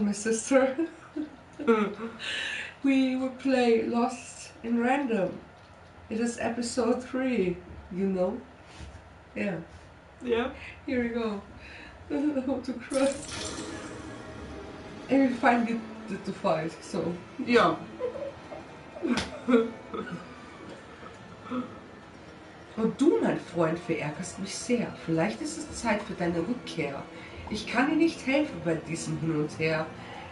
My sister. We will play Lost in Random. It is episode 3, you know? Yeah. Yeah. Here we go. How to cry. And we finally did the fight, so. Ja. Und du, mein Freund, verärgerst mich sehr. Vielleicht ist es Zeit für deine Rückkehr. Ich kann dir nicht helfen bei diesem Hin und Her.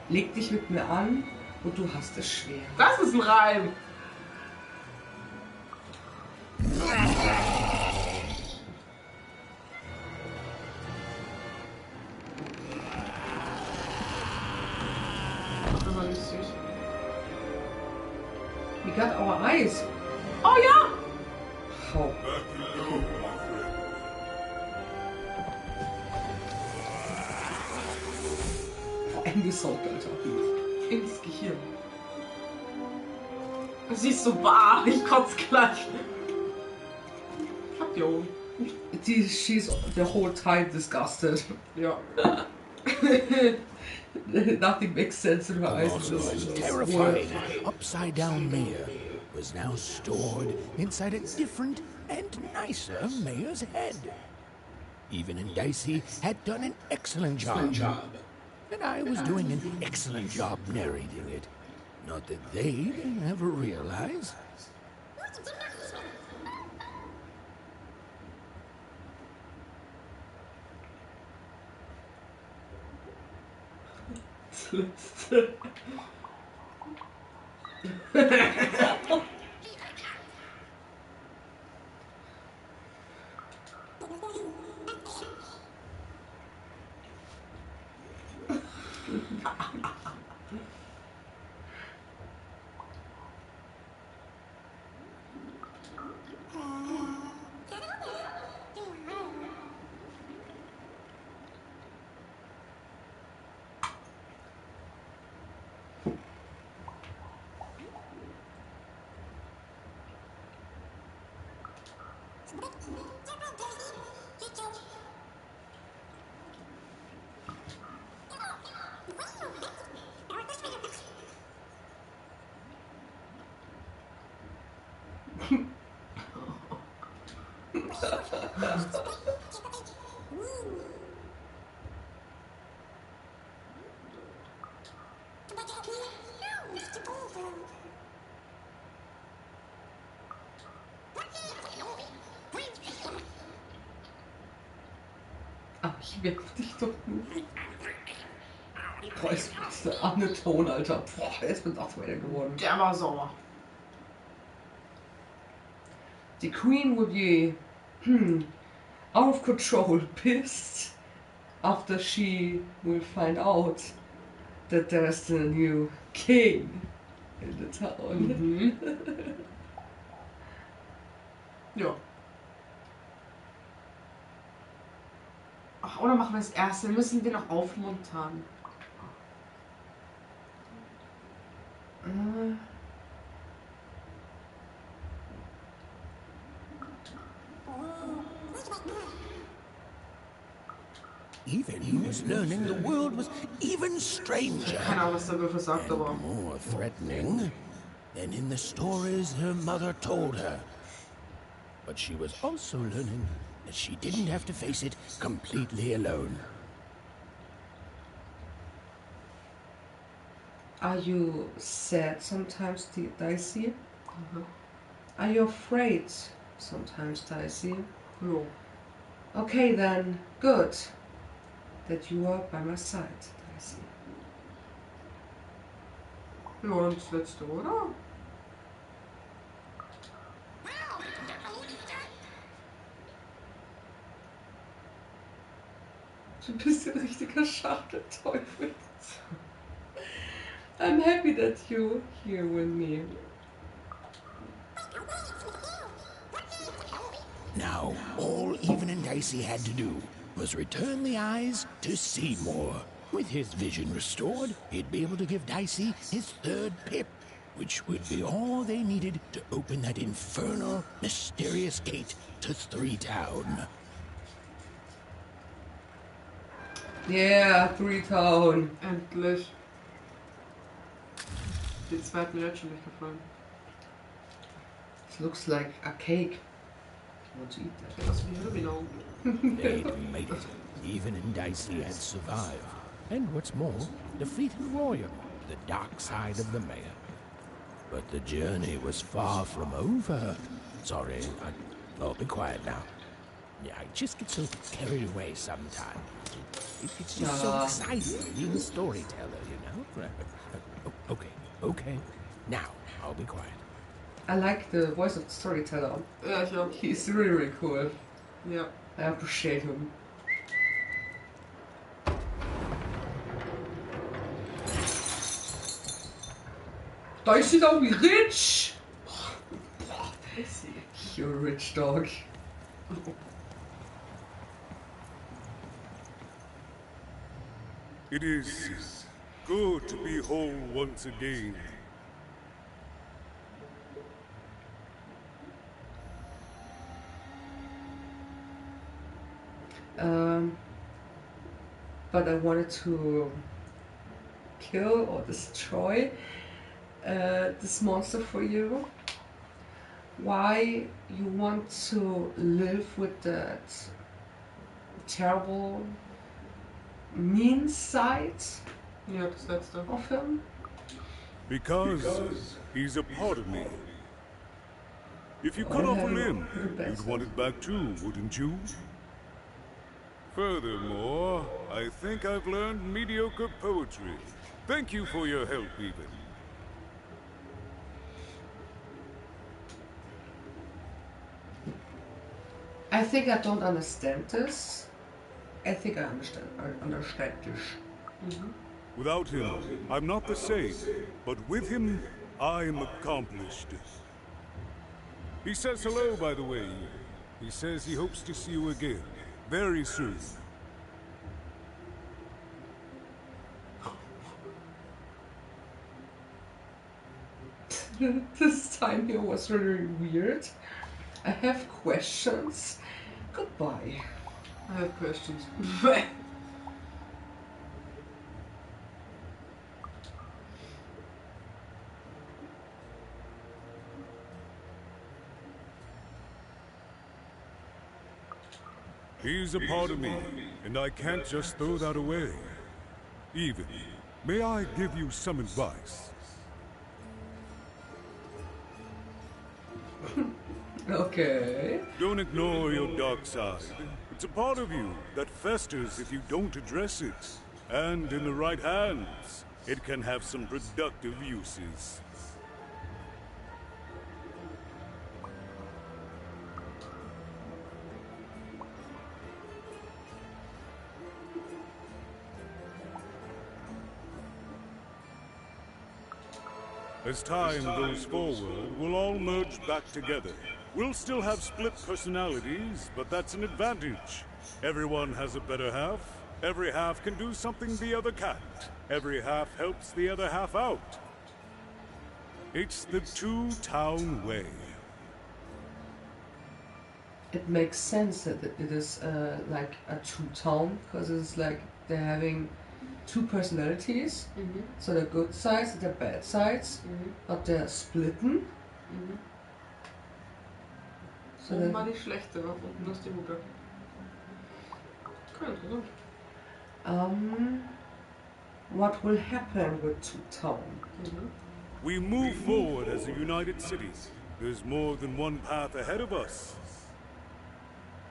Leg dich mit mir an und du hast es schwer. Das ist ein Reim. Das war nicht süß. We got our eyes. Oh ja! How? Eingesaugt, Alter. Ins Gehirn. Sie ist so wahr, ich kotze gleich. Fuck you. She's the whole time disgusted. Ja. Nothing makes sense in her eyes. Also a terrifying, upside-down mayor was now stored inside a different and nicer mayor's head. Even and Dicey had done an excellent job. And I was doing an excellent job narrating it. Not that they'd ever realize. Ach, ich werf dich doch nur. Boah, ist der arme Ton, Alter. Boah, er ist mit 8 weiter geworden. Der war sauer. The Queen will be out of control, pissed, after she will find out that there's the new king in the town. Ja. Ach, oder machen wir das erste? Wir müssen den noch aufmuntern. Even he was learning the world was even stranger. Keine Ahnung, was der Würfel sagt, aber. More threatening than in the stories her mother told her. But she was also learning that she didn't have to face it completely alone. Are you sad sometimes, Dicey? Are you afraid sometimes, Dicey? Jo. Okay then, good. That you are by my side, Dicey. Ja, und das letzte, oder? Du bist ein richtiger Schachtelteufel. I'm happy that you're here with me. Now, all Even and Dicey had to do was return the eyes to Seymour. With his vision restored, he'd be able to give Dicey his third pip, which would be all they needed to open that infernal, mysterious gate to Three Town. Yeah, 3 Town. Endlich. Die zwei hat mir jetzt schon nicht gefallen. It looks like a cake. I want to eat that. Sieht aus wie Halloween-Augen. They'd made it. Even and Dicey had survived. And what's more, defeated Royal, the dark side of the mayor. But the journey was far from over. Sorry, I'll be quiet now. Yeah, I just get so carried away sometimes. It's just so exciting being a storyteller, you know? Okay. Now, I'll be quiet. I like the voice of the storyteller. Ja, ich auch. He's really, really cool. Ja. I appreciate him. Da ist sie doch wie rich! Ist sie. You're a rich dog. It is good to be whole once again. But I wanted to kill or destroy this monster for you. Why you want to live with that terrible mean side Ja, das letzte. of him? Because he's a part of me. If you cut off a limb, you'd want it back too, wouldn't you? Furthermore, I think I've learned mediocre poetry. Thank you for your help, even. I think I don't understand this. I think I understand this. Without him, I'm not the same. But with him, I'm accomplished. He says hello, by the way. He says he hopes to see you again, very soon. This time here was really weird. I have questions. Goodbye. I have questions. He's a part of me, and I can't just throw that away. Even, may I give you some advice? Okay. Don't ignore your dark side. It's a part of you that festers if you don't address it. And in the right hands, it can have some productive uses. As time goes forward, we'll all merge back together. We'll still have split personalities, but that's an advantage. Everyone has a better half. Every half can do something the other can't. Every half helps the other half out. It's the two-town way. It makes sense that it is like a true town, because it's like they're having two personalities. So they're good sides and they're bad sides, but they're splitten. So Oben war die schlechte, unten ist die gute. Okay, interessant. What will happen with Two Town? We move forward as a united city. There's more than one path ahead of us.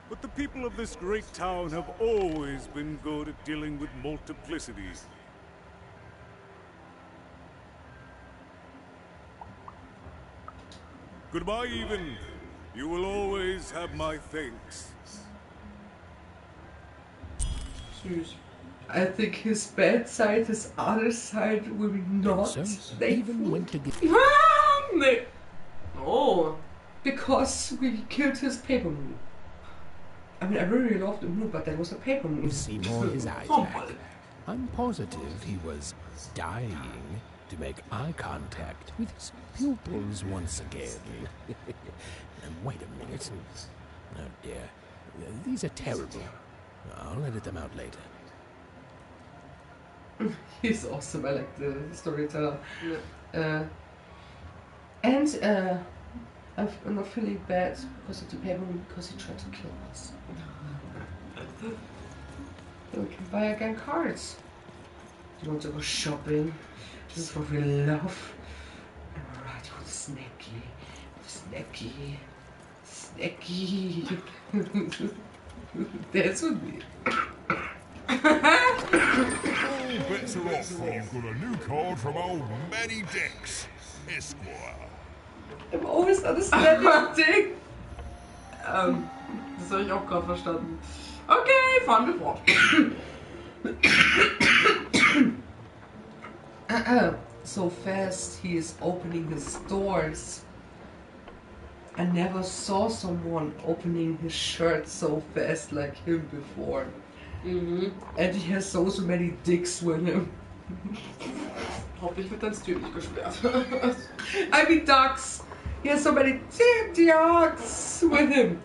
But the people of this great town have always been good at dealing with multiplicity. Goodbye, even. You will always have my thanks. Süß. I think his bad side, his other side will be not So, stable, even went to get Nee. Oh. because we killed his paper moon. I mean, I really loved the moon, but that was a paper moon. Seymour his eyes Oh, back. I'm positive he was dying to make eye contact with his pupils once again. Wait a minute. Oh dear. These are terrible. I'll edit them out later. He's awesome. I like the storyteller. Yeah. I'm not feeling bad because of the paper because he tried to kill us. We can buy again cards. You want to go shopping? This is what we love. I'm right with Snacky. Snacky. Dance with me. All bets are off. You've got a new card from old Matty Dex, Esquire. I'm always understanding thing. Das habe ich auch gerade verstanden. Okay, fahren wir fort. So fast he is opening his doors. I never saw someone opening his shirt so fast like him before. And he has so many dicks with him. Hoffentlich wird dein Stil nicht gesperrt. I mean ducks. He has so many ducks with him.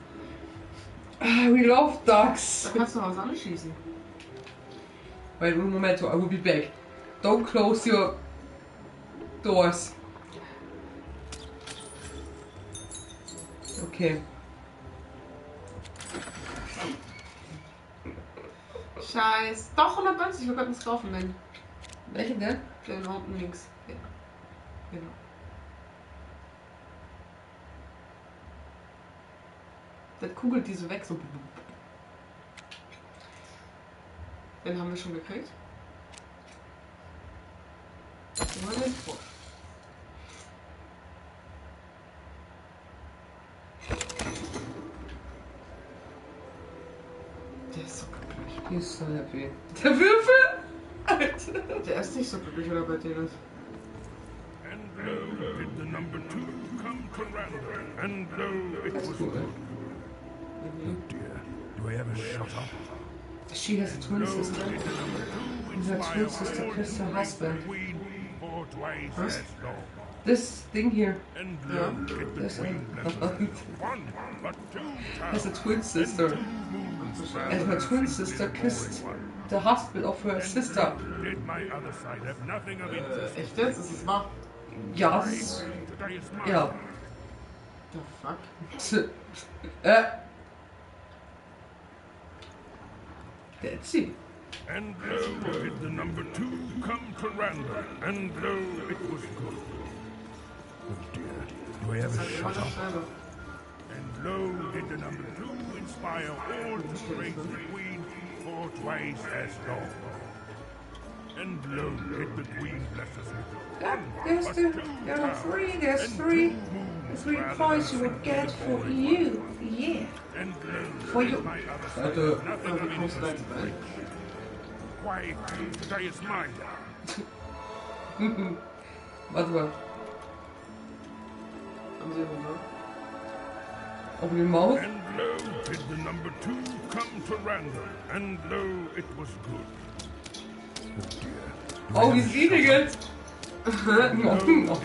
We love ducks. Da kannst du noch was anschießen. Wait un momento, I will be back. Don't close your doors. Okay. Scheiß. Doch, 190, wir könnten es kaufen, wenn. Welchen denn? Den unten links. Ja. Genau. Der kugelt diese weg, so. Den haben wir schon gekriegt. Den haben wir jetzt vor. Der ist so glücklich. He's so happy. Der Würfel? Alter. Der ist nicht so glücklich, oder bei denen? And lo, did the number 2 come to random. And lo, it was Cool. good. Oh dear, do I ever shut up? She has a twin Lo, sister. did the number 2 And her inspire twin sister all kissed her to husband. the queen for twice Was? as long. This thing here. And lo, did the There's queen bless a, us one, but 2 has a towers. twin sister. Moons And her twin sister kissed the husband of her sister. Did my other side have nothing of interest? Echt jetzt? Ist es wahr? Ja, das ist, Today is mine. ja. The fuck? That's it. And lo, did the number 2 come to random. And lo, it was good. Oh dear, do I ever shut up? Selber. And lo, did the number 2 inspire all to praise the queen for twice as long. And lo, did the queen bless us with one, There's but the, 2 there are towers, three, there's and three. 2 moons 3 rather points you than will get for 4 you. Yeah. And lo, For did you. my other side Alter. have nothing Wie of kommst du da interest. jetzt rein? Why, today is mine. Warte mal. Haben sie Hunger? Open your mouth. And lo, did the number 2 come to random. And lo, it was good. Oh dear. Oh, he's eating it.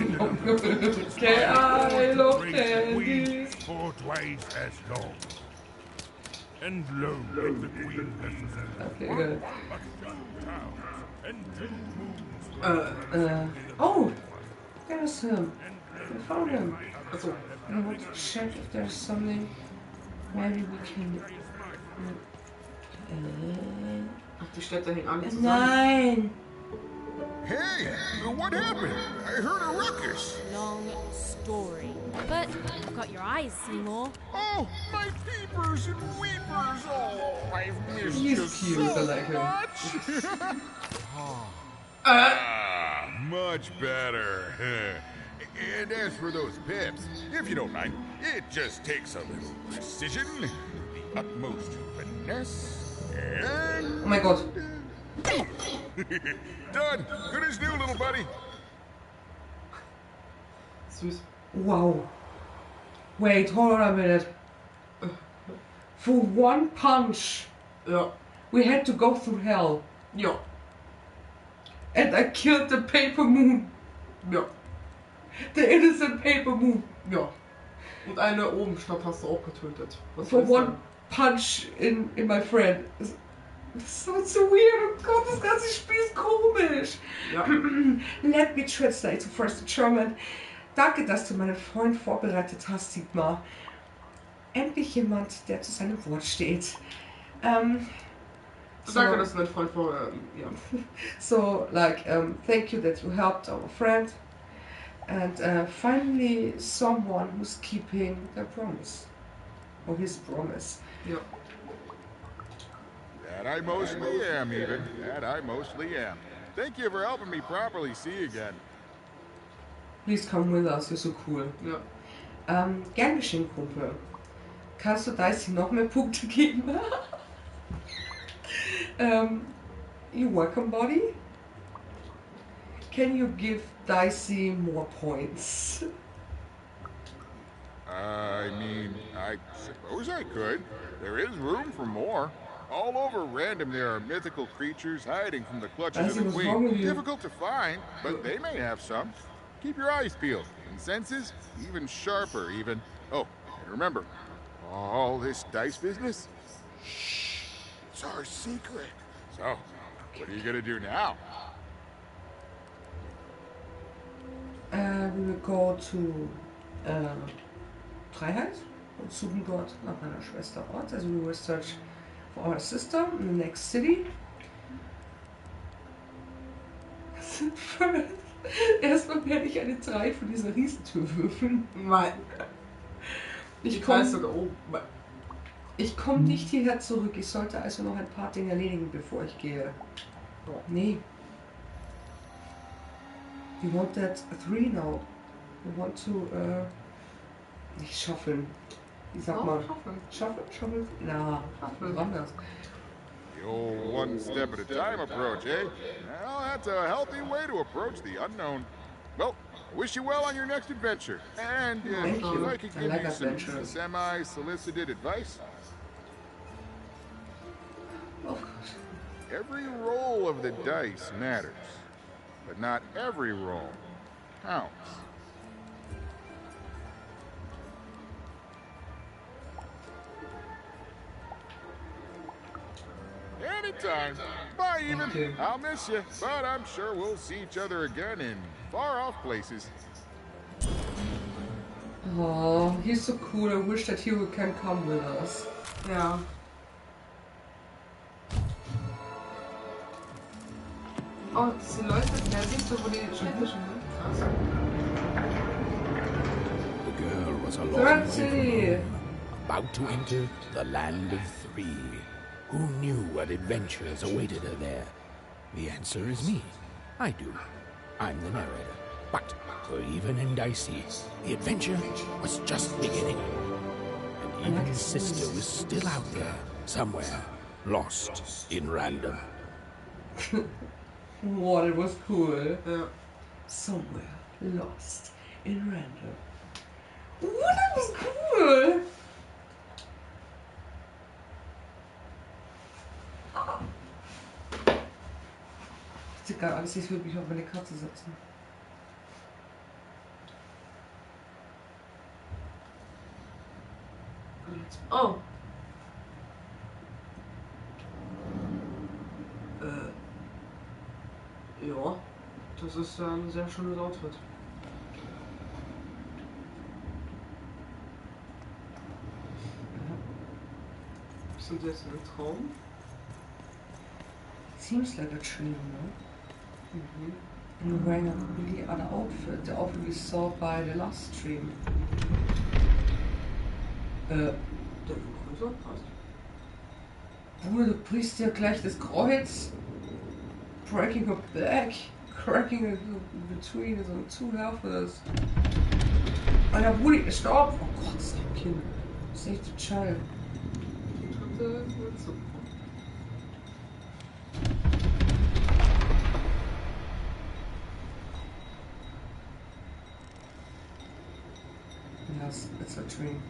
Okay, I love candies. For twice as long. And lo, did the queen bless us Okay, with good. but 2 towers and 2 moons. Oh, there's him. We found him. Achso. I want to check if there's something. Maybe we can. Ach, die Städte hängen alle zusammen. Nein. Hey, what happened? I heard a ruckus. Long story. But you've got your eyes, Seymour. Oh, my peepers and weepers. Oh, I've missed He's you cute, so I like him. much. Much better. And as for those pips, if you don't mind, it just takes a little precision, the utmost finesse, and Oh mein Gott. done. Good as new, little buddy. Süß. Wow. Wait, hold on a minute. For one punch, Ja. we had to go through hell. Ja. And I killed the paper moon. Ja. The innocent paper moon. Ja. Und eine oben Stadt hast du auch getötet. Was For willst one du? punch in my friend. Das ist so weird. Oh Gott, das ganze Spiel ist komisch. Ja. Let me translate to first to German. Danke, dass du meinen Freund vorbereitet hast, Sigmar. Endlich jemand, der zu seinem Wort steht. Danke, dass du mein Freund vor. Ja. So, like, thank you that you helped our friend. And finally, someone who's keeping their promise. Or his promise. Ja. That I mostly am, even. That I mostly am. Thank you for helping me properly see again. Please come with us, you're so cool. Ja. Gern geschehen, Kumpel. Kannst du Dicey noch mehr Punkte geben? You're welcome, buddy. Can you give Dicey more points? I mean, I suppose I could. There is room for more. All over Random there are mythical creatures hiding from the clutches of the what's wrong with Queen. you? Difficult to find, but they may have some. Keep your eyes peeled, and senses even sharper, even. Oh, and remember, all this dice business? Shh, it's our secret. So, what are you gonna do now? We will go to Freiheit und suchen dort nach meiner Schwester Ort. Also we will search for our sister in the next city. Erstmal werde ich eine 3 von dieser Riesentür würfeln. Nein. Ich weiß komme sogar oben. nicht hierher zurück. Ich sollte also noch ein paar Dinge erledigen, bevor ich gehe. Oh. Nee. We want that 3 now. We want to, nicht schaffeln. Wie sagt man? Schaffeln? Na, was war das? The old one step at a time approach, eh? Well, that's a healthy way to approach the unknown. Well, I wish you well on your next adventure. And Thank if you. I could I give like you some adventures. semi-solicited advice, Oh, every roll of the dice matters, but not every roll counts. Anytime. Bye, even. Thank you. I'll miss you, but I'm sure we'll see each other again in far-off places. oh, he's so cool. I wish that he can come with us. Ja. Oh, das sind Leute, ja, siehst du, wo die Städte schon sind? Krass. The girl was a long Third way City. from home, about to enter the land of 3. Who knew what adventures awaited her there? The answer is me. I do. I'm the narrator. But for Even and Dicey, the adventure was just beginning. And Even's sister was still out there, somewhere, lost in Random. What, it was cool. Ja. Somewhere lost in Random. What, that was cool. Ist egal, alles, ich würde mich auf meine Katze setzen. Oh. Ja. Das ist ein sehr schönes Outfit. Sind wir jetzt in einem Traum? Seems like a dream, no? And you're wearing a completely other outfit, the outfit we saw by the last stream. Der größer? Passt. Bruder, du brichst dir gleich das Kreuz. Breaking her back. Cracking it between so two healthers. Alter, Bruder, ist gestorben. Oh Gott, das ist ein Kind. Save the child. Yes, it's a dream.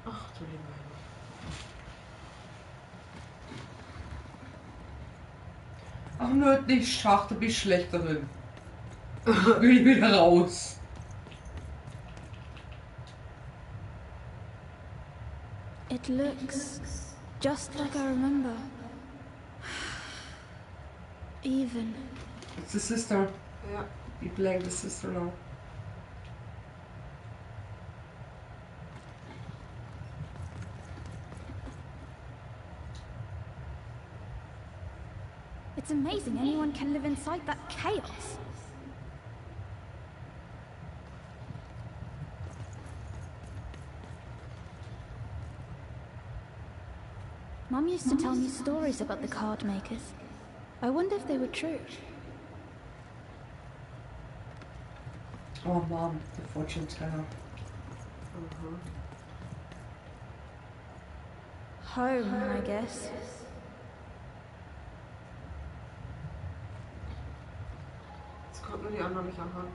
Ach du lieber Himmel. Ach nö, nicht Schach, da bin ich schlecht darin. Ich will wieder raus. It looks just like I remember. Even. It's the sister. Ja. Be playing the sister now. It's amazing anyone can live inside that chaos. Mum used to tell me stories about the card makers. I wonder if they were true. Oh, Mom, the fortune teller. Home, I guess. Jetzt konnten wir die anderen nicht anhören.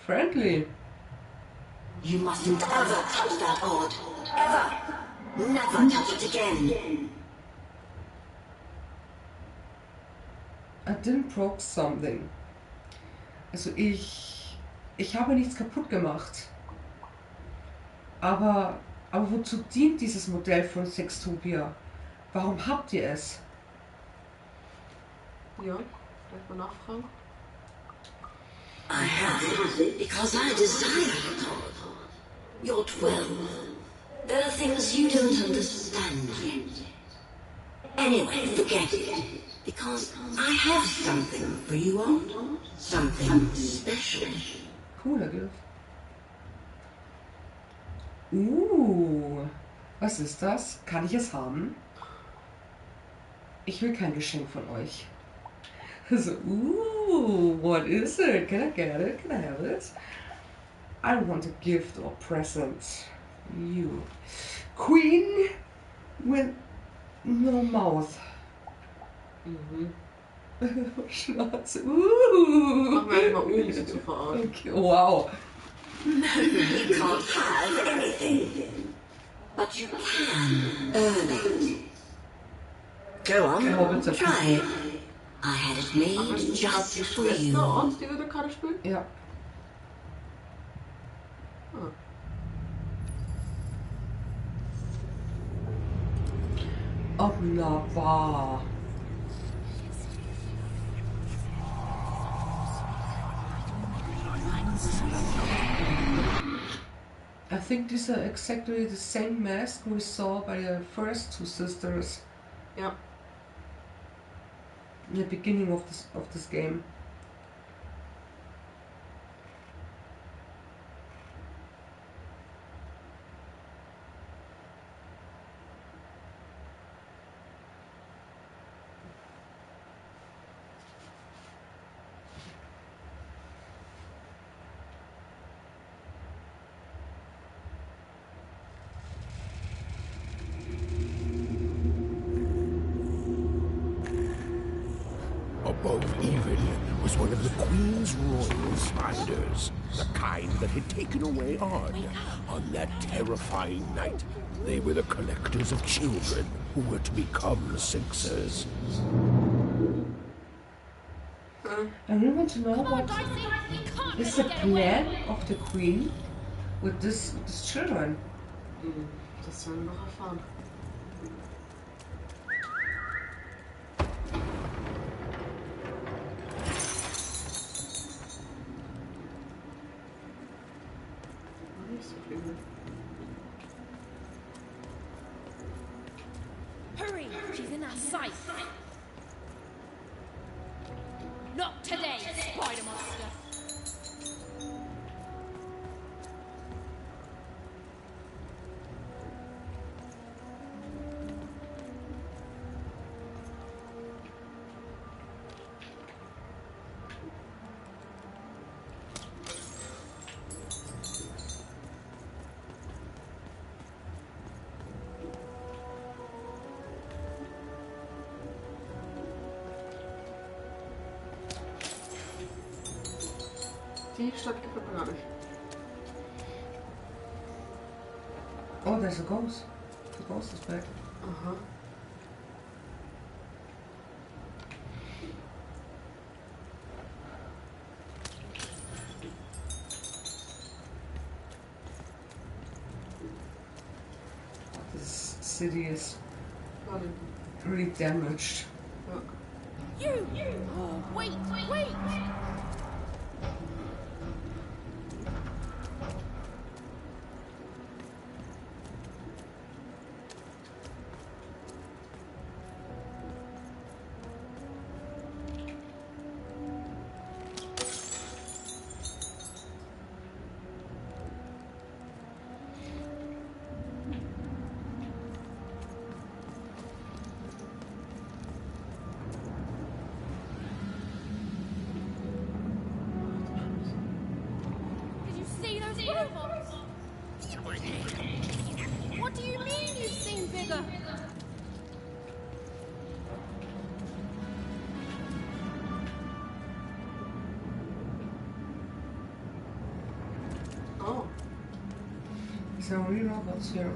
Friendly. You mustn't ever touch that odd. Ever. Never touch it again. I didn't broke something. Also ich habe nichts kaputt gemacht. Aber wozu dient dieses Modell von Sextopia? Warum habt ihr es? Ja, gleich mal nachfragen. I have it because I desire it. You're 12. There are things you don't understand yet. Anyway, forget it. Because I have something for you all. Something special. Cooler Gift. Was ist das? Kann ich es haben? Ich will kein Geschenk von euch. So, what is it? Can I get it? Can I have it? I want a gift or present. You. Queen with no mouth. Schnauze. Machen wir einfach mal um, sie zu verarschen. Okay, wow. No, you can't have anything. But you can earn it. Go on, try it. I had it made just for you. Schwester, die würde gerade spielen? Ja. Wunderbar. I think these are exactly the same mask we saw by the first two sisters. Ja. In the beginning of this game. Above even was one of the Queen's royal spiders, the kind that had taken away Ard on that terrifying night. They were the collectors of children who were to become Sixers. I really want to know what is the plan of the Queen with these children. Das sollen wir noch erfahren. Nicht so viel. Hurry! She's in our sight! Not today, spider monster! Die Stadt gefällt mir gar nicht. Oh, there's a ghost. The ghost is back. Aha. This city is Warte. really damaged. Ja. You! Oh, wait! Did you see those robots? What do you mean you've seen bigger? Oh. Is there only robots here?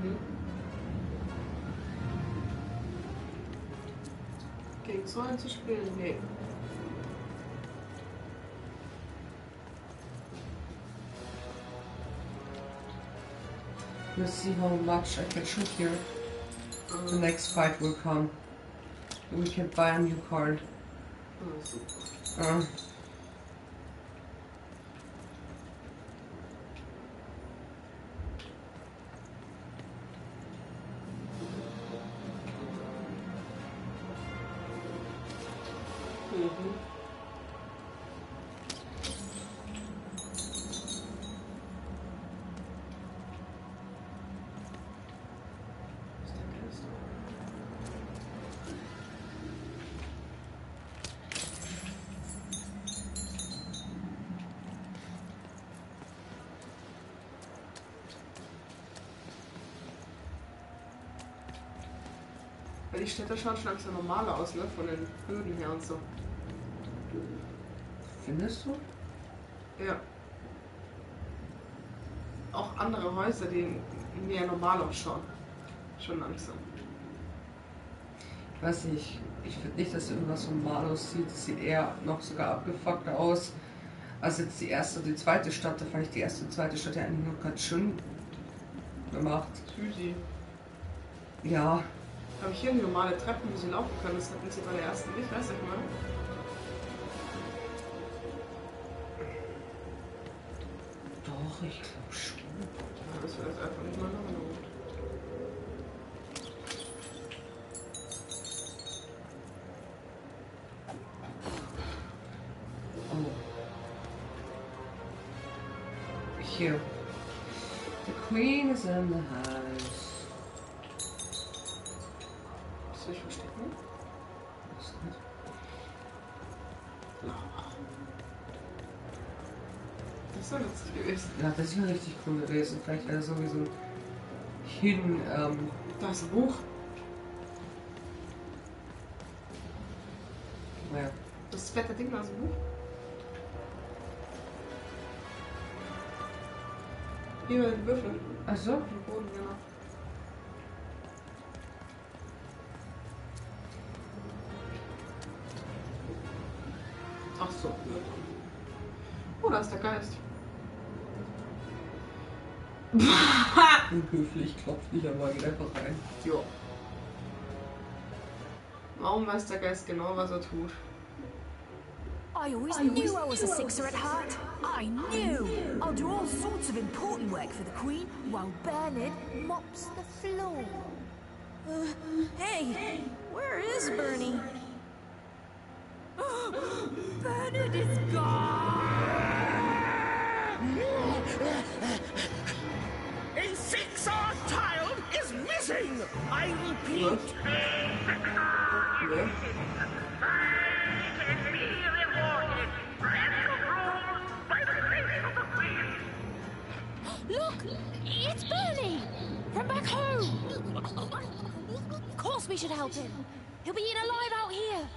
Mhm. Gegen so einen zu spielen? Nee. Let's see how much I can shoot here. The next fight will come. We can buy a new card. Oh, super. Mhm. Ist der Geist? Weil die Städte schauen schon langsam normaler aus, ne? Von den Böden her und so. Findest du? Ja. Auch andere Häuser, die mehr normal ausschauen. Schon langsam. Ich weiß nicht. Ich finde nicht, dass irgendwas normal aussieht. Es sieht eher noch sogar abgefuckter aus als jetzt die erste und die zweite Stadt. Da fand ich die erste und zweite Stadt ja eigentlich noch ganz schön gemacht. Südi. Ja, Habe ich hier normale Treppen, wo sie laufen können? Das hatten sie bei der ersten nicht, weiß ich mal. doch, ich glaube schon. Ja, das wäre jetzt einfach nicht mal noch gut. Oh. Here. The Queen is in the house. Soll ich verstecken? Was ist das? Das ist doch lustig gewesen. Ja, das wäre richtig cool gewesen. Vielleicht wäre das sowieso ein Hidden, Da ist ein Buch. naja. Das fette Ding, da ist ein Buch. Hier den Würfel. Also, Auf dem Boden, genau. Ach so. Oh, da ist der Geist. unhöflich, klopft nicht, aber geht einfach rein. Jo. Warum weiß der Geist genau, was er tut? I always knew I was a sixer at heart. I knew. I'll do all sorts of important work for the Queen while Bernard mops the floor. Hey, where is Bernie? Bernard is gone! A six-odd child is missing! I repeat, Ne? Look, it's Bernie from back home. Of course we should help him. He'll be eaten alive out here.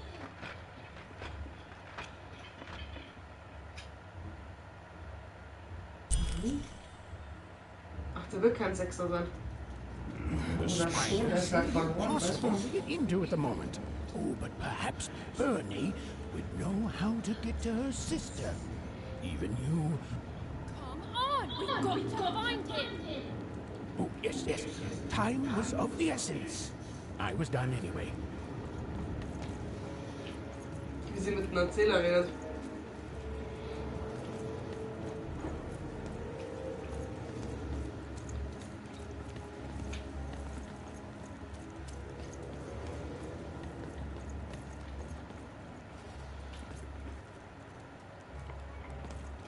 Ach, Der will kein Sechser sein. The spiders are impossible to get into at the moment. Oh, but perhaps Bernie would know how to get to her sister. Even you. Come on, we've got to find him. Oh, yes, yes. Time was of the essence. I was done anyway. Wie sie mit einem Erzähler redet.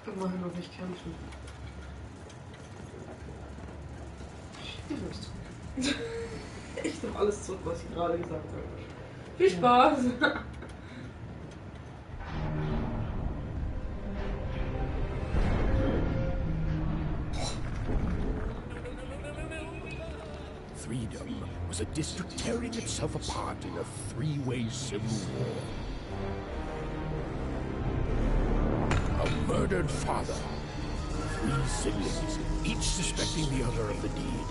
Immerhin noch nicht kämpfen. Ich nehme es zurück. Ich nehme alles zurück, was ich gerade gesagt habe. Viel Spaß! Freedom was a district tearing itself apart in a three-way civil war. A murdered father, three siblings, each suspecting the other of the deed.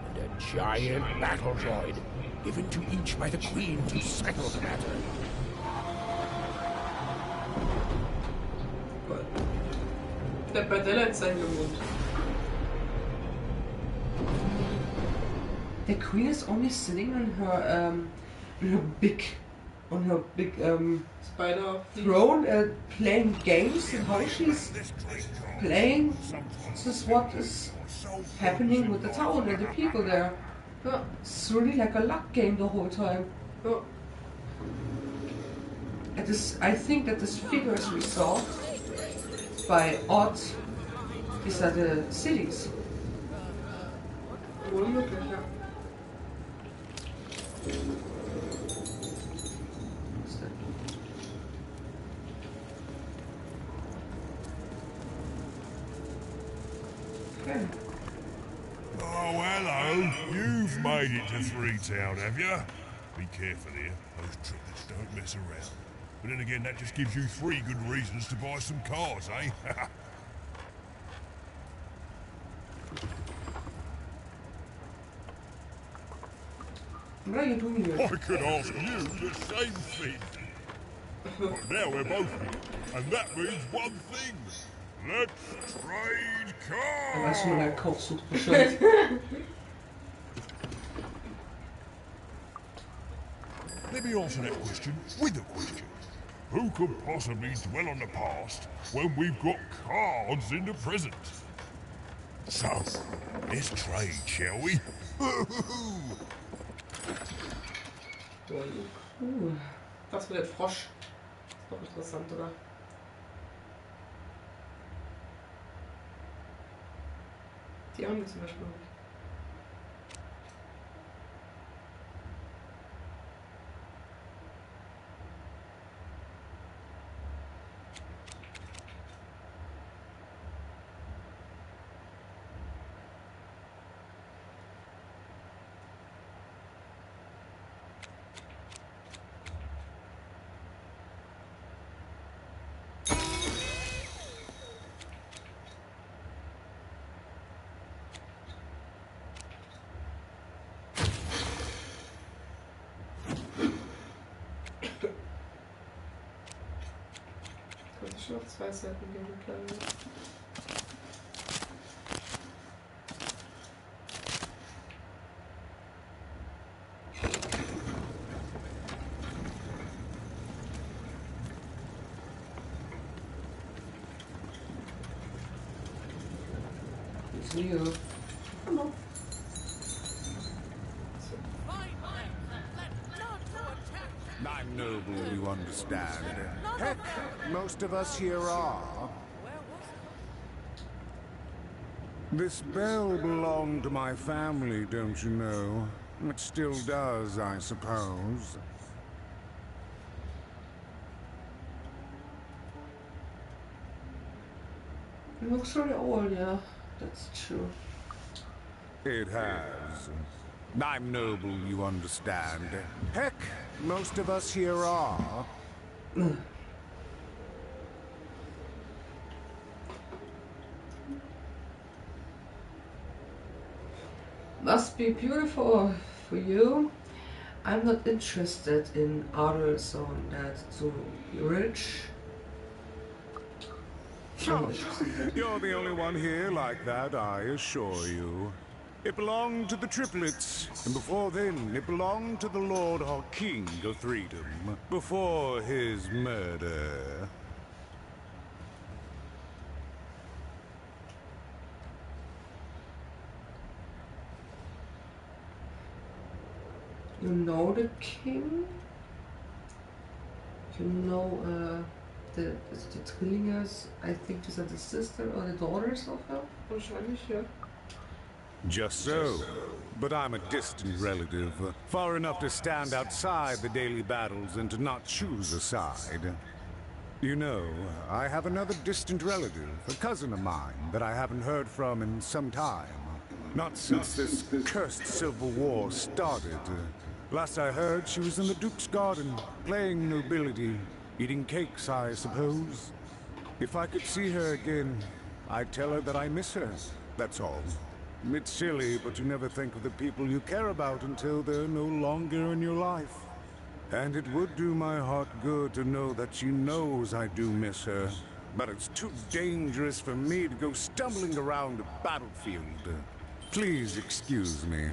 And a giant battle droid, given to each by the Queen to settle the matter. Der hat bei Daylight sein gewohnt. The queen is only sitting on her big Spider throne, playing games, and how she's playing. This is what is happening with the town and the people there. Ja. It's really like a luck game the whole time. Ja. I think that these figures we saw by odd, these are the cities. Wohl möglich, ja. Okay. Oh, hello. You've made it to Three Town, have you? Be careful here. Those triplets don't mess around. But then again, that just gives you 3 good reasons to buy some cars, eh? What are you doing here? I could ask you the same thing. But now we're both here, and that means one thing. Let's trade Er weiß schon, cars! er kaufst du Bescheid. Let me answer that question with a question. Who could possibly dwell on the past when we've got cards in the present? So, let's trade, shall we? Das mit dem Frosch. Ist doch interessant, oder? Die haben wir zum Beispiel noch nicht. Könnte schon auf 2 Seiten gehen, glaube ich. Hier. Hallo. I'm noble, you understand. Heck, most of us here are. This bell belonged to my family, don't you know? It still does, I suppose. It looks really old, yeah. That's true. It has. I'm noble, you understand. Heck, most of us here are. Must be beautiful for you. I'm not interested in adults or that so rich. You're the only one here like that, I assure you. It belonged to the triplets, and before then, it belonged to the Lord or King of Freedom, before his murder. You know the king? You know the Trillinges, I think these are the sister or the daughters of her? Wahrscheinlich, ja. Just so. But I'm a distant relative, far enough to stand outside the daily battles and to not choose a side. You know, I have another distant relative, a cousin of mine, that I haven't heard from in some time. Not since this cursed civil war started. Last I heard, she was in the Duke's garden, playing nobility, eating cakes, I suppose. If I could see her again, I'd tell her that I miss her, that's all. It's silly, but you never think of the people you care about until they're no longer in your life. And it would do my heart good to know that she knows I do miss her. But it's too dangerous for me to go stumbling around a battlefield. Please excuse me.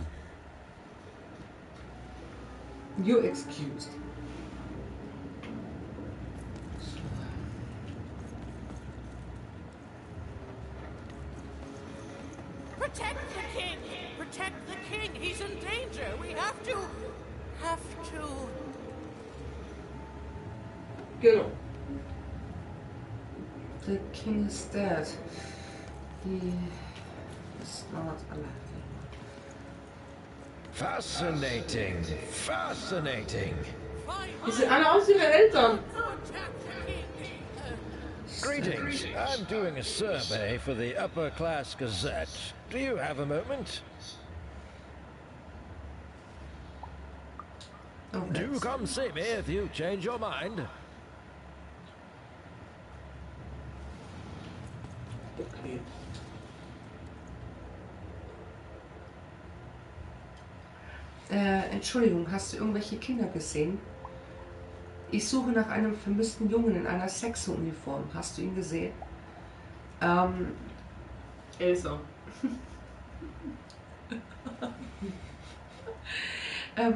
You're excused. Protect the king! Protect the king! He's in danger! We have to... Genau. The king is dead. He is not alive anymore. Fascinating. Fascinating. Die sehen alle aus wie ihre Eltern. Greetings. I'm doing a survey for the Upper Class Gazette. Do you have a moment? Do come see me if you change your mind. Okay. Entschuldigung, hast du irgendwelche Kinder gesehen? Ich suche nach einem vermissten Jungen in einer Sexuniform. Hast du ihn gesehen? Elsa.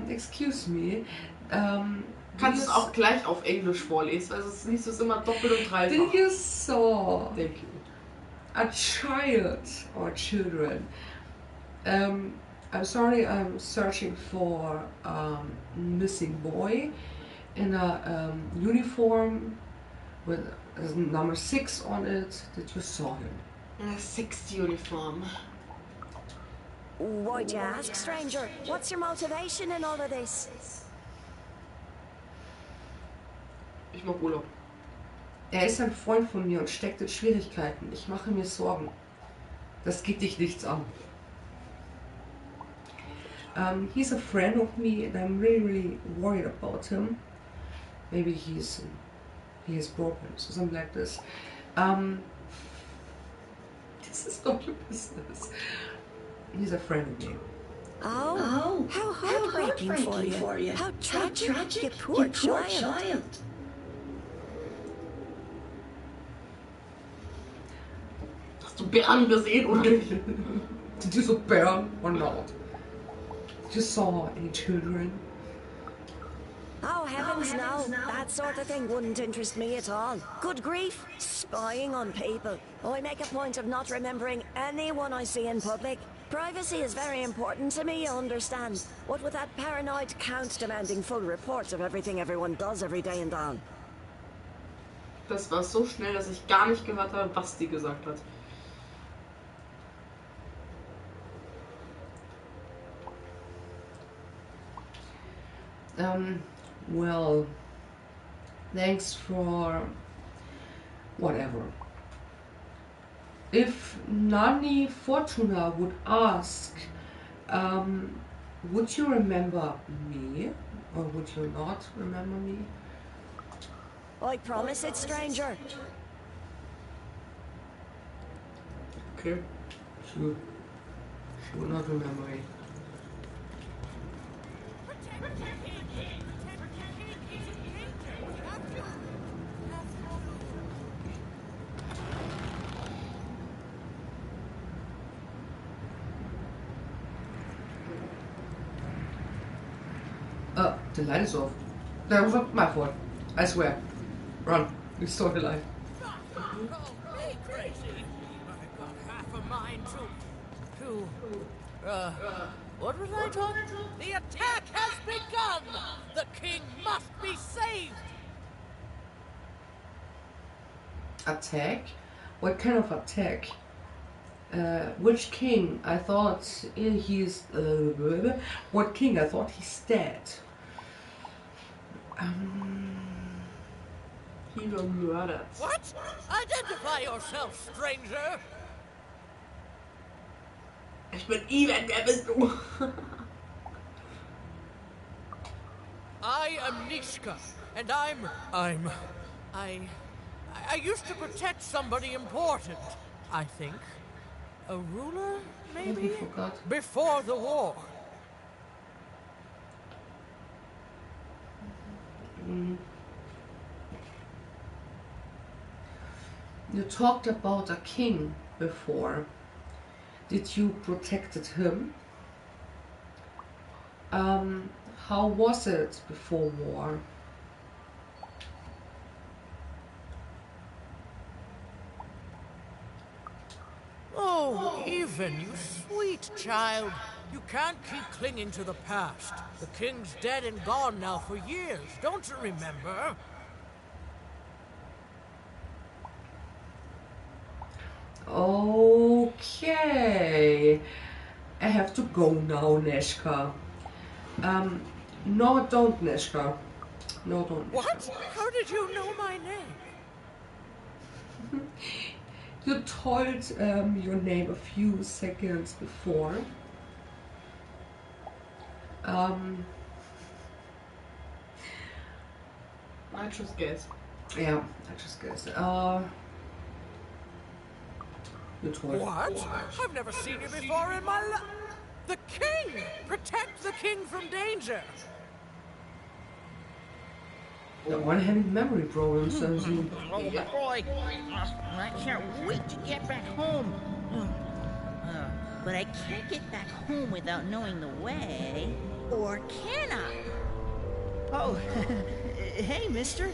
Excuse me. Kannst du es auch gleich auf Englisch vorlesen? Also es ist nicht so, es ist immer doppelt und dreifach. Did you saw Thank you. a child or children? I'm sorry, I'm searching for a missing boy in a uniform with number 6 on it. Did you saw him? A 6 uniform. Why'd you ask, stranger? What's your motivation in all of this? Ich mach Urlaub. Er ist ein Freund von mir und steckt in Schwierigkeiten. Ich mache mir Sorgen. Das geht dich nichts an. He's a friend of me and I'm really worried about him. Maybe he has problems or something like this. This is not your business. He's a friend of me. Oh, how heartbreaking for you. How tragic, you poor child. Hast du Bären gesehen oder nicht? Did you saw Bären or not? Did you saw any children? Oh, heavens no. That sort of thing wouldn't interest me at all. Good grief, spying on people. I make a point of not remembering anyone I see in public. Privacy is very important to me, you understand. What with that paranoid count demanding full reports of everything everyone does every day and dawn. Das war so schnell, dass ich gar nicht gehört habe, was die gesagt hat. Well, thanks for whatever. If Nani Fortuna would ask, Would you remember me? Or would you not remember me? I promise it, stranger. Okay. She would not remember me. The light is off. That was not my fault. I swear. Run. Restore the light. Crazy. I've got half a mind what was I talking? The attack has begun! The king must be saved! Attack? What kind of attack? Which king? I thought he's... what king? I thought he's dead. He will murder. What? Identify yourself, stranger! Ich bin Ivan, wer bist du? I am Nishka, and I used to protect somebody important, I think. A ruler, maybe? Before the war. You talked about a king before. Did you protected him? How was it before war? Oh, Even, you sweet child. You can't keep clinging to the past. The king's dead and gone now for years. Don't you remember? Okay. I have to go now, Neshka. No, don't, Neshka. No, don't. Neshka. What? How did you know my name? You told your name a few seconds before. I just guessed. Yeah, I just guessed. You told. What? I've never seen you before in my life. The king! Protect the king from danger! The one having memory problems, so you... Oh boy! I can't wait to get back home. But I can't get back home without knowing the way. Or can I? Oh, hey, mister.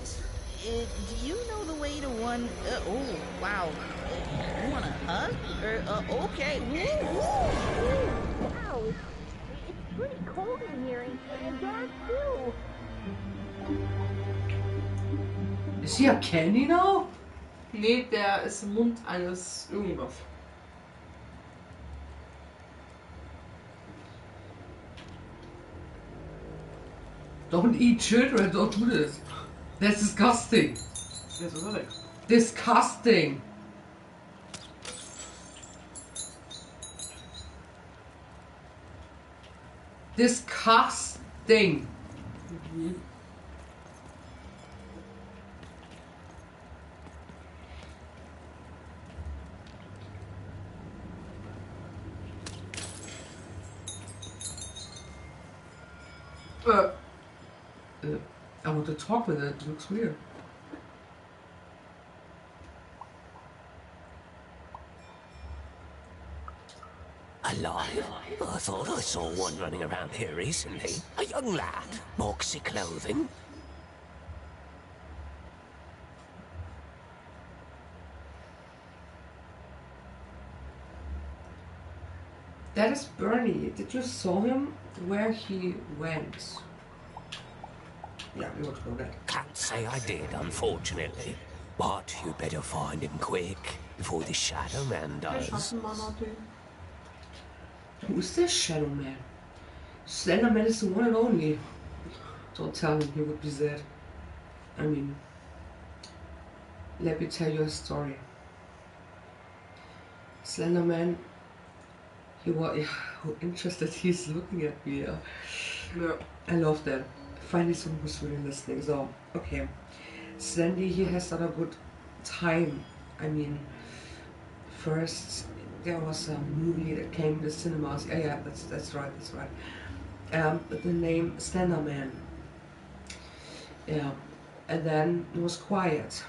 Do you know the way to one... oh, wow. You want a hug? Okay. Wow, it's pretty cold in here, and dark too. Is he a candy now? Nee, der ist im Mund eines irgendwas. Don't eat children, don't do this. That's disgusting. Jetzt ist er weg. Disgusting. Disgusting. I want to talk with it. It looks weird. Alive? I thought I saw one running around here recently. A young lad, boxy clothing. That is Bernie. Did you saw him? Where he went? Yeah, we want to go there. Can't say I did, unfortunately. But you better find him quick before the Shadow Man does. Who's this Shadow Man? Slender Man is the one and only. Don't tell him, he would be sad. I mean, let me tell you a story. Slender Man, how interested he's looking at me. Yeah. I love that. Finally someone who's really listening. So, okay. Sandy, he has had a good time. I mean, first there was a movie that came to the cinemas. Yeah, that's right. With the name Slenderman. Yeah. And then it was quiet.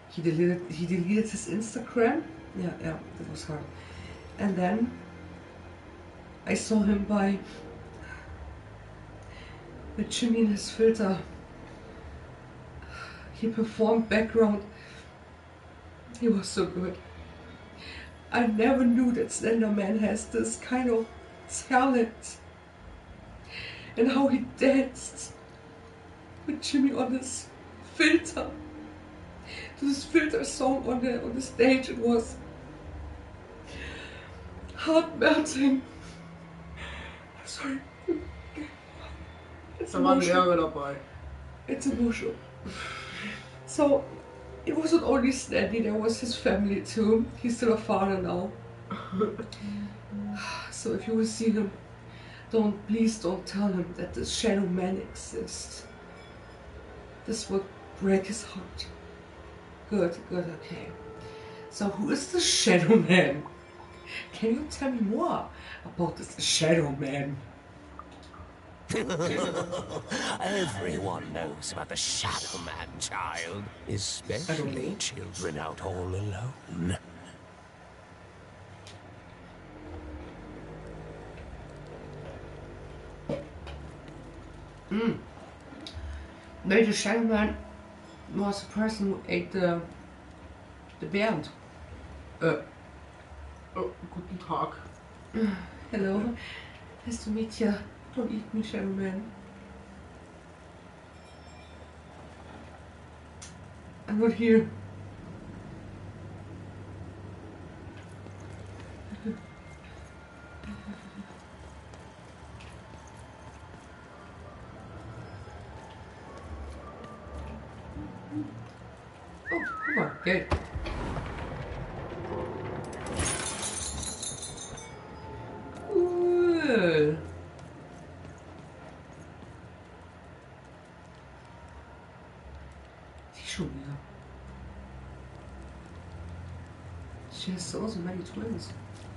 He deleted his Instagram. Yeah, that was hard. And then I saw him by the chimney in his filter. He performed background. He was so good. I never knew that Slenderman has this kind of talent. And how he danced with Jimmy on his filter. This filter song on the stage, it was heart melting. Sorry. It's emotional. It's emotional. So it wasn't only Sneddy, there was his family too. He's still a father now. So if you will see him, please don't tell him that the Shadow Man exists. This would break his heart. Good, okay. So who is the Shadow Man? Can you tell me more about this Shadow Man? Everyone knows about the Shadow Man, child. Especially children out all alone. No, the Shadow Man was the person who ate the Bernd. Guten Tag. Hello. Nice to meet you. Don't eat me, Shadow Man. I'm not here. Oh, come on, good. Cool. Die schon wieder. She has so many twins.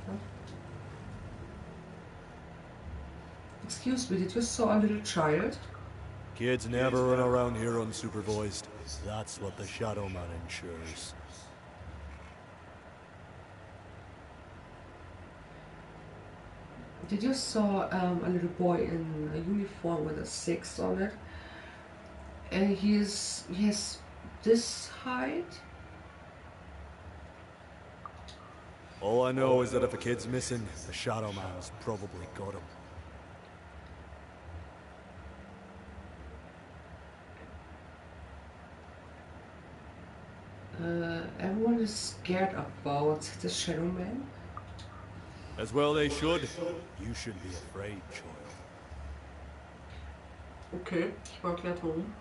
Huh? Excuse me, did you saw a little child? Kids never run around here unsupervised. That's what the Shadow Man ensures. Did you saw a little boy in a uniform with a 6 on it? And he has this height? All I know is that if a kid's missing, the Shadow Man's probably got him. Everyone is scared about the Shadow Man. As well they should. You should be afraid, child. Okay, ich war erklärt warum.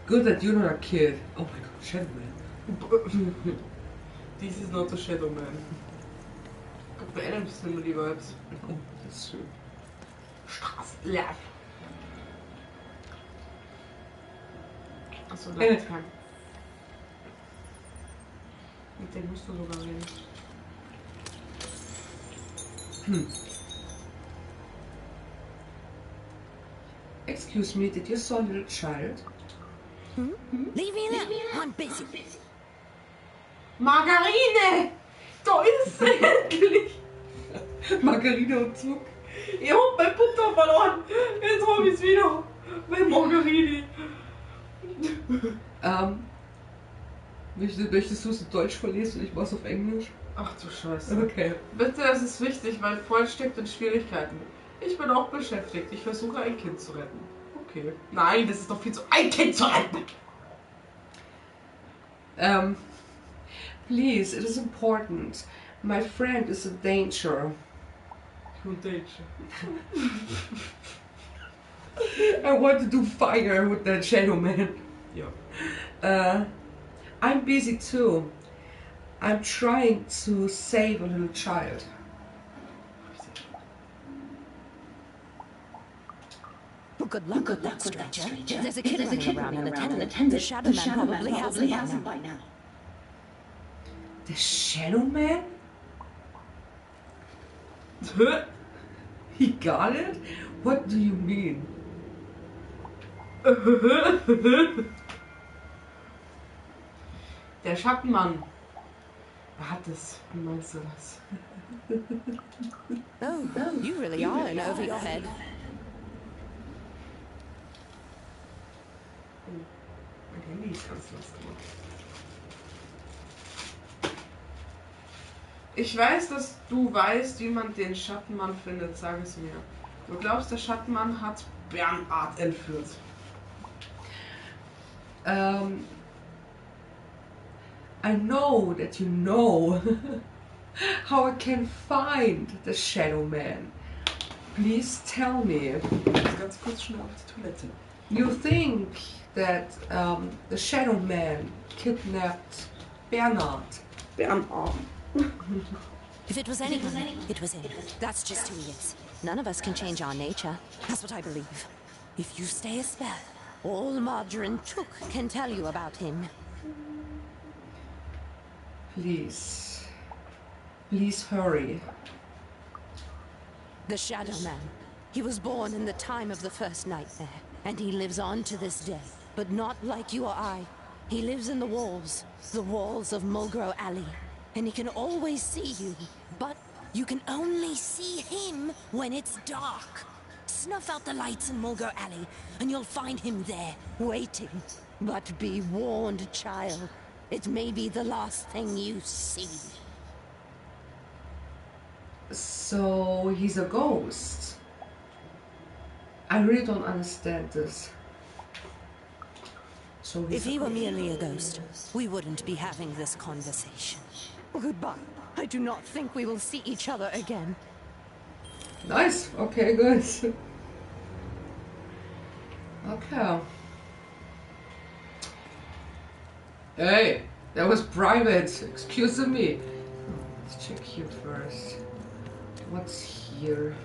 Good that you're not a kid. Oh my god, Shadow Man. This is not the Shadow Man. Got the Adam's Family vibes. Oh, that's true. Straßenlauf. Achso, nein. Mit dem musst du sogar reden. Excuse me, did you saw a little child? Leave me alone. I'm busy. Margarine! Da ist sie endlich! Margarine und Zuck. Ich hab mein Butter verloren! Jetzt hab ich's wieder! Mein Margarine! Möchtest du es in Deutsch vorlesen und ich mach's auf Englisch? Ach du Scheiße. Okay. Bitte, das ist wichtig, weil Freund steckt in Schwierigkeiten. Ich bin auch beschäftigt. Ich versuche ein Kind zu retten. Okay. Nein, das ist doch viel zu... Ein Kind zu retten! Please, it is important. My friend is in danger. In danger. I want to do fire with that Shadow Man. Ja. I'm busy too. I'm trying to save a little child. Well, good luck with that, stranger. If there's a kid running around unattended, the Shadow Man probably has him by now. The Shadow Man? He got it? What do you mean? Der Schattenmann. Hat es. Wie meinst du das? Oh, you really are in over your head. Mein Handy ist ganz nass gemacht. Ich weiß, dass du weißt, wie man den Schattenmann findet. Sag es mir. Du glaubst, der Schattenmann hat Bernhard entführt. I know that you know how I can find the Shadow Man. Please tell me. Ganz kurz schnell auf die Toilette. You think that the Shadow Man kidnapped Bernhard? Bernhard. If it was anyone, it was him. That's just who he is. None of us can change our nature. That's what I believe. If you stay a spell, all Margarine Took can tell you about him. Please. Please hurry. The Shadow Man. He was born in the time of the first nightmare, and he lives on to this day. But not like you or I. He lives in the walls of Mulgrew Alley. And he can always see you, but you can only see him when it's dark. Snuff out the lights in Mulgrew Alley, and you'll find him there, waiting. But be warned, child. It may be the last thing you see. So he's a ghost. I really don't understand this. So if he were merely a ghost, we wouldn't be having this conversation. Goodbye. I do not think we will see each other again. Nice. Okay, good. Okay. Hey, that was private. Excuse me. Let's check here first. What's here?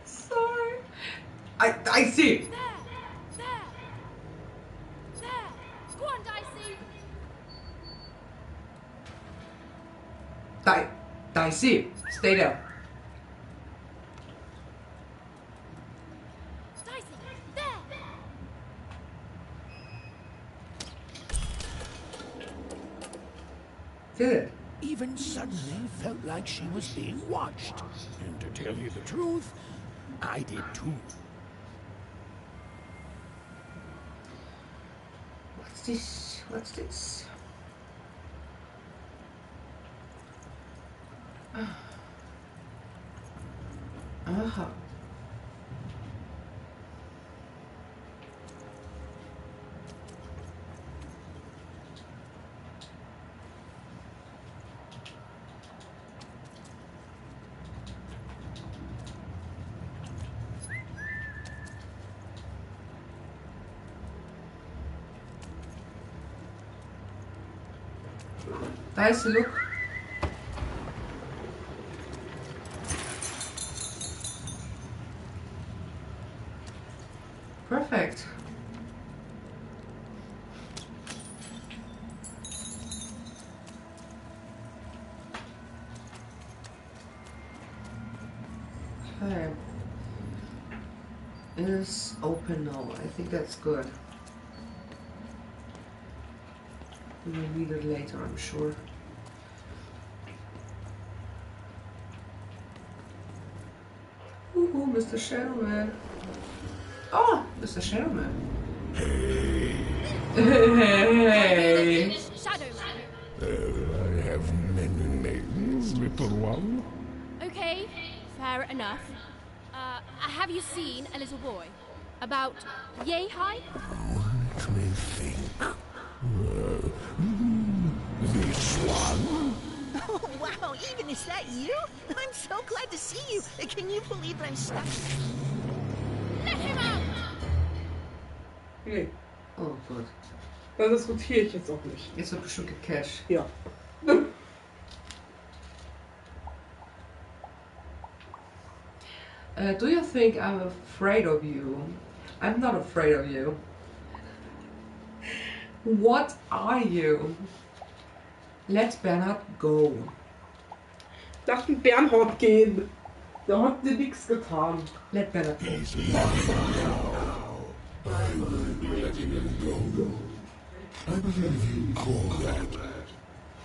Sorry. I see. There. Go on, Dicey. Dicey, stay there. Dicey, there. Did it? Even suddenly felt like she was being watched. And to tell you the truth, I did too. What's this? What's this? Aha. Nice look. Perfect. Okay. It is open now. I think that's good. We'll read it later, I'm sure. Woohoo, Mr. Shadowman. Oh, Mr. Shadowman. Hey. Shadow Man. I have many names, little one. Okay, fair enough. Have you seen a little boy? About yay high? Let me think. This one? Oh, wow, Even, is that you? I'm so glad to see you. Can you believe that I'm stuck? Let him out! Nee, Oh Gott. da diskutiere ich jetzt auch nicht. Jetzt wird bestimmt gecasht. Ja. Do you think I'm afraid of you? I'm not afraid of you. What are you? Let Bernhard go. Lass den Bernhard gehen. Der hat dir nichts getan. Let Bernhard go. I will be letting him go. I believe you call that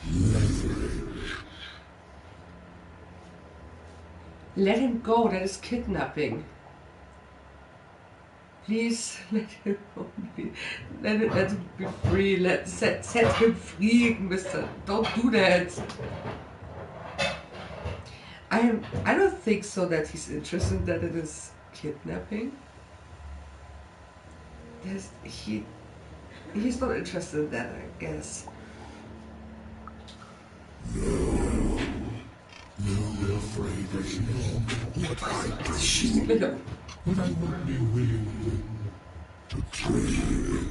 leverage. Let him go, that is kidnapping. Please let him go. Let him be free. Set him free, mister. Don't do that. I don't think so that he's interested that it is kidnapping. He's not interested in that, I guess. No. You're afraid it's not what I do. But I would be willing to trade.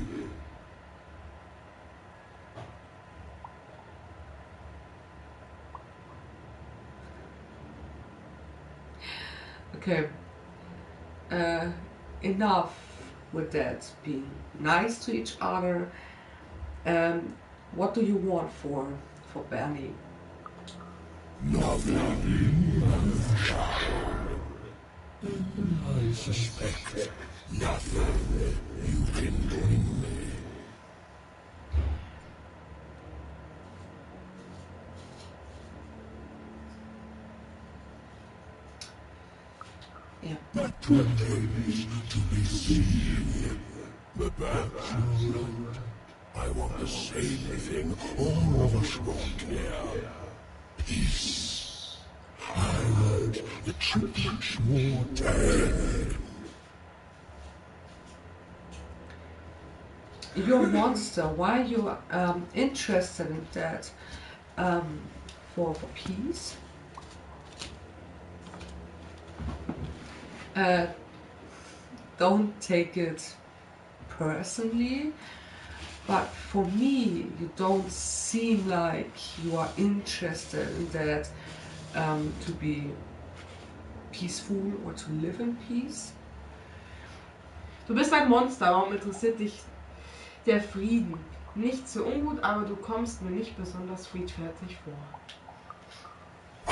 Okay. Enough with that being nice to each other. What do you want for Bernie? Nothing, child. I suspect nothing you can bring me. Yeah. Not remains to be seen. But perhaps you're right. I want the same thing all of us want here. Peace. I want the triplets more dead. You're a monster. Why are you interested in that? For peace? Don't take it personally, but for me, you don't seem like you are interested in that to be peaceful or to live in peace. Du bist ein Monster, warum interessiert dich der Frieden? Nicht so ungut, aber du kommst mir nicht besonders friedfertig vor. I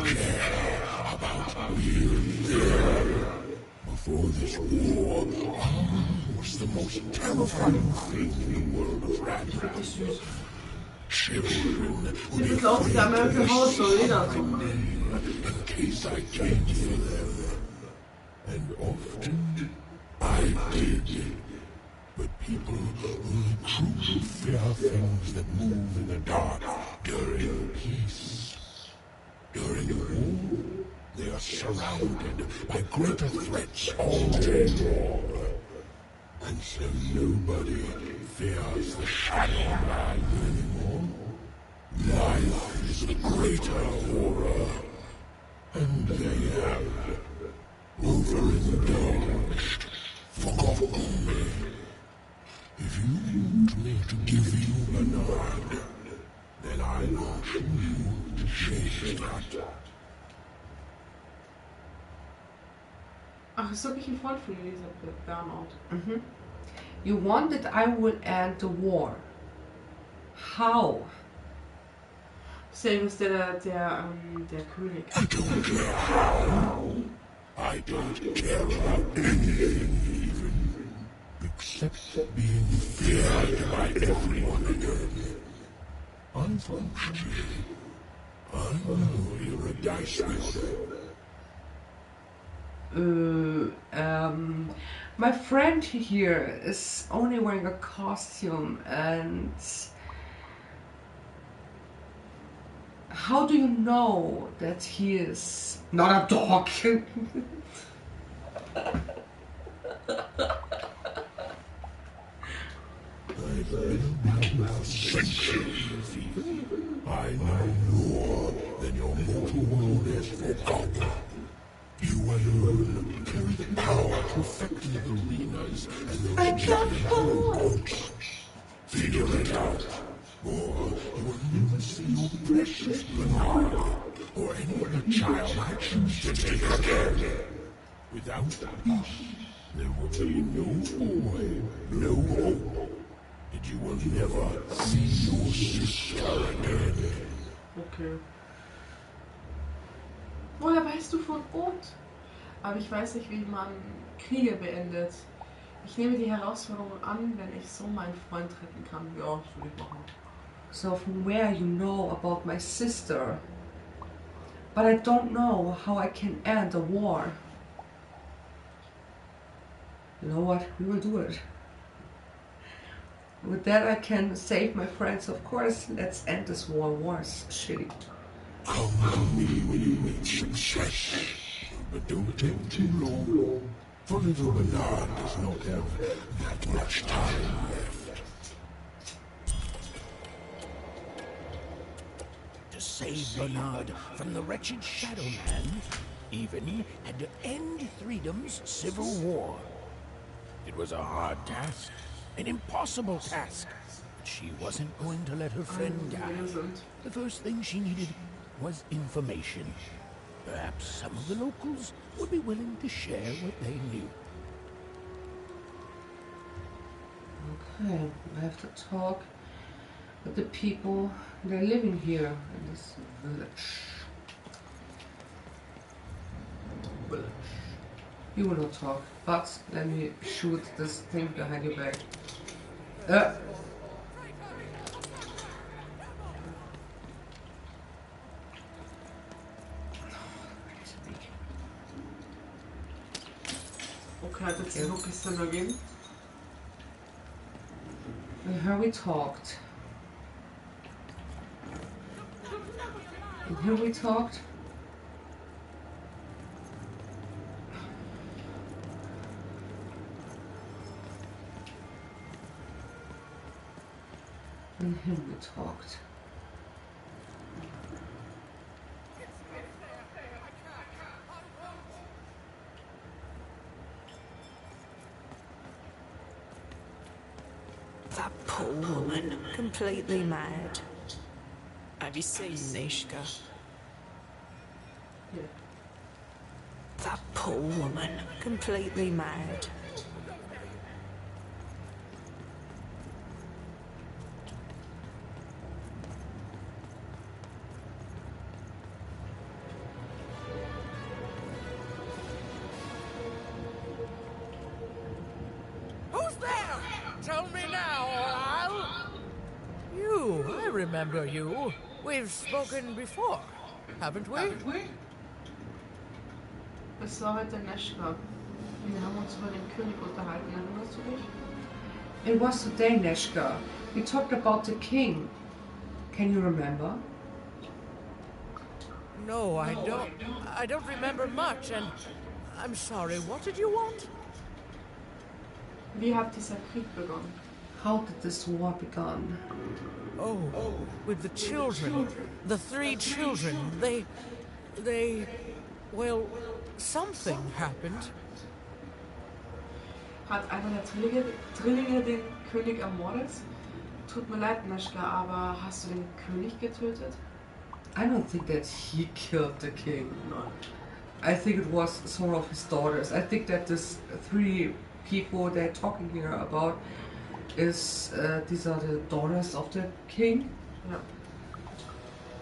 care about you. Before this war, I was the most terrifying thing in the world of rats. Children would be afraid in case I came for them. And often I did. But people only truly fear things that move in the dark during peace. During war, they are surrounded by greater threats all day long. And so nobody fears the Shadow Man anymore. Life is a greater horror. And they have overindulged, forgotten me. If you want me to give you Bernard, then I want you to change that. Ach, ist wirklich ein Freund von dir, dieser Bernhard. Mhm. You want that I will end the war. How? Deswegen ist der König. I don't care how. I don't care about anything even. Except being feared by everyone again. Unfortunately, I know you're a dice wielder. My friend here is only wearing a costume and How do you know that he is not a dog? I've been around for centuries, even. I know more than your mortal world has forgotten. You alone carry the power to affect the arenas and those giant robots. Figure it out, or you will never see your precious Bernard, or any other child I choose to take again. Without peace, there will be no boy, no hope. And you will never see your sister again. Okay. Woher weißt du von Ort? Aber ich weiß nicht, wie man Kriege beendet. Ich nehme die Herausforderung an, wenn ich so meinen Freund retten kann. Ja, das würde ich machen. So from where you know about my sister. But I don't know how I can end a war. You know what? We will do it. With that I can save my friends, of course. Let's end this war. War is shitty. Come to me when you reach success. But don't take too long. For little Bernard does not have that much time left. To save Bernard from the wretched Shadow Man, even had to end Threedom's civil war. It was a hard task, an impossible task, but she wasn't going to let her friend die. The first thing she needed was information. Perhaps some of the locals would be willing to share what they knew. Okay, I have to talk with the people that are living here in this village. You will not talk, but let me shoot this thing behind your back. Okay, hat jetzt die Hockiste nur geben? And here we talked. And here we talked. And here we talked. That poor woman, completely mad. Have you seen Nishka? Yeah. That poor woman, completely mad. Who's there? Tell me now, or I'll... You, I remember you. We've spoken before, haven't we? Es war heute Neshka. Wir haben uns über den König unterhalten, erinnerst du dich? It was today, Neshka. We talked about the king. Can you remember? No, I don't. I don't remember much, and I'm sorry. What did you want? Wie hat dieser Krieg begonnen? How did this war begin? Oh, with the children. The 3 children. Well, something happened. Hat einer der Drillinge den König ermordet? Tut mir leid, Neshka, aber hast du den König getötet? I don't think that he killed the king. No. I think it was some of his daughters. I think that these 3 people they're talking here about is these are the daughters of the king. Yeah.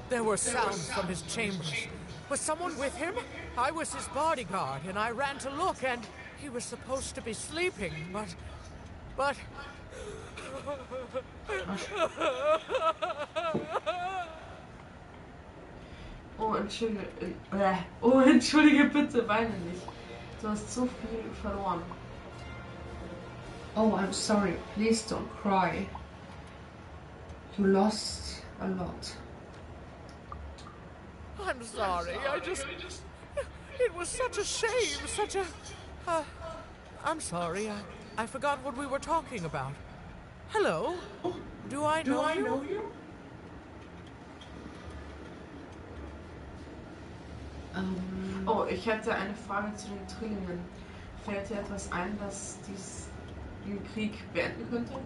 There were sounds from his chambers. Was someone with him? I was his bodyguard, and I ran to look, and he was supposed to be sleeping, but... Oh, entschuldige bitte, weine nicht. Du hast so viel verloren. Oh, I'm sorry. Please don't cry. You lost a lot. I'm sorry. It was such a shame, such a... I'm sorry. I forgot what we were talking about. Hello? Do I know you? Oh, ich hätte eine Frage zu den Trillingen. Fällt dir etwas ein, das den Krieg beenden könnte?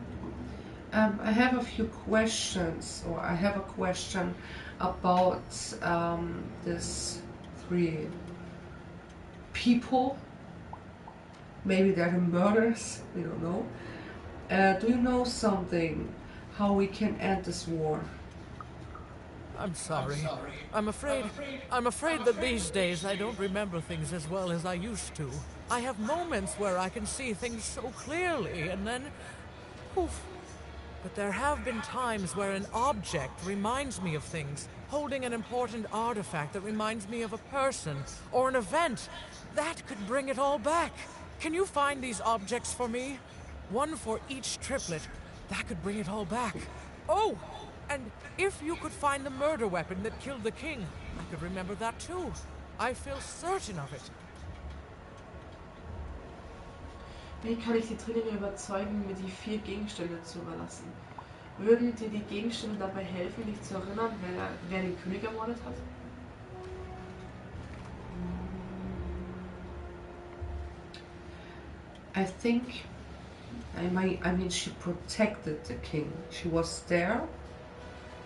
I have a few questions, or I have a question about these three people. Maybe they're the murderers, we don't know. Do you know something how we can end this war? I'm sorry. I'm afraid that these days I don't remember things as well as I used to. I have moments where I can see things so clearly, and then... poof. But there have been times where an object reminds me of things, holding an important artifact that reminds me of a person or an event. That could bring it all back. Can you find these objects for me? One for each triplet. That could bring it all back. Oh! And if you could find the murder weapon that killed the king, I could remember that too. I feel certain of it. Wie kann ich die Drillinge überzeugen, mir die 4 Gegenstände zu überlassen? Würden dir die Gegenstände dabei helfen, dich zu erinnern, wer den König ermordet hat? I think, I mean, she protected the king. She was there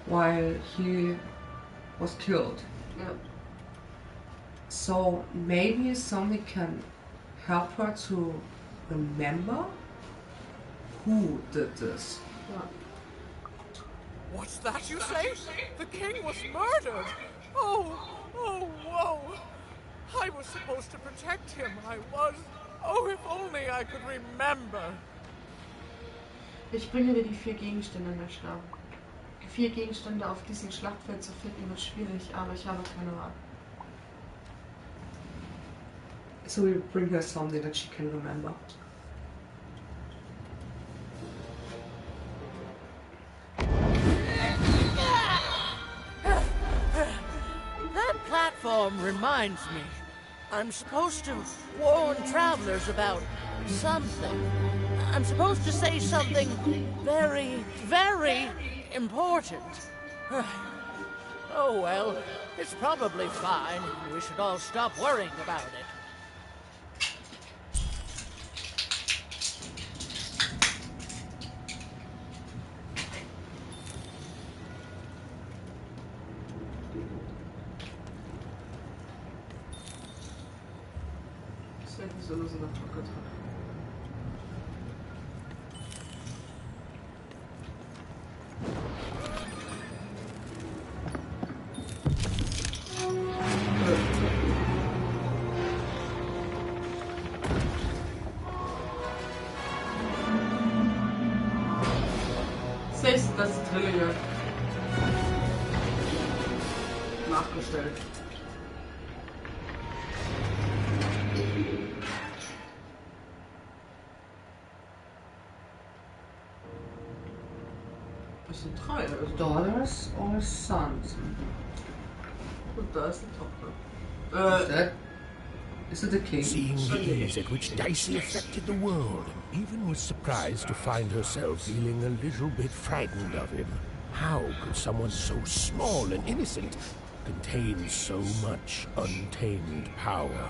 while he was killed. Yeah. So maybe something can help her to remember who did this. Yeah. What's that you say? The king was murdered! Oh, whoa! I was supposed to protect him. I was. Oh, if only I could remember. Ich bringe dir die 4 Gegenstände, Mischner. 4 Gegenstände auf diesem Schlachtfeld zu finden wird schwierig, aber ich habe keine Wahl. So we bring her something that she can remember. That platform reminds me. I'm supposed to warn travelers about something. I'm supposed to say something very, very important. Oh well, it's probably fine. We should all stop worrying about it. Das ist Drillinge. Nachgestellt. Das sind 3. Daughters or sons? Und da ist eine Tochter. Is that? Is it the king? Seeing the ease at which Dicey affected the world, Even was surprised to find herself feeling a little bit frightened of him. How could someone so small and innocent contain so much untamed power?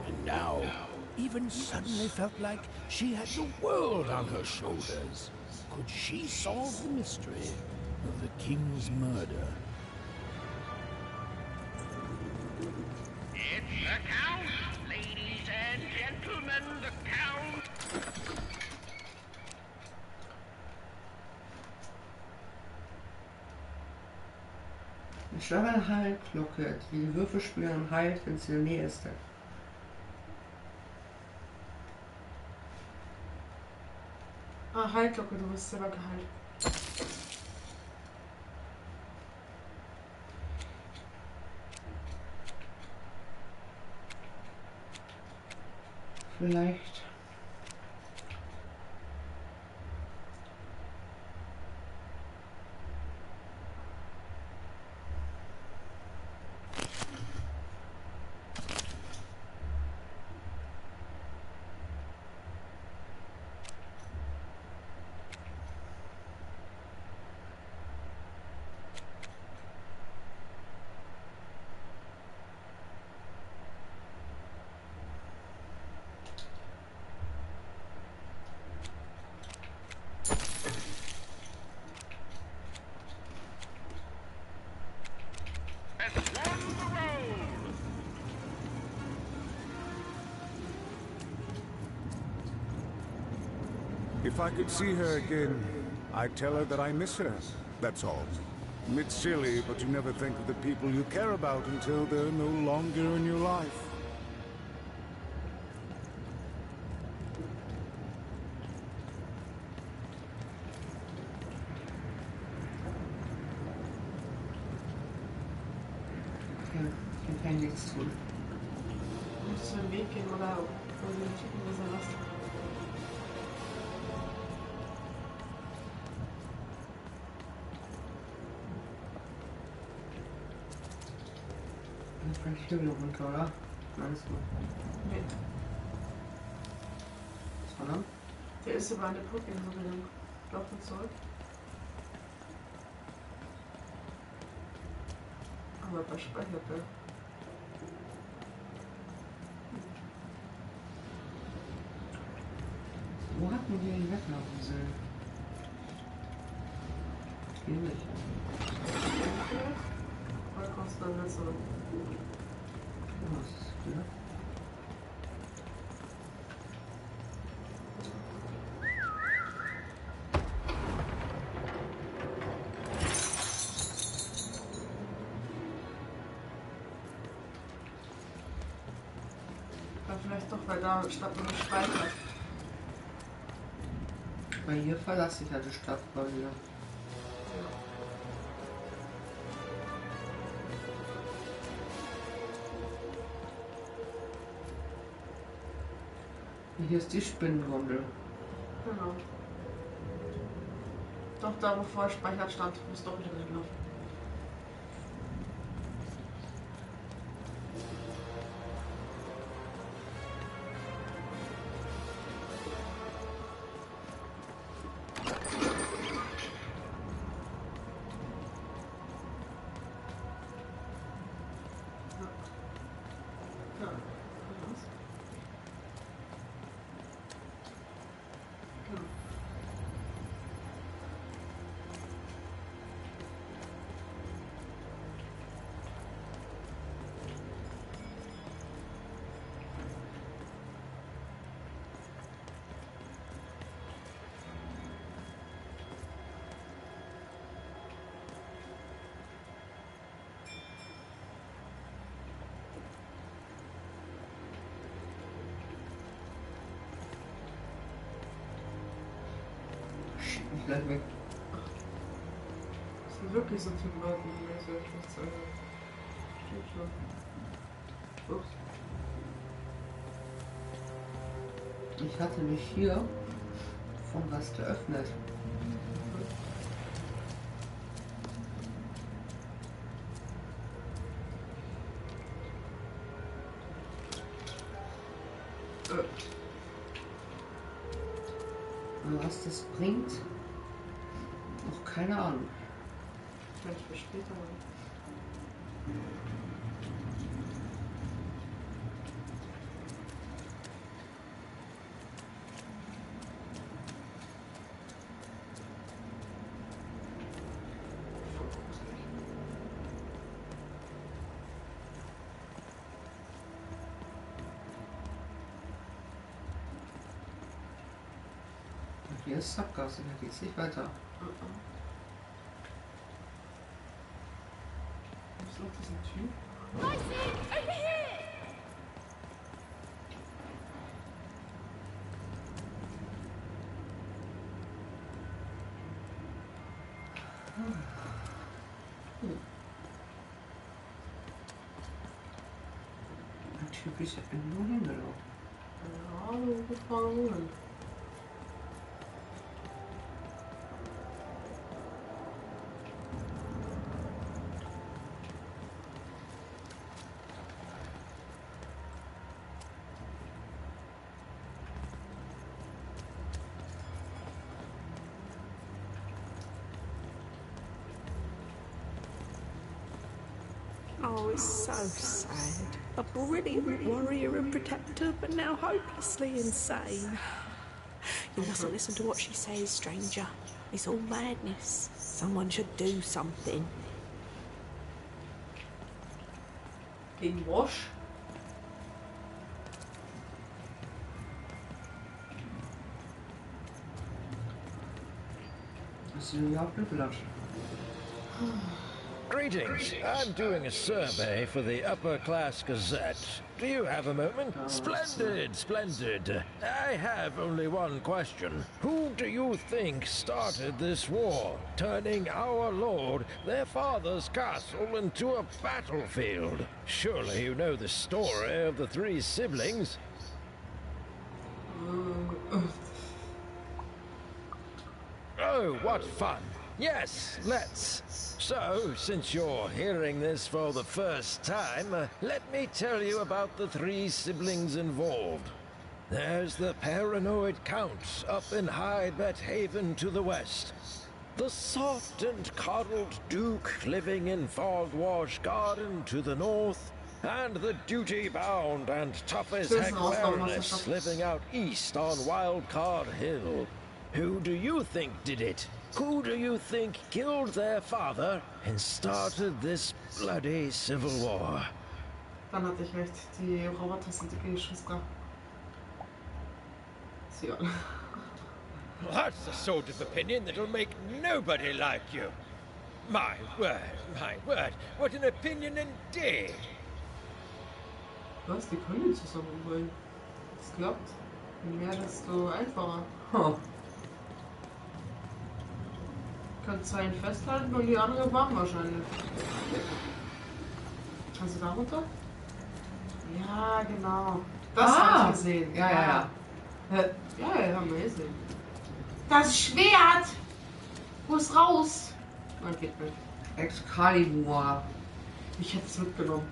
And now, Even suddenly felt like she had the world on her shoulders. Could she solve the mystery of the king's murder? It's the Count, ladies and gentlemen, the Count. Ich schlage eine Heilglocke, die die Würfelspielerin heilt, wenn sie in der Nähe ist. Ah, Heilglocke, du wirst selber geheilt. Vielleicht. If I could see her again, I'd tell her that I miss her. That's all. It's silly, but you never think of the people you care about until they're no longer in your life. Ich kann nichts tun. Musst du den Weg gehen oder den Typen dieser Last? Vielleicht hier wieder runter, oder? Meinst du? Nee. Was war dann? Der ist über eine Brücke so gegangen. Laufen zurück. Aber was speichert der? Wo hatten wir ihn weglaufen sollen? Hier nicht. Oder kommst du dann wieder zurück? Was ist das wieder? Oder vielleicht doch, weil da statt nur Speicher. Weil hier verlasse ich ja die Stadt mal wieder. Hier ist die Spinnengondel. Genau. Doch da, wo vorher speichert stand, muss doch wieder gelaufen. Ich bleib weg. Das sind wirklich so viele Leute, die mir so nichts sagen. Steht schon. Ups. Ich hatte mich hier vom was geöffnet. Und was das bringt, noch keine Ahnung. Vielleicht für später. Hier ist Sackgasse, hier geht's nicht weiter. Was ist das, ein Typ? I see! Over here! Ein Typ ist nur hingelaufen. Ja, so gefangen. Oh, it's so sad. A brilliant warrior and protector, but now hopelessly insane. You mustn't listen to what she says, stranger. It's all madness. Someone should do something. Gegen Wash? Was sie überhaupt gefüttert? Greetings. I'm doing a survey for the Upper Class Gazette. Do you have a moment? Splendid, splendid. I have only one question. Who do you think started this war, turning our lord, their father's castle, into a battlefield? Surely you know the story of the three siblings. Oh, what fun. Yes, let's. So, since you're hearing this for the first time, let me tell you about the three siblings involved. There's the paranoid Count up in High Bet Haven to the west. The soft and coddled Duke living in Fogwash Garden to the north. And the duty-bound and tough-as-heck Baroness living out east on Wildcard Hill. Who do you think did it? Who do you think killed their father and started this bloody civil war? Dann hatte ich recht. Die Roboter sind die Geschwister. Sion. That's the sort of opinion that'll make nobody like you. My word, what an opinion indeed. Was? Die können die zusammenbringen. Das klappt. Je mehr, desto einfacher. Huh. Kannst du einen festhalten und die andere Bahn wahrscheinlich. Kannst du da runter? Ja, genau. Das hab ich gesehen. Ja. Ja, haben wir gesehen. Das Schwert! Muss raus! Man geht nicht. Excalibur. Ich hätte es mitgenommen.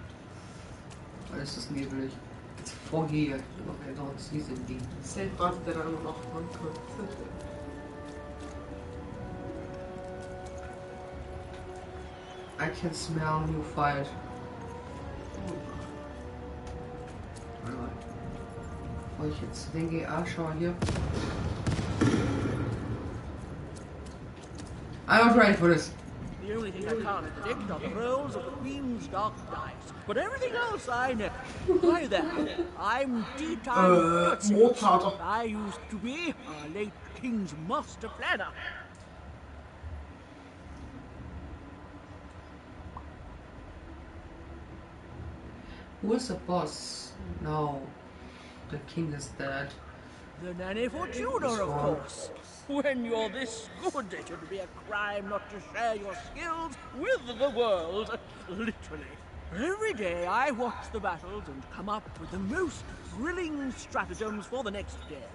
Alles ist nebelig. Jetzt vorgehe. Noch mehr dort sind die. Safe wartet der dann noch. I can smell new fight. Bevor ich jetzt denke, schau hier. I'm not ready for this. The only thing I can't predict are the rolls of the Queen's Dark Dice. But everything else I know. Hi there. I'm D-Time Mozart. I used to be our late King's master planner. Who is the boss? No. The king is dead. The Nanny Fortuna, of course. When you're this good, it would be a crime not to share your skills with the world. Literally. Every day I watch the battles and come up with the most thrilling stratagems for the next day.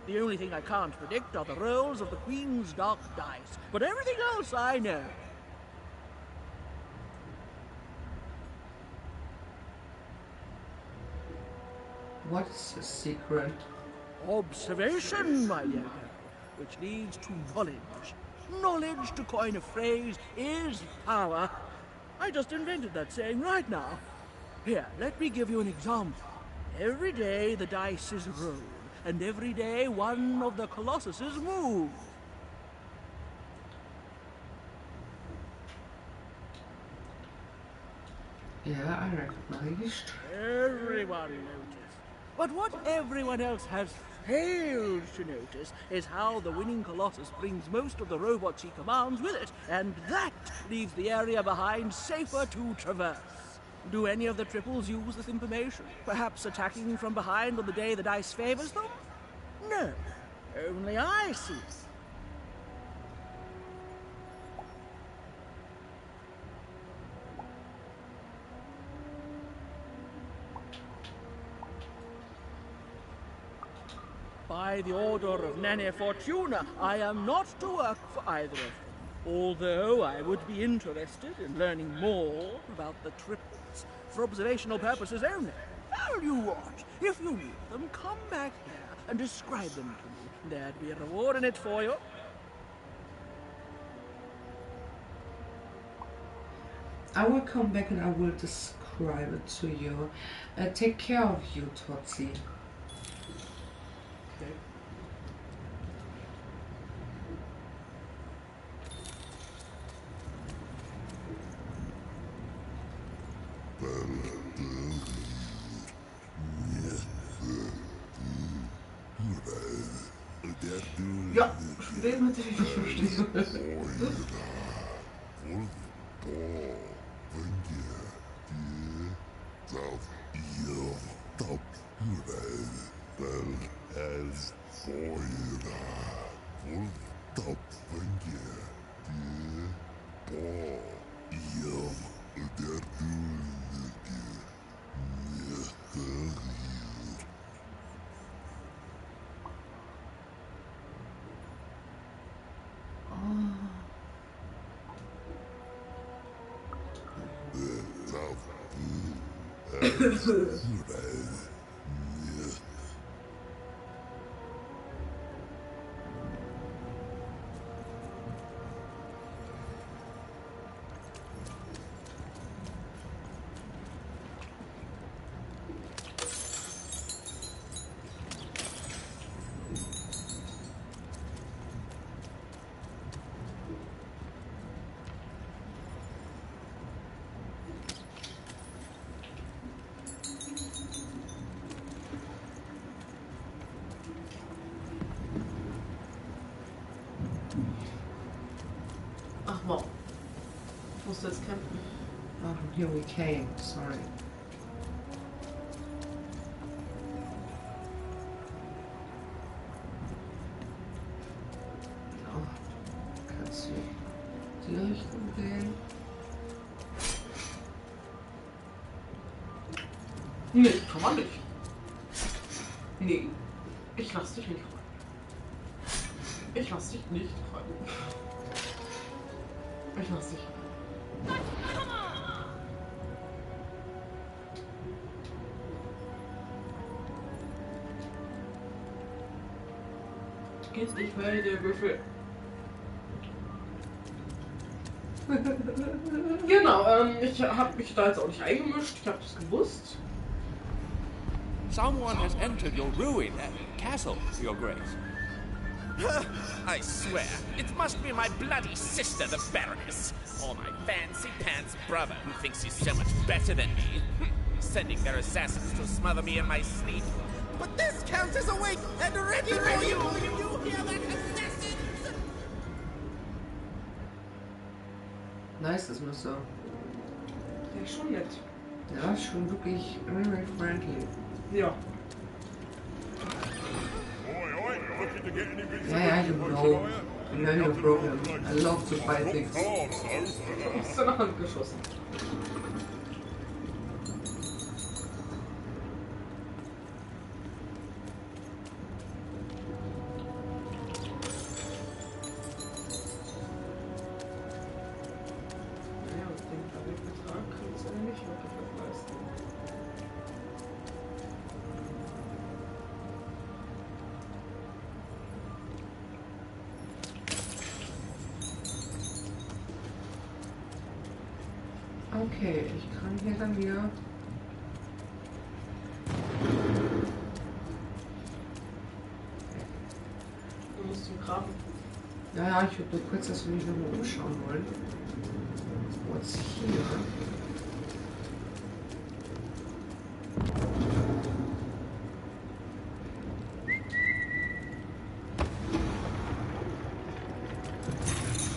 The only thing I can't predict are the rolls of the Queen's Dark Dice. But everything else I know. What's the secret? Observation, my dear girl, which leads to knowledge. Knowledge, to coin a phrase, is power. I just invented that saying right now. Here, let me give you an example. Every day the dice is rolled, and every day one of the Colossuses move. Yeah, I recognized. Everyone noticed. But what everyone else has failed to notice is how the winning Colossus brings most of the robots he commands with it, and that leaves the area behind safer to traverse. Do any of the triples use this information? Perhaps attacking from behind on the day the dice favors them? No, only I see it. By the order of Nanny Fortuna, I am not to work for either of them. Although I would be interested in learning more about the triples for observational purposes only. Tell you what, if you need them, come back here and describe them to me. There'd be a reward in it for you. I will come back and I will describe it to you. Take care of you, Totsi. Ja, Den hatte ich nicht verstehen. Ach wow. Ich musste jetzt kämpfen. Oh, from here we came. Sorry. Oh, kannst du die Richtung gehen? Nee, kann man nicht. Nee. Ich lass dich nicht rein. Ich lass dich nicht rein. Ich lass dich rein. Geht nicht mehr, der Würfel. Genau, ich habe mich da jetzt auch nicht eingemischt. Ich habe das gewusst. Someone has entered your ruined castle, Your Grace. I swear, it must be my bloody sister, the Baroness, or my fancy-pants brother who thinks he's so much better than me, sending their assassins to smother me in my sleep. But this count is awake and ready for you! You hear that, assassins? Nice, das müsste. Ja, schon nett. Ja, schon wirklich very friendly. Ja. Yeah, you know. No problem. I love to buy things. Aus der Hand geschossen. Naja, ich denke, bei dem Betrag kannst du ja nicht wirklich was leisten. Okay, ich kann hier dann wieder. Du musst zum Graben. Ja, ich würde nur kurz, dass wir mich nochmal umschauen wollen. What's here?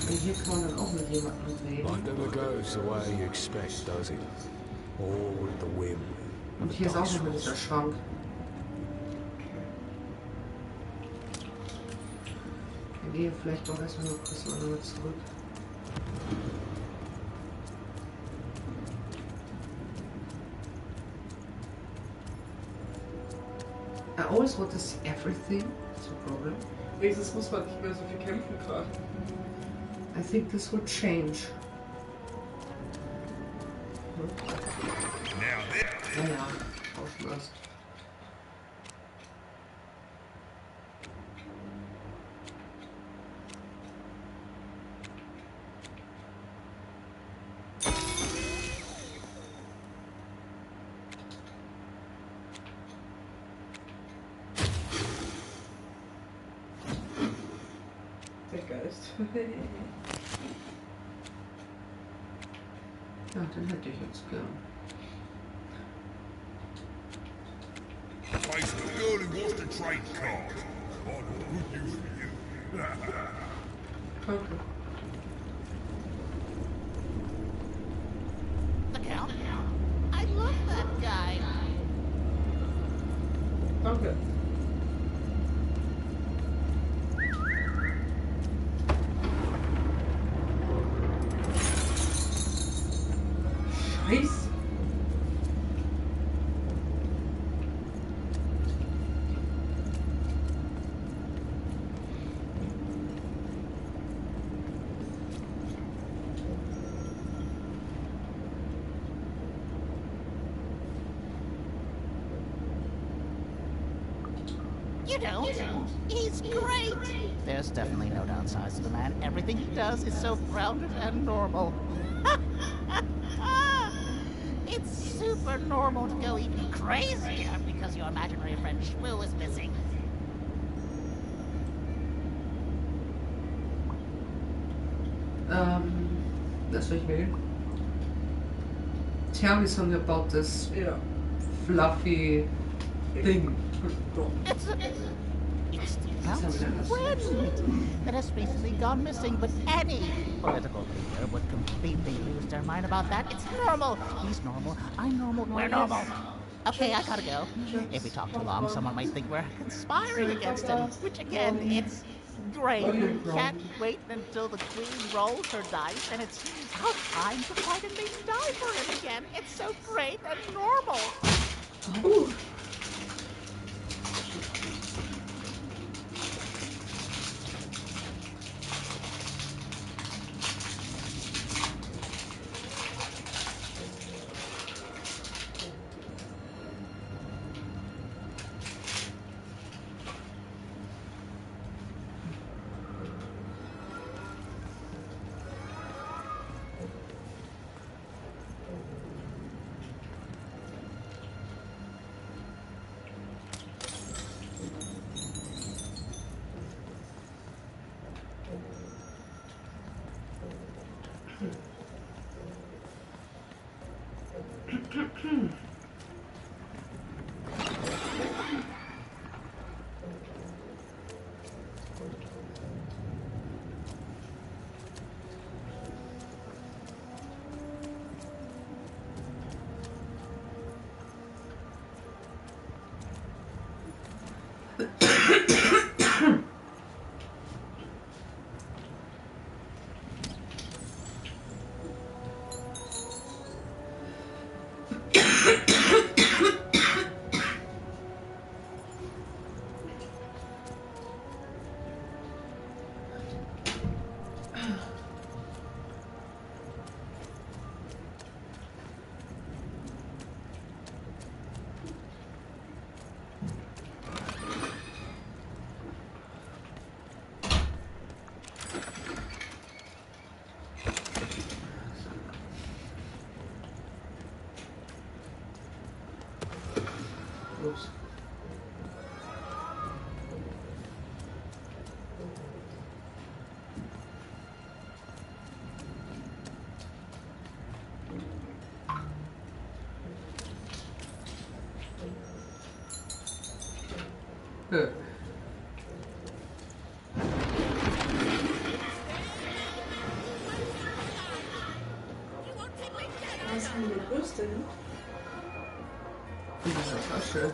Und hier kann man dann auch mit jemandem reden. Life never goes the way you expect, does it? All with the whim. Und hier ist auch noch dieser Schrank. Wir gehen vielleicht doch erstmal noch kurz mal zurück. I always want to see everything. That's a problem. Wenigstens muss man nicht mehr so viel kämpfen gerade. I think this would change. Ja, ja, aufschloss. Der Geist. Ja, den hätte ich jetzt gern. Face the girl who wants to trade cards. I've got good news for you. Okay. The Count? I love that guy. Okay. Scheiße. You don't. He's great. There's definitely no downsides to the man. Everything he does is so grounded and normal. It's super normal to go even crazier because your imaginary friend Shmoo is missing. Lass mich wählen. Tell me something about this fluffy thing. It's the Count's friend that has recently gone missing, but any political leader would completely lose their mind about that. It's normal. He's normal. I'm normal. We're normal. Okay, I gotta go. If we talk too long, someone might think we're conspiring against him, which again, it's great. Can't wait until the Queen rolls her dice and it's our time to fight and maybe die for him again. It's so great and normal. Ooh. Oops. Good. Was haben wir Brüste? In dieser Tasche.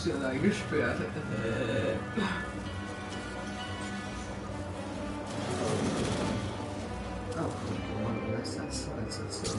sie allein gesperrt. Oh, Mann, was ist das jetzt so?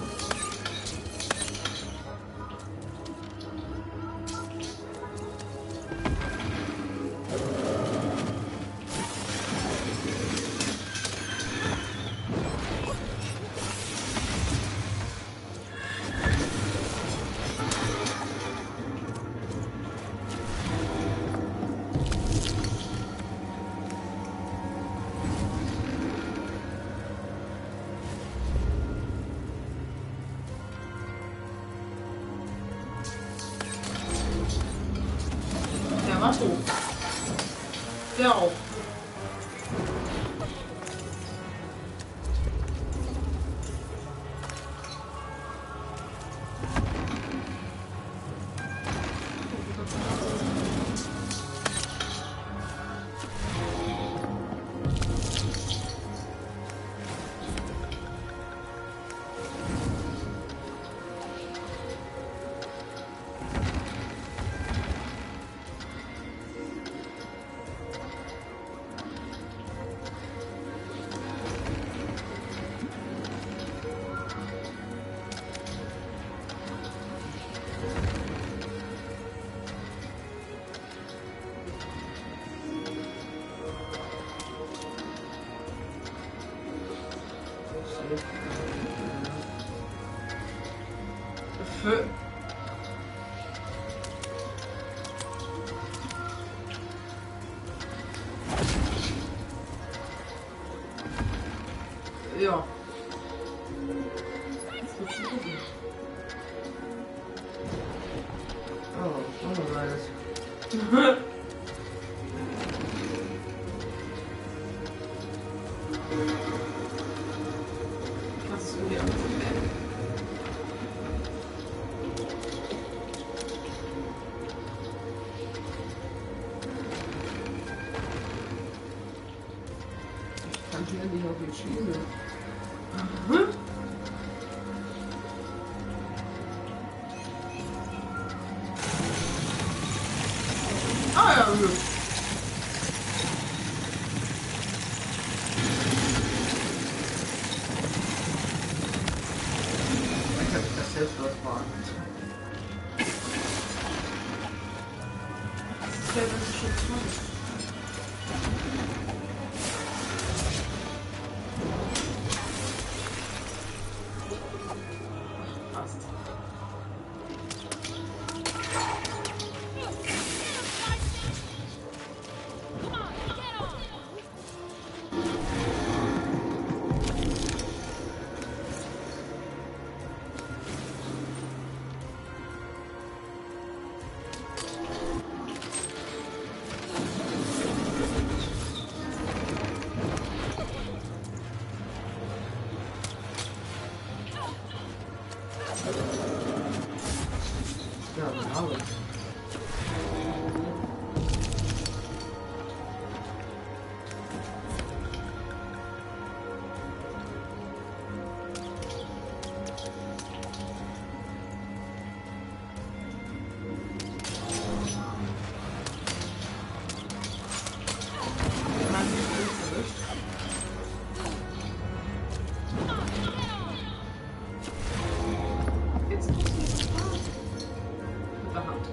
Der war tot. Der auch. Für ja. Oh, alright. Das ist irgendwie anders. Kann ich endlich auf die Schiene. Ah ja, gut. Ich hab das selbst was machen. Das ist ja das schon toll. Ja, aber. Jetzt muss ich mit der Hand.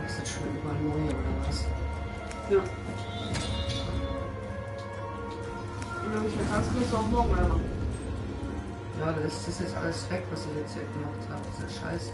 Ist das schon überall neu oder was? Ja. Und wenn ich nicht kannst, kannst du auch morgen wieder machen. Ja, das ist jetzt alles weg, was ich jetzt hier gemacht habe. Das ist ja scheiße.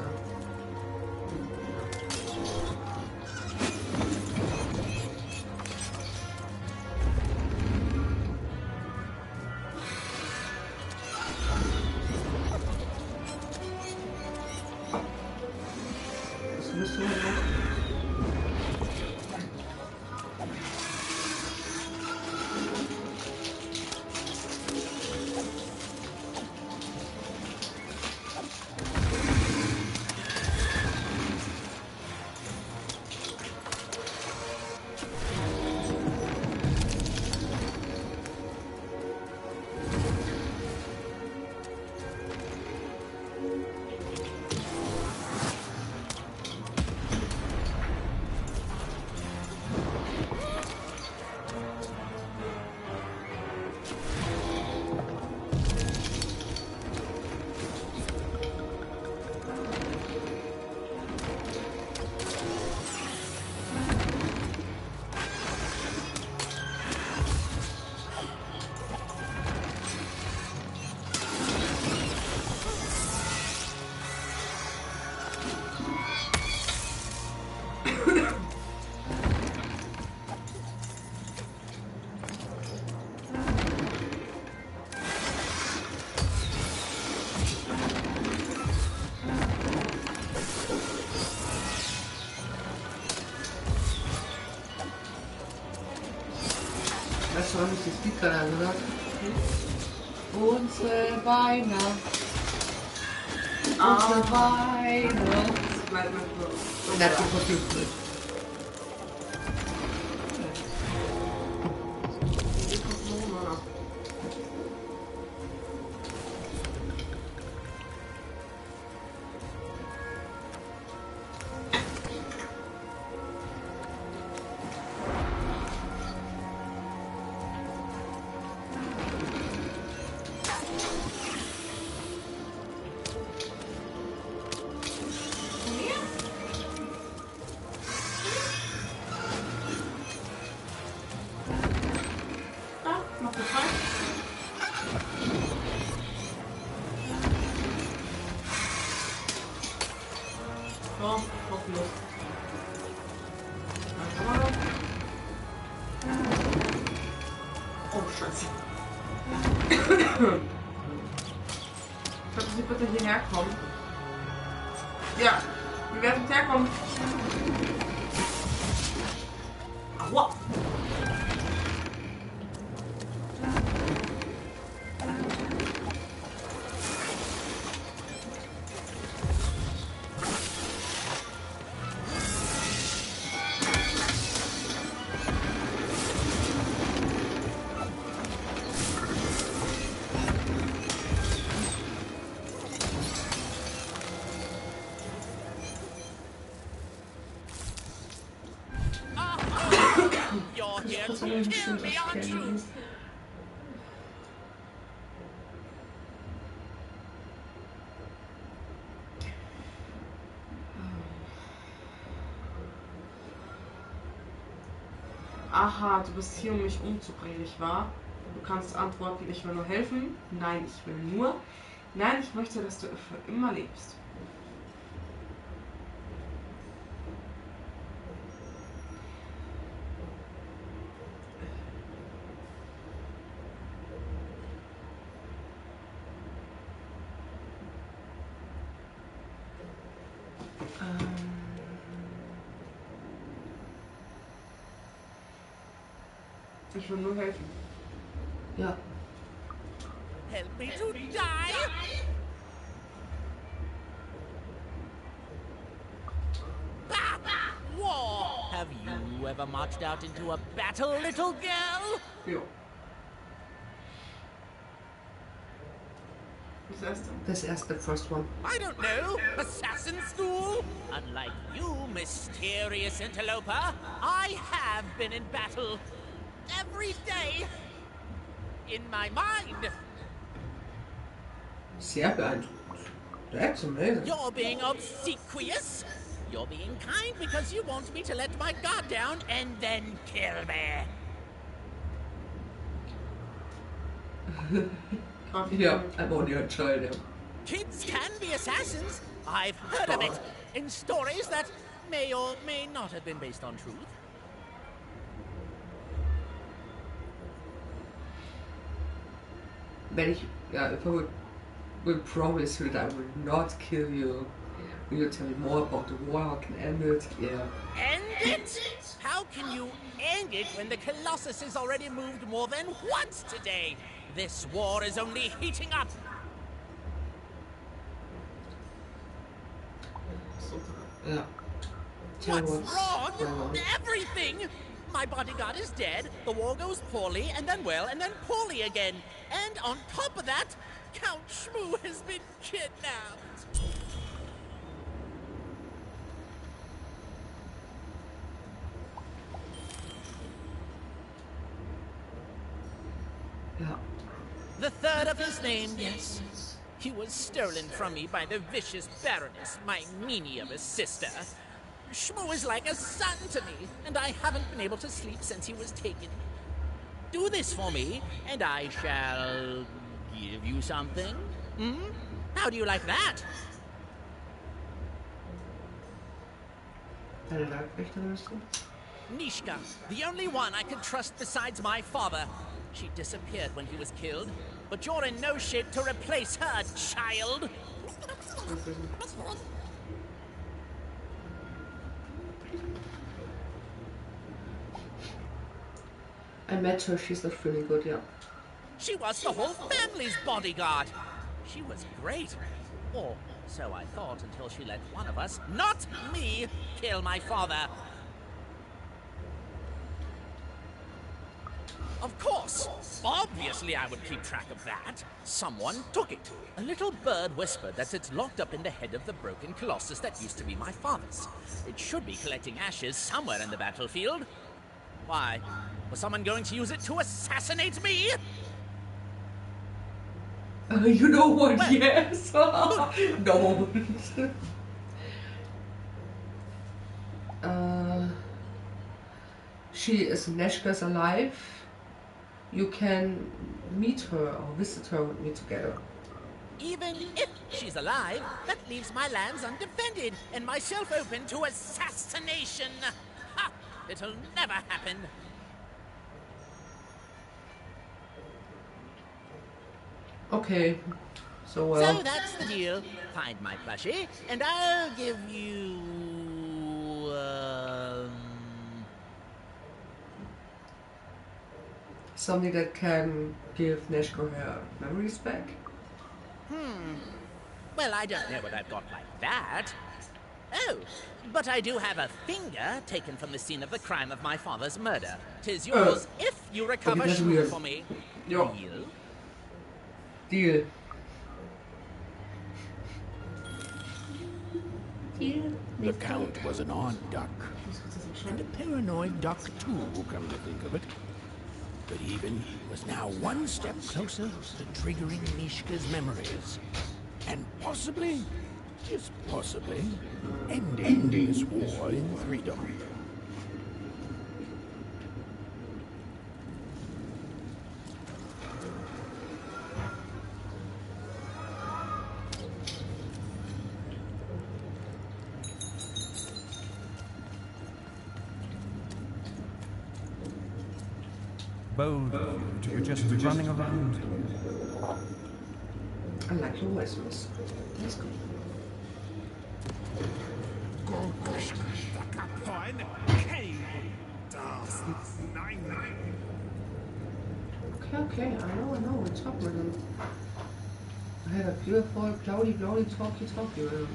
Weißt du, was mich das Lied gerade erinnert? Unsere Weihnacht. Unsere Weihnacht. That's what you put. Oh, Scheiße. Könnten Sie bitte hierher kommen? Ja, wir werden herkommen. Aua! You're here to kill me, aren't you? Aha, du bist hier, um mich umzubringen, nicht wahr? Du kannst antworten, ich will nur helfen. Nein, ich will nur. Nein, ich möchte, dass du für immer lebst. Ich will nur helfen. Ja. Help me to die? War! Have you ever marched out into a battle, little girl? Jo. Das erste, the first one. I don't know. Assassin school? Unlike you, mysterious interloper, I have been in battle. Every day. In my mind. Sehr beeindruckend. That's amazing. You're being obsequious. You're being kind because you want me to let my guard down and then kill me. Yeah, I'm on your child. Kids can be assassins. I've heard of it in stories that may or may not have been based on truth. Wenn ich, ja, if I will promise you that I will not kill you, will you tell me more about the war? How can end it? Yeah. End it? How can you end it when the Colossus has already moved more than once today? This war is only heating up. Yeah. What's wrong? Everything! My bodyguard is dead, the war goes poorly, and then well, and then poorly again. And on top of that, Count Shmoo has been kidnapped. Yeah. The third of his name, yes. He was stolen from me by the vicious Baroness, my meanie of a sister. Shmoo is like a son to me, and I haven't been able to sleep since he was taken. Do this for me, and I shall give you something. Hmm? How do you like that? Nishka, the only one I could trust besides my father. She disappeared when he was killed, but you're in no shape to replace her, child. I met her, she's not really good, yeah. She was the whole family's bodyguard. She was great. Or so I thought until she let one of us, not me, kill my father. Of course. Obviously I would keep track of that. Someone took it. A little bird whispered that it's locked up in the head of the broken colossus that used to be my father's. It should be collecting ashes somewhere in the battlefield. Why? Was someone going to use it to assassinate me? You know what? Well, yes. No. She is Neshka's alive. You can meet her or visit her with me together. Even if she's alive, that leaves my lands undefended and myself open to assassination. Ha! It'll never happen. Okay, so So that's the deal. Find my plushie, and I'll give you... something that can give Neshka her memories back? Well, I don't know what I've got like that. Oh, but I do have a finger taken from the scene of the crime of my father's murder. 'Tis yours if you recover that's Shmoo weird. for me. Yeah. Deal? Deal. The Count was an odd duck. And a paranoid duck, too, come to think of it. But even was now one step closer to triggering Mishka's memories. And possibly, just possibly, ending this war in freedom. Bold of you to be just running around. I like your voice, miss. That's good. Okay, I know, it's up with him. I had a beautiful, cloudy, talky with him.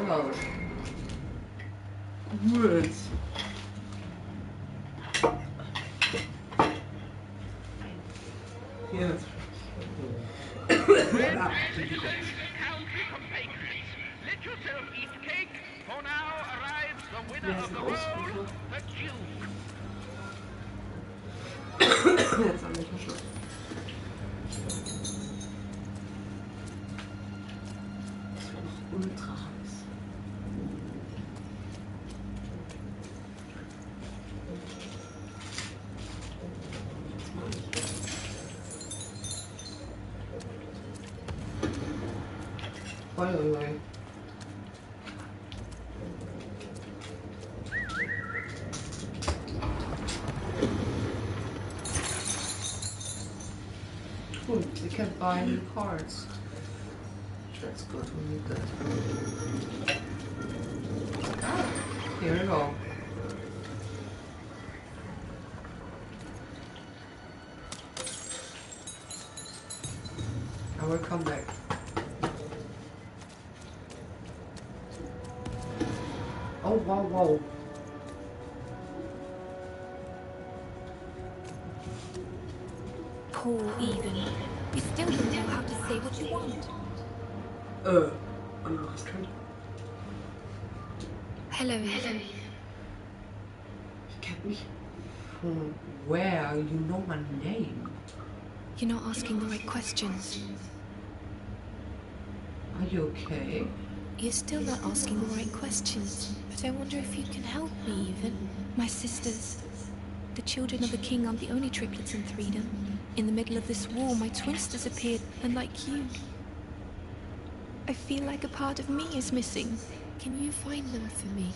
Out. Words. Yes. Let yourself eat cake, for now arrives the winner of the role, the Duke. Jetzt an der Tasche. Das war noch ultra heiß. Oi. Cool, we can buy new cards. That's good, we need that. Here we go. I will come back. Oh, wow. Poor Egan. You still don't know how to say what you want. Understood. Hello. You get me? from where you know my name. You're not asking the right questions. Are you okay? You're still not asking the right questions. But I wonder if you can help me, even. My sisters. The children of the king aren't the only triplets in Threedom. In the middle of this war, my twins disappeared, unlike you. I feel like a part of me is missing. Can you find them for me?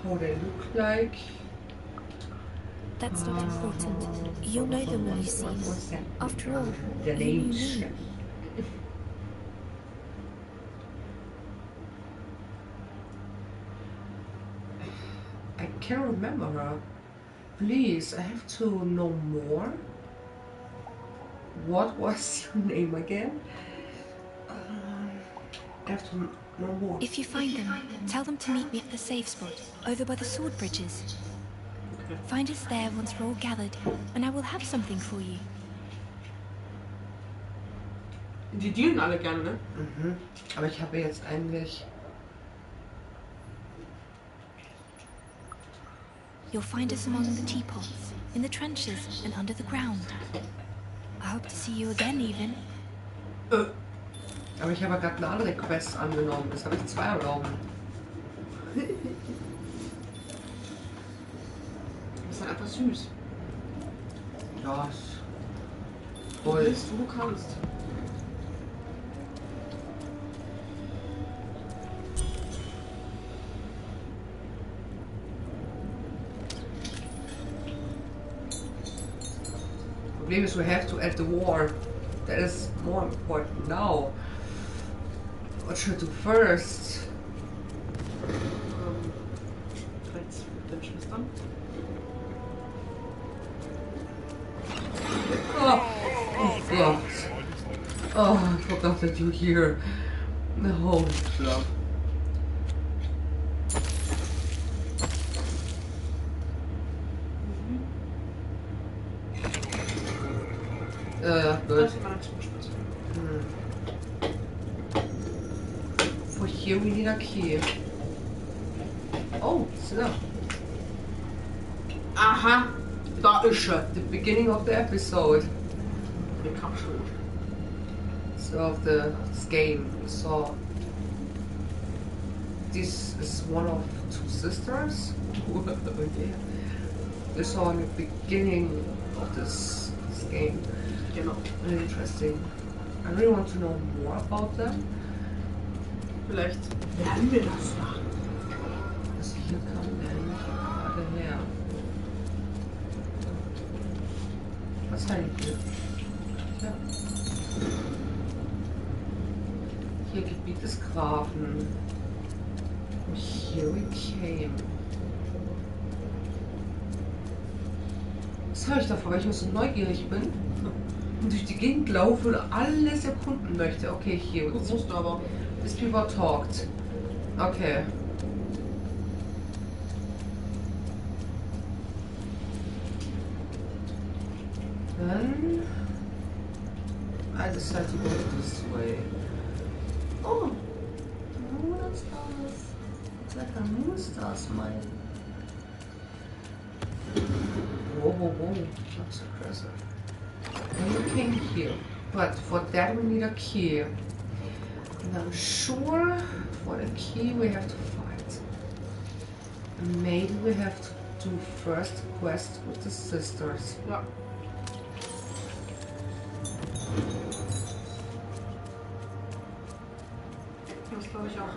How they look like? That's not important. You'll know them when you see them. After all, The you knew names. me. I can't remember her. Please, I have to know more. What was your name again? I have to know more. If you find them, tell them to meet me at the safe spot, over by the sword bridges. Find us there once we're all gathered, and I will have something for you. Die dienen alle gerne, ne? Mhm. Aber ich habe jetzt eigentlich... You'll find us among the teapots, in the trenches, and under the ground. I hope to see you again, even. Aber ich habe gerade eine andere Quest angenommen. Das habe ich 2 erlauben. Das ist halt einfach süß. Ja, Du voll. willst, wo du kannst. Problem is we have to end the war. That is more important now. What should I do first? Vielleicht mit den Schwestern. Oh God. Oh, I forgot that you're here. The whole club. Good. For here we need a key. Oh, so. Aha! Da ist er. The beginning of the episode. The capsule. So of this game we saw. This is one of 2 sisters. Yeah. We saw in the beginning of this game. Genau. Really interesting. I really want to know more about them. Vielleicht lernen wir das ja. Also hier kamen wir eigentlich gerade her. Was kann ich hier? Ja. Hier Gebiet des Grafen. And here we came. Was habe ich davor, weil ich nur so neugierig bin und durch die Gegend laufe und alles erkunden möchte? Okay, hier. Gut, musst du aber. These people talked. Okay. Then I decide to go this way. Oh, the moon stars. It's like a moon star smile. Whoa, whoa, whoa! Not so aggressive. And we came here, but for that we need a key. And I'm sure for the key we have to fight. And maybe we have to do first quest with the sisters. Ja. Das glaube ich auch.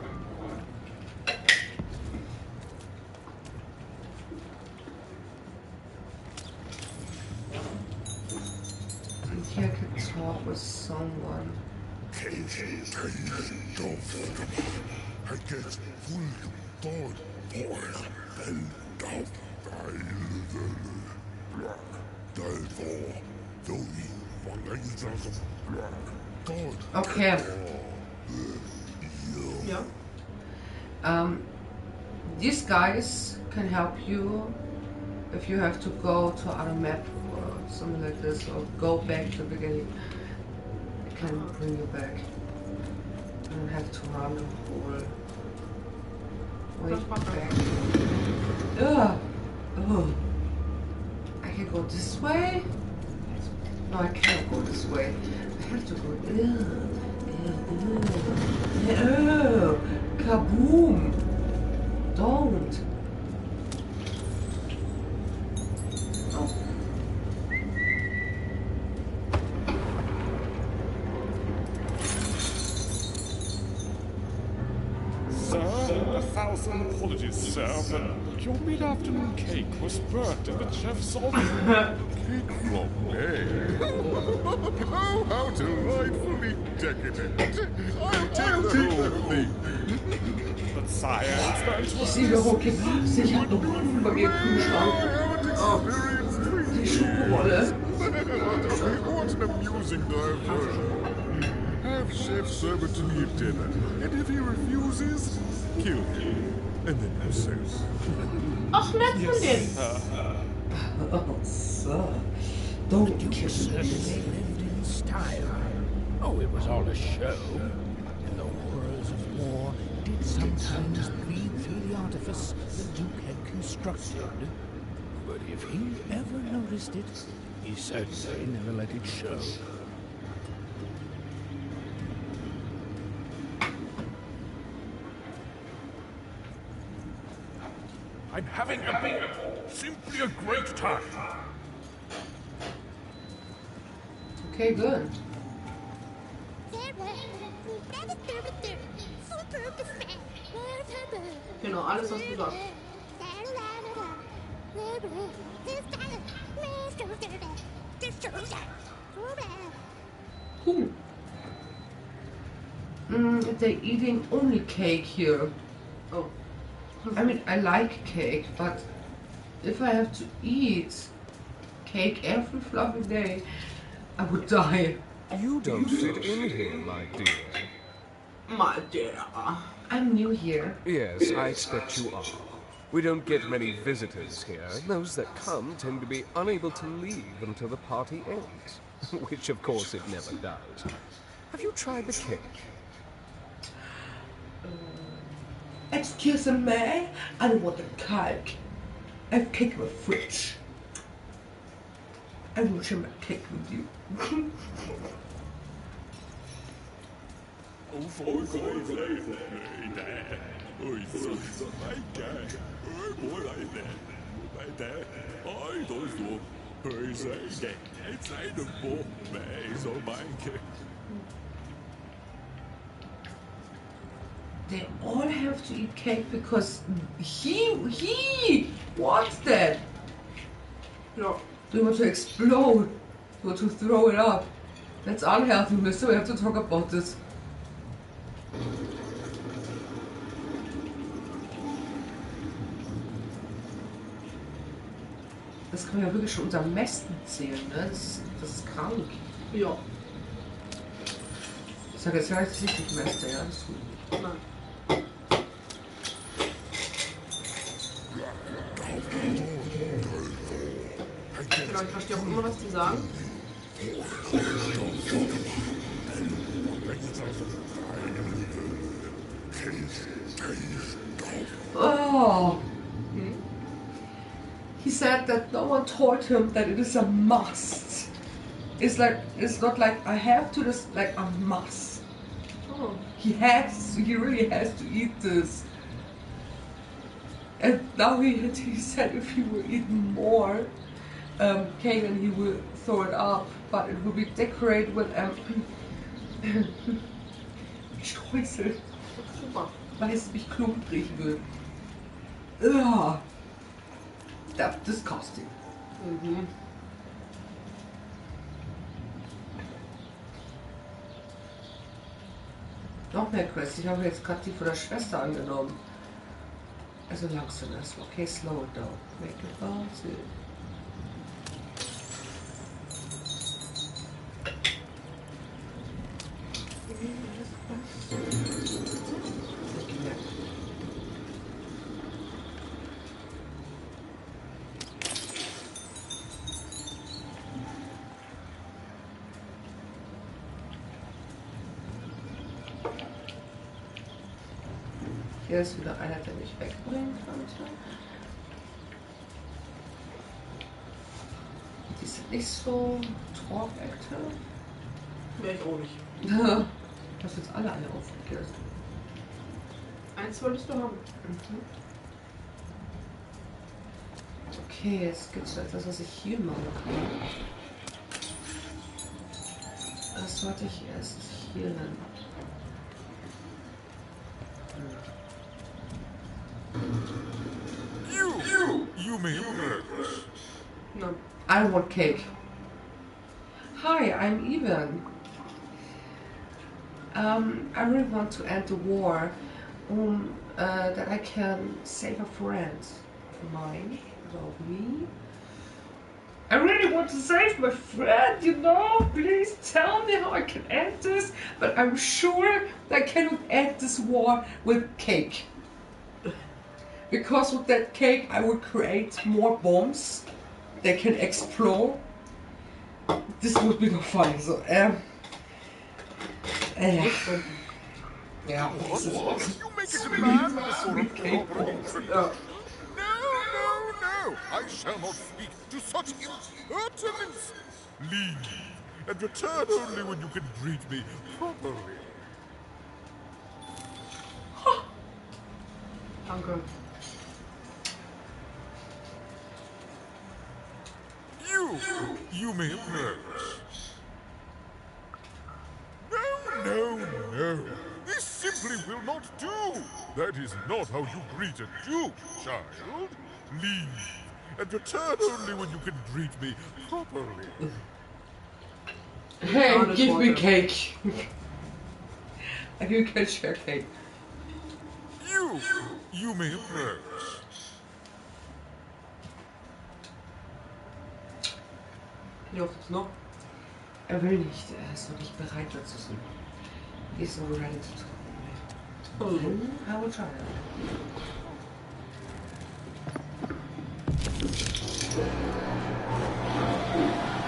And here I can talk with someone. Okay. Ja. These guys can help you if you have to go to other map or something like this, or go back to the beginning. It can bring you back. You don't have to run the whole Wait, back. Ugh. Oh. I can go this way? No, I can't go this way. I have to go. Oh, kaboom! Don't. Oh. Sir, 1,000 apologies, sir, but your mid-afternoon cake was burnt in the chef's oven. Cake from me? Oh, how delightfully decadent. I'll take the whole thing. But sire, it's meant to Ich sehe doch, okay, ich hab noch Kuchen bei mir im Kühlschrank. Oh, die Schokorolle. What an amusing diversion. Have Chef serve it to me at dinner, and if he refuses, kill him, and then have sex. Ach, nett von denen. Oh, sir. Don't kill Certainly lived in style. Oh, it was all a show. And the horrors of war did sometimes bleed through the artifice the Duke had constructed. But if he ever noticed it, he certainly never let it show. I'm having simply a great time. Okay, good. Genau, alles was du sagst. Cool. They're eating only cake here. Oh. I mean, I like cake, but if I have to eat cake every fluffy day, I would die. You don't fit in here, my dear. My dear. I'm new here. Yes, I expect you are. We don't get many visitors here. Those that come tend to be unable to leave until the party ends. Which, of course, it never does. Have you tried the cake? Excuse me, I don't want the cake. I have cake in the fridge. I will share my cake with you. They all have to eat cake because he wants that. No. They want to explode. They want to throw it up. That's unhealthy, mister. We have to talk about this. Das kann man ja wirklich schon unter Mästen zählen, ne? Das ist krank. Ja. Ich sage jetzt gleich richtig Mäste, ja? Das ist gut. Nein. Genau, ich verstehe auch immer, was die sagen. Oh! He said that no one told him that it is a must. It's not like I have to, it's like a must. Oh. He really has to eat this. And now he said if he will eat more cake, then he will throw it up, but it will be decorated with Streusel. Super. Weil es mich klumprig wird. Ugh. That's disgusting. Mhm. Noch mehr Quests. Ich habe jetzt gerade die von der Schwester angenommen. Also langsam erstmal. Okay, slow it down. Make it bounce. Hier ist wieder einer, der mich wegbringen könnte. Die sind nicht so talk-active. Wäre ich auch nicht. Du hast jetzt alle aufgegessen. Eins wolltest du haben. Okay, jetzt gibt es etwas, was ich hier machen kann. Das sollte ich erst hier nennen. You may have. No. I want cake. Hi, I'm Ivan. I really want to end the war, that I can save a friend of mine, of me. I really want to save my friend, you know? Please tell me how I can end this, but I'm sure I cannot end this war with cake. Because with that cake I will create more bombs. They can explode. This would be no fun. So, yeah. What? You make it a man before a cake. No. I shall not speak to such impertinence. Leave, and return only when you can greet me properly. Danke. You may approach. No. This simply will not do. That is not how you greet a duke, child. Leave, and return only when you can greet me properly. Hey, give me cake. You can share cake. You may approach. Juckt's noch? Er will nicht, er ist noch nicht bereit dazu zu. He's not ready to talk. I will try.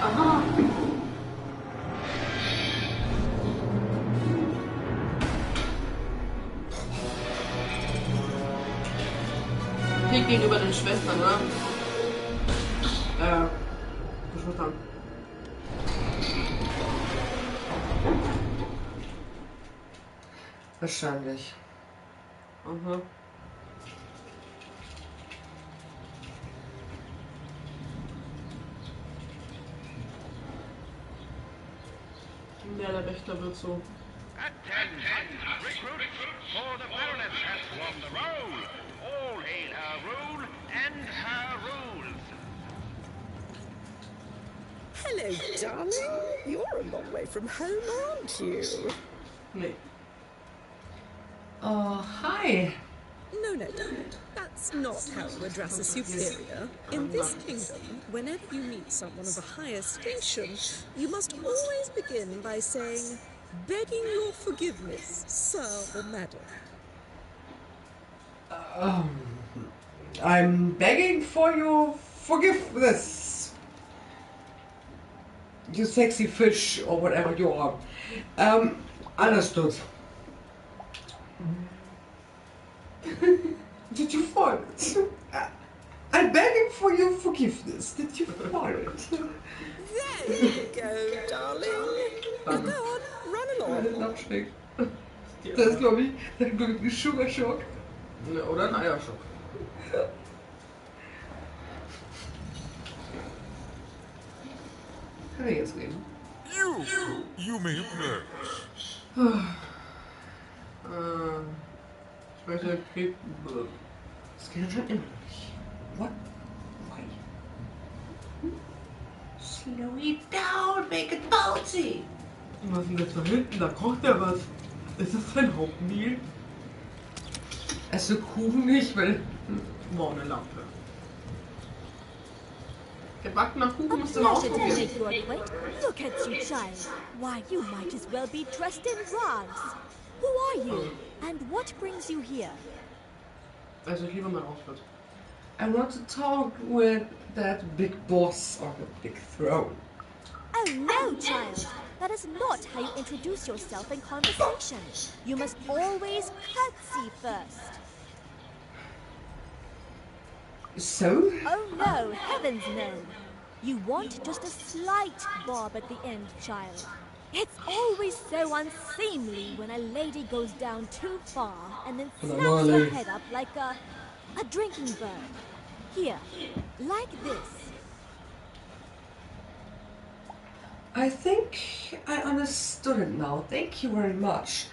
Aha! Krieg gegenüber den Schwestern, oder? Geschwistern. Wahrscheinlich. Aha. Ja, der Wächter wird so. Attention! Recruits, for the Baroness has won the roll. All hail her rule and her rules. Hello, darling. You're a long way from home, aren't you? Nee. Oh, hi. No, darling. That's not how you address a superior. In this kingdom, whenever you meet someone of a higher station, you must always begin by saying, "Begging your forgiveness, sir or madam." I'm begging for your forgiveness. You sexy fish or whatever you are. Understood. Did you find it? I'm begging for your forgiveness. Did you find it? There you go, darling. Now go on, run along. Das ist, glaube ich, ein Sugar Shock. Oder ein Eierschock. Kann ich jetzt reden? You may approach. Ich möchte Kek. Das geht schon immer nicht. What? Why? Slow it down, make it bouncy. Was ist denn jetzt da hinten? Da kocht er was. Ist das sein Hauptmehl? Esse Kuchen nicht, weil... Boah, eine Lampe. Gebackener Kuchen musst du mal ausprobieren. Look at you, child. Why, you might as well be dressed in rags. Who are you? And what brings you here? Also, ich liebe mein Outfit. I want to talk with that big boss on the big throne. Oh no, child. That is not how you introduce yourself in conversation. You must always curtsy first. So? Oh no, heavens no. You want just a slight bob at the end, child. It's always so unseemly when a lady goes down too far and then snaps her head up like a drinking bird. Here, like this. I think I understood it now. Thank you very much.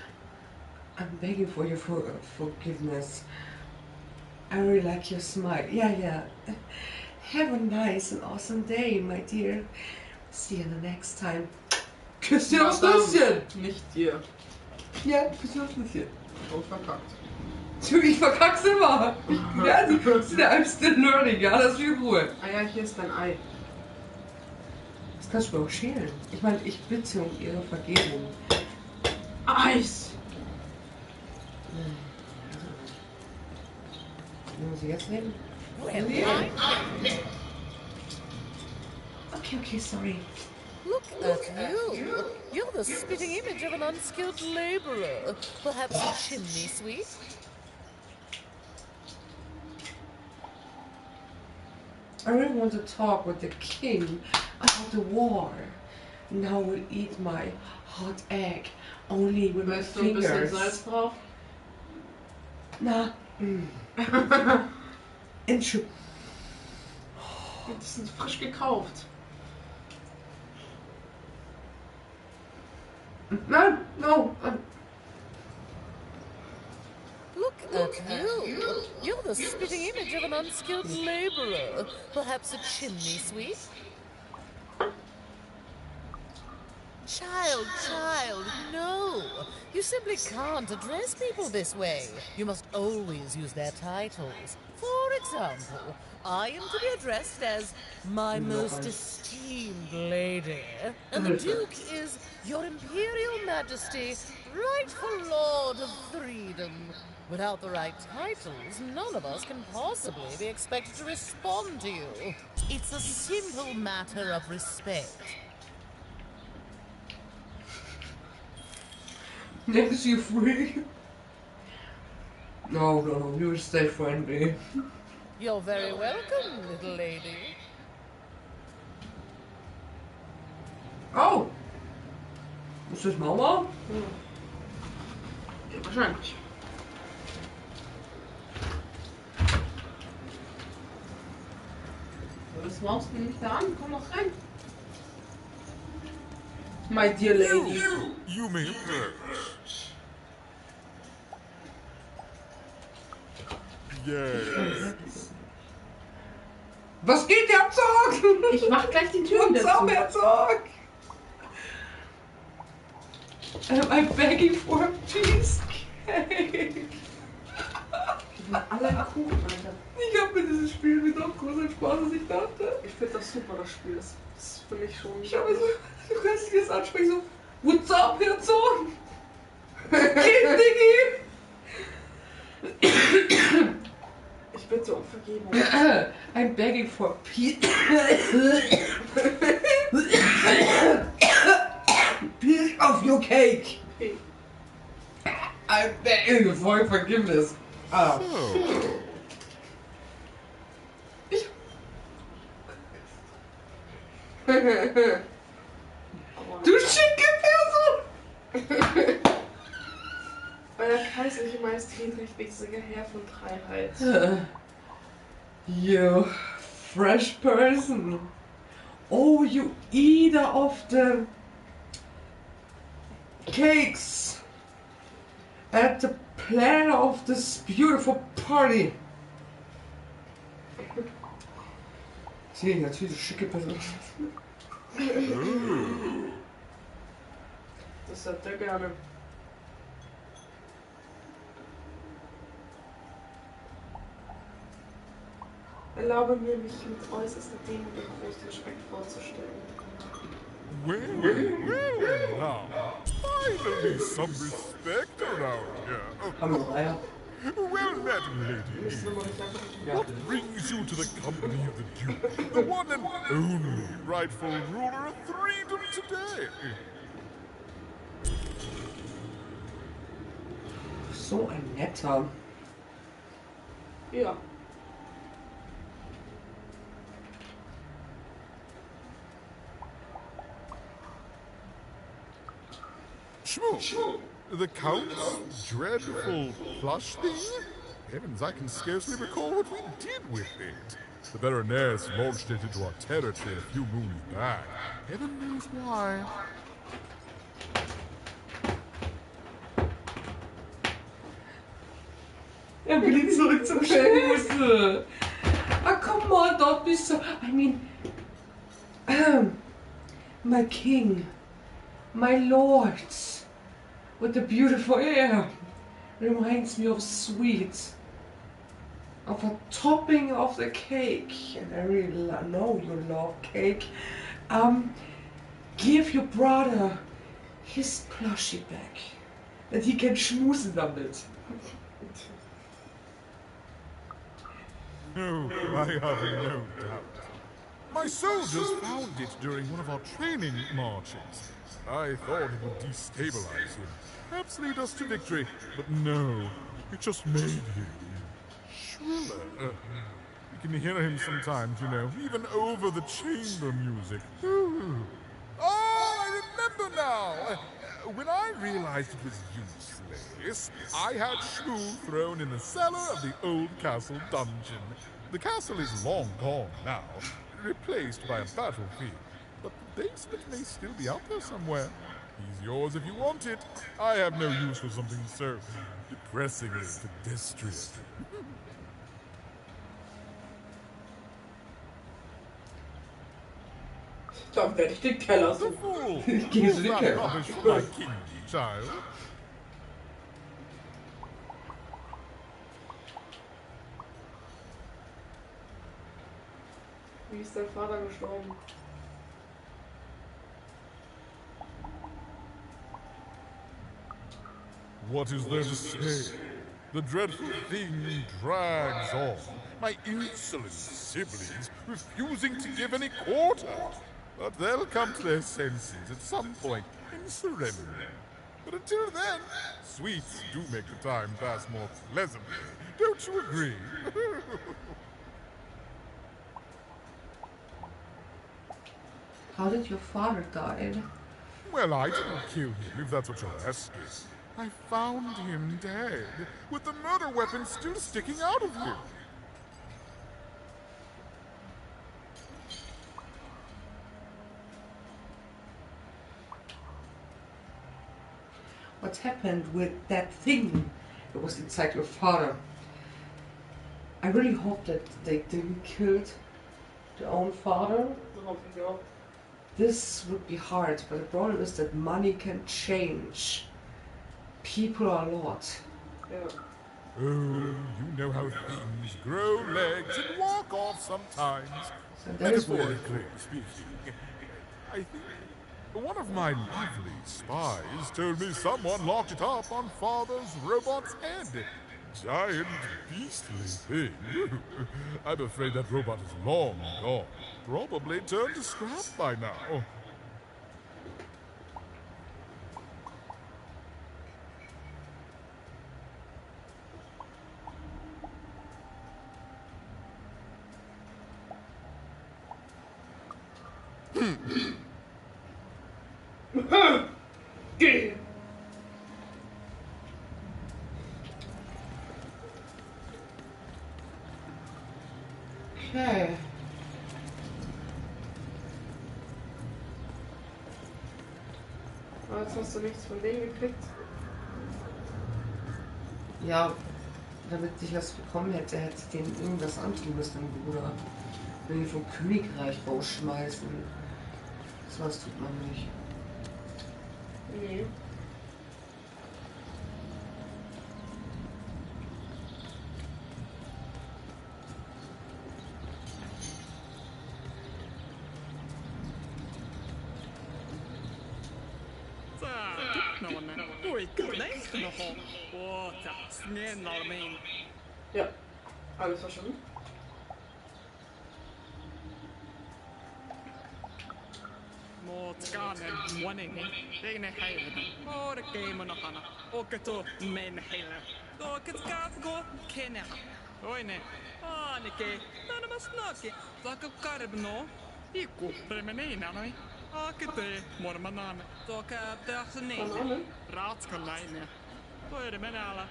I'm begging for your forgiveness. I really like your smile. Yeah. Have a nice and awesome day, my dear. See you the next time. Küss dir aufs Nüsschen! Nicht dir. Ja, küss dir aufs Nüsschen. Oh, verkackt. Du, ich verkack's immer. Ja, I'm still learning, ja, das ist viel Ruhe. Ah ja, hier ist dein Ei. Das kannst du mir auch schälen. Ich meine, ich bitte um ihre Vergebung. Eis! Wie muss ich jetzt nehmen? Okay, sorry. Look at you. You're the spitting image of an unskilled laborer. Perhaps a chimney sweep? I really want to talk with the king about the war. Now we'll eat my hot egg only with my fingers. Ein bisschen Salz drauf? Na, Entschuldigung. Die sind frisch gekauft. Nein, no. Look at you. You're the spitting image of an unskilled laborer. Perhaps a chimney sweep? Child, no. You simply can't address people this way. You must always use their titles. For example, I am to be addressed as my most esteemed lady, and the Duke is Your Imperial Majesty, rightful Lord of Freedom. Without the right titles, none of us can possibly be expected to respond to you. It's a simple matter of respect. Next you free. No, you stay friendly. You're very welcome, little lady. Oh! Ist das Mama? Ja, wahrscheinlich. Was machst du nicht da an? Komm doch rein. My dear lady. You may approach. Yes. Was geht, Herzog? Ich mach gleich die Türen dazu. What's up, Herzog? I'm begging for a cheesecake. Alle Kuchen, Alter. Ich hab mit diesem Spiel mit noch größeren Spaß, als ich dachte. Ich finde das super, das Spiel. Das ist für mich schon... Ich habe so, du kannst dich jetzt ansprechen, so, what's up, Herzog? Kind, Diggi! Ich bitte um Vergebung. I'm begging for peace. Piece of your cake. Okay. I'm begging for forgiveness. Du schicke Person! Euer kaiserliche Majestät, rechtmäßiger Herr von Dreiheit. You fresh person. Oh, you eater of the cakes at the planner of this beautiful party. Sie, natürlich schicke Person. Das hat er gerne. Erlaube mir, mich mit äußerster Demut und großem Respekt vorzustellen. Well, now, finally some respect around here. Hello, Well met, lady. What brings you to the company of the Duke, the one and only rightful ruler of freedom today? So ein netter. Ja. Shmoo! The Count's dreadful plush thing? Heavens, I can scarcely recall what we did with it. The Baroness launched it into our territory a few moons back. Heaven knows why. Will zurück zum Schmussel. Ah, come on, don't be so... I mean... my king. My lords. With the beautiful hair. Reminds me of sweets. Of a topping of the cake. And I really know you love cake. Give your brother his plushie back. That he can schmusen damit. Oh, I have no doubt. My soldiers found it during one of our training marches. I thought it would destabilize him, perhaps lead us to victory, but no, it just made him shriller. You can hear him sometimes, you know, even over the chamber music. Oh, I remember now! When I realized it was useless, I had Shmoo thrown in the cellar of the old castle dungeon. The castle is long gone now, replaced by a battlefield, but the basement may still be out there somewhere. He's yours if you want it. I have no use for something so depressingly pedestrian. Dann werde ich den Keller suchen. Gehst du den Keller? Rubbish for my king, child. Wie ist dein Vater gestorben? What is there to say? The dreadful thing drags on. My insolent siblings refusing to give any quarter. But they'll come to their senses at some point and surrender. But until then, sweets do make the time pass more pleasantly. Don't you agree? How did your father die? Well, I didn't kill him, if that's what you're asking. I found him dead, with the murder weapon still sticking out of him. What happened with that thing that was inside your father? I really hope that they didn't kill their own father. This would be hard, but the problem is that money can change people a lot. Yeah. Oh, you know how things grow legs and walk off sometimes. And that is Metaphorically speaking. I think one of my lovely spies told me someone locked it up on Father's robot's head. Giant, beastly thing. I'm afraid that robot is long gone. Probably turned to scrap by now. Geh! Okay. Aber jetzt hast du nichts von denen gekriegt. Ja, damit ich was bekommen hätte, hätte ich denen irgendwas antun müssen, Bruder. Wenn die vom Königreich rausschmeißen. So was tut man nicht. Nee. Ja, alles verstanden.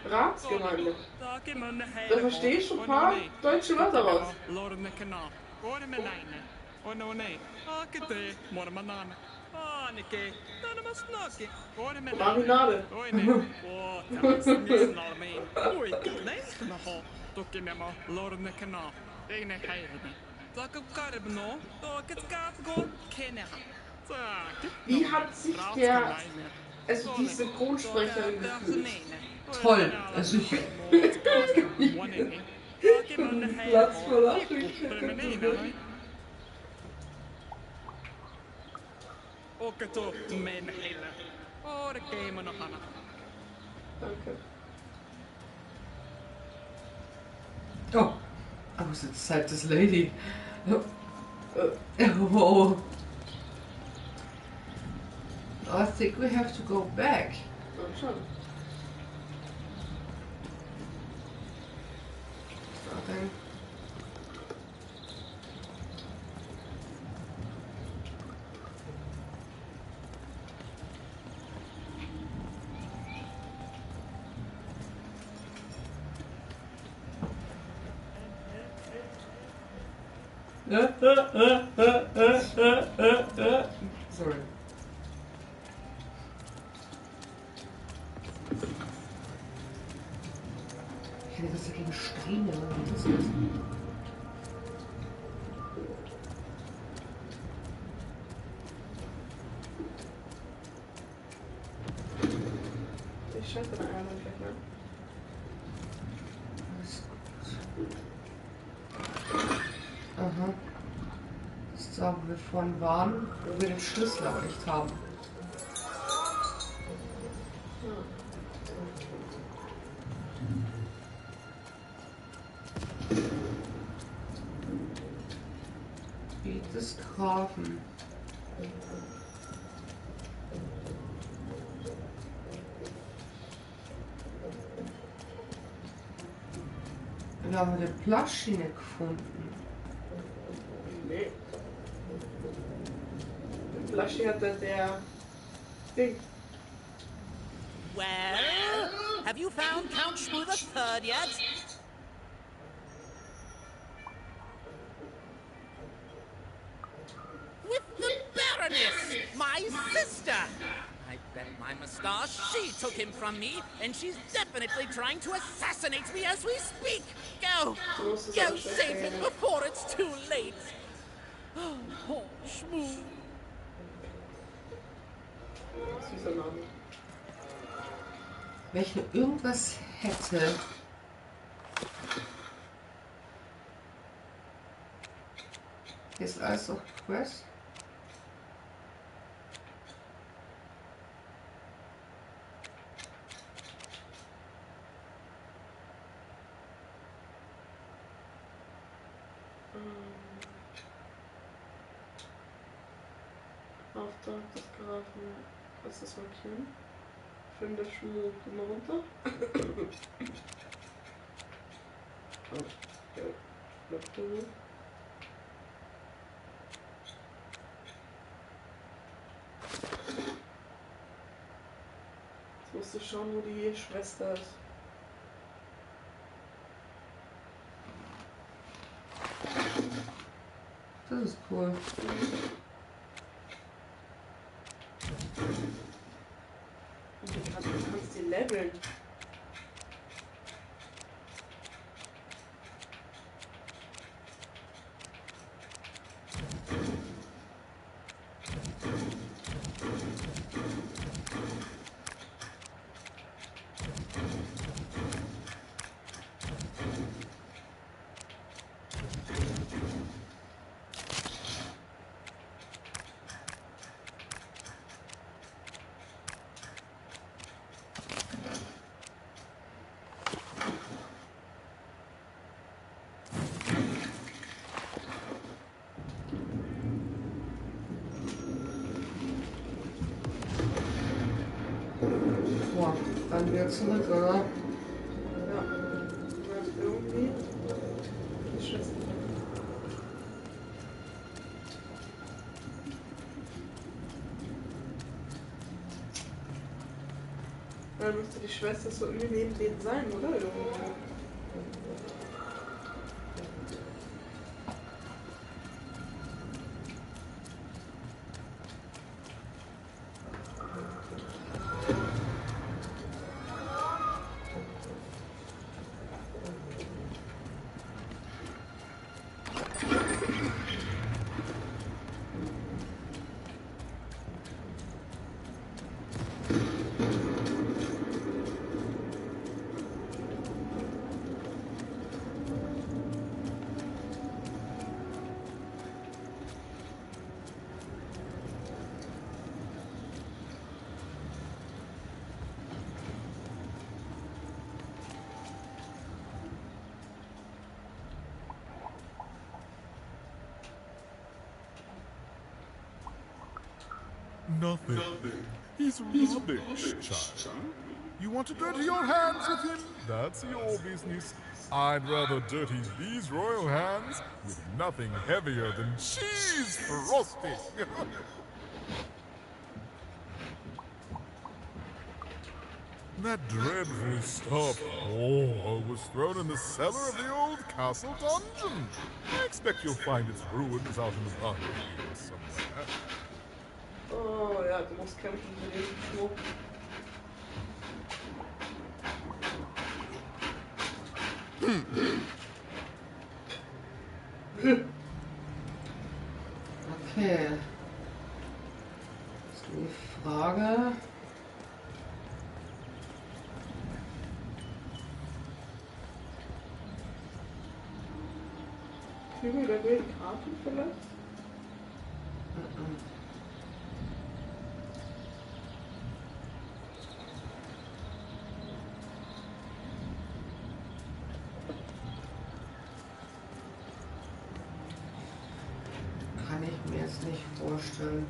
Ratsgemeinde. Da verstehe ich schon ein paar deutsche Wörter raus. Marinade. Wie hat sich die Synchronsprecherin gefühlt? Toll. Also ich Platz vor Lachen. Danke. Oh, I was inside this lady. Oh. I think we have to go back. Schon. Okay. Sorry. Ich hätte das dagegen Steine, was ist das? Ich scheiße da einmal gleich mal. Aha. Das ist da, wo wir vorhin waren, wo wir den Schlüssel aber nicht haben. Gebiet des Grafen. Wir haben eine Plaschine gefunden. Nee. Die Flasche hatte der Ding. Well, have you found Count Shmoo III yet? With the Baroness, my sister! I bet my moustache she took him from me, and she's definitely trying to assassinate me as we speak! Go! Go save him before it's too late! Oh, Shmoo! Süßer Name. Wenn ich nur irgendwas hätte. Hier ist alles auf Quest. Auftrag des Grafen. Was ist das markieren? Finde Schmoo, geh mal runter. Oh, ja. Jetzt musst du schauen, wo die Schwester ist. Das ist cool. Du kannst die leveln. Boah, dann wieder zurück, oder? Ja. Irgendwie. Die Schwester. Dann müsste die Schwester so irgendwie neben denen sein, oder? Nothing. He's rubbish, child. You want to dirty your hands with him? That's your business. I'd rather dirty these royal hands with nothing heavier than cheese frosting. That dreadful stuff was thrown in the cellar of the old castle dungeon. I expect you'll find its ruins out in the garden somewhere. Oh ja, du musst kämpfen für den Schmuck. Okay. Das ist die Frage. Hügel der wilden Karten vielleicht? Kann ich mir jetzt nicht vorstellen.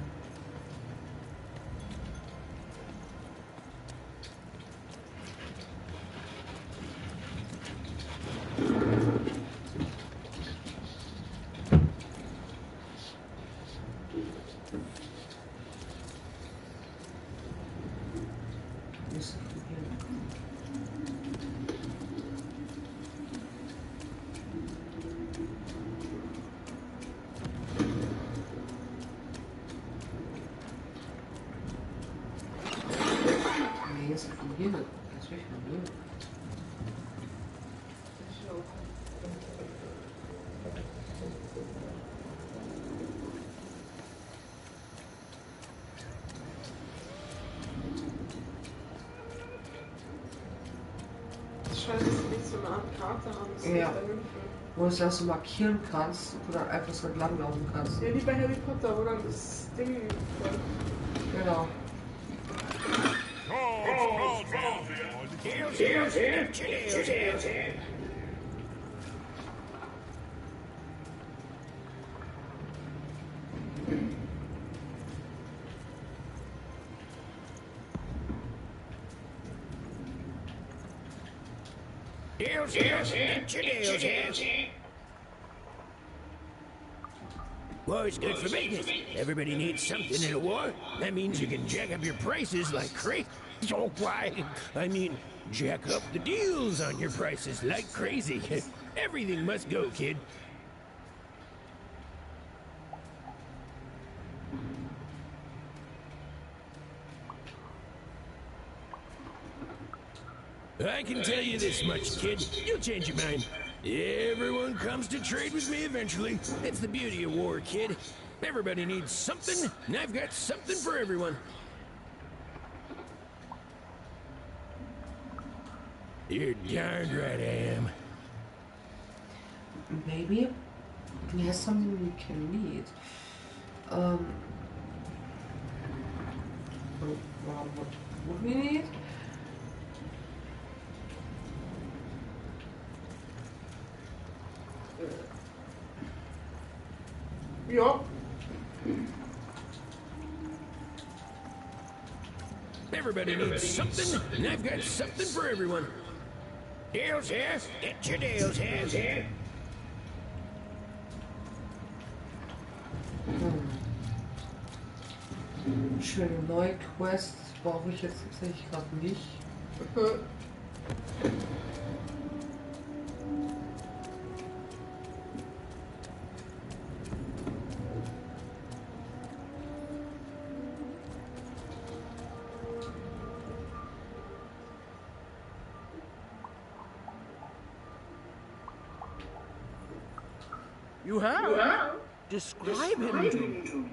Scheint es nicht so eine Art Karte haben. Ja. Wo du das so markieren kannst und du dann einfach so entlang laufen kannst. Ja, wie bei Harry Potter, wo dann das Ding folgt. Genau. War's good for business. Everybody needs something in a war. That means you can jack up your prices like crazy. Oh, why? I mean, jack up the deals on your prices like crazy. Everything must go, kid. I can tell you this much, kid. You'll change your mind. Everyone comes to trade with me eventually. It's the beauty of war, kid. Everybody needs something, and I've got something for everyone. You're darn right I am. Maybe he has something we can need. What would we need? Ja. Everybody needs something, and I've got something for everyone. Deals here. Get your deals here. Schöne neue Quests brauche ich jetzt tatsächlich gerade nicht. You have? Describe him to me.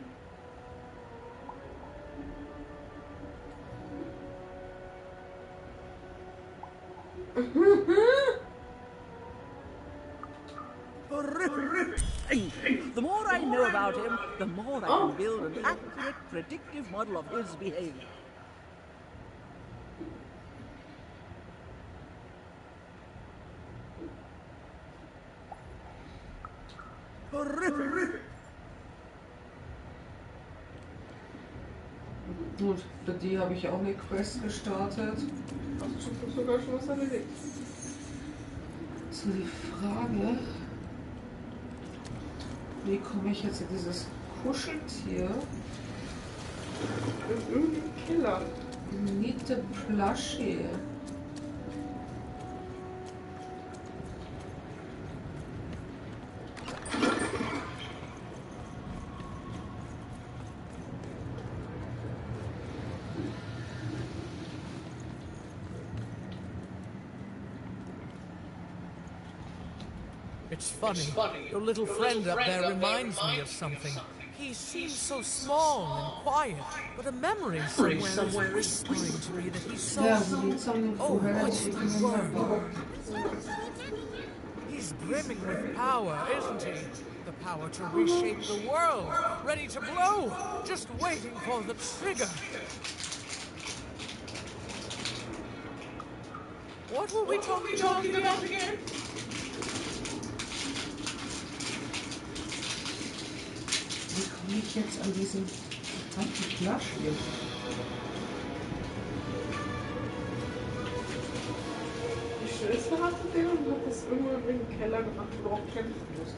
Horrific. The more I know about him, the more I can build an accurate, predictive model of his behavior. Horrific. Gut, für die habe ich auch eine Quest gestartet. Hast du sogar schon was erledigt? So die Frage, wie komme ich jetzt in dieses Kuscheltier? Das ist irgendwie ein Killer. Niete Plushie. It's funny. Your little friend up there reminds me of something. He seems so small and quiet, but a memory somewhere is whispering to me that he's so... Oh, what's the word? He's brimming with power, isn't he? The power to reshape the world, ready to blow, just waiting for the trigger. What were we talking about again? Wie komme ich jetzt an diesen verdammten Flasch hier? Die Schlüssel hatte der und hat das irgendwann in den Keller gemacht, wo du auch kämpfen musst.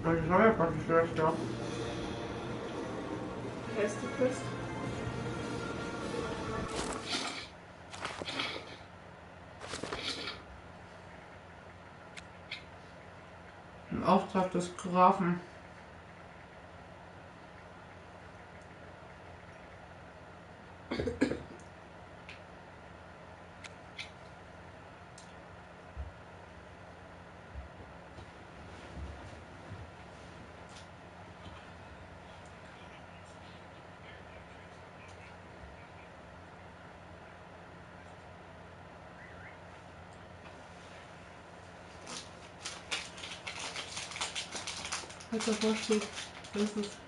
Ich habe ja praktisch schlechter. Erste Quest. Im Auftrag des Grafen. Was davor steht, das ist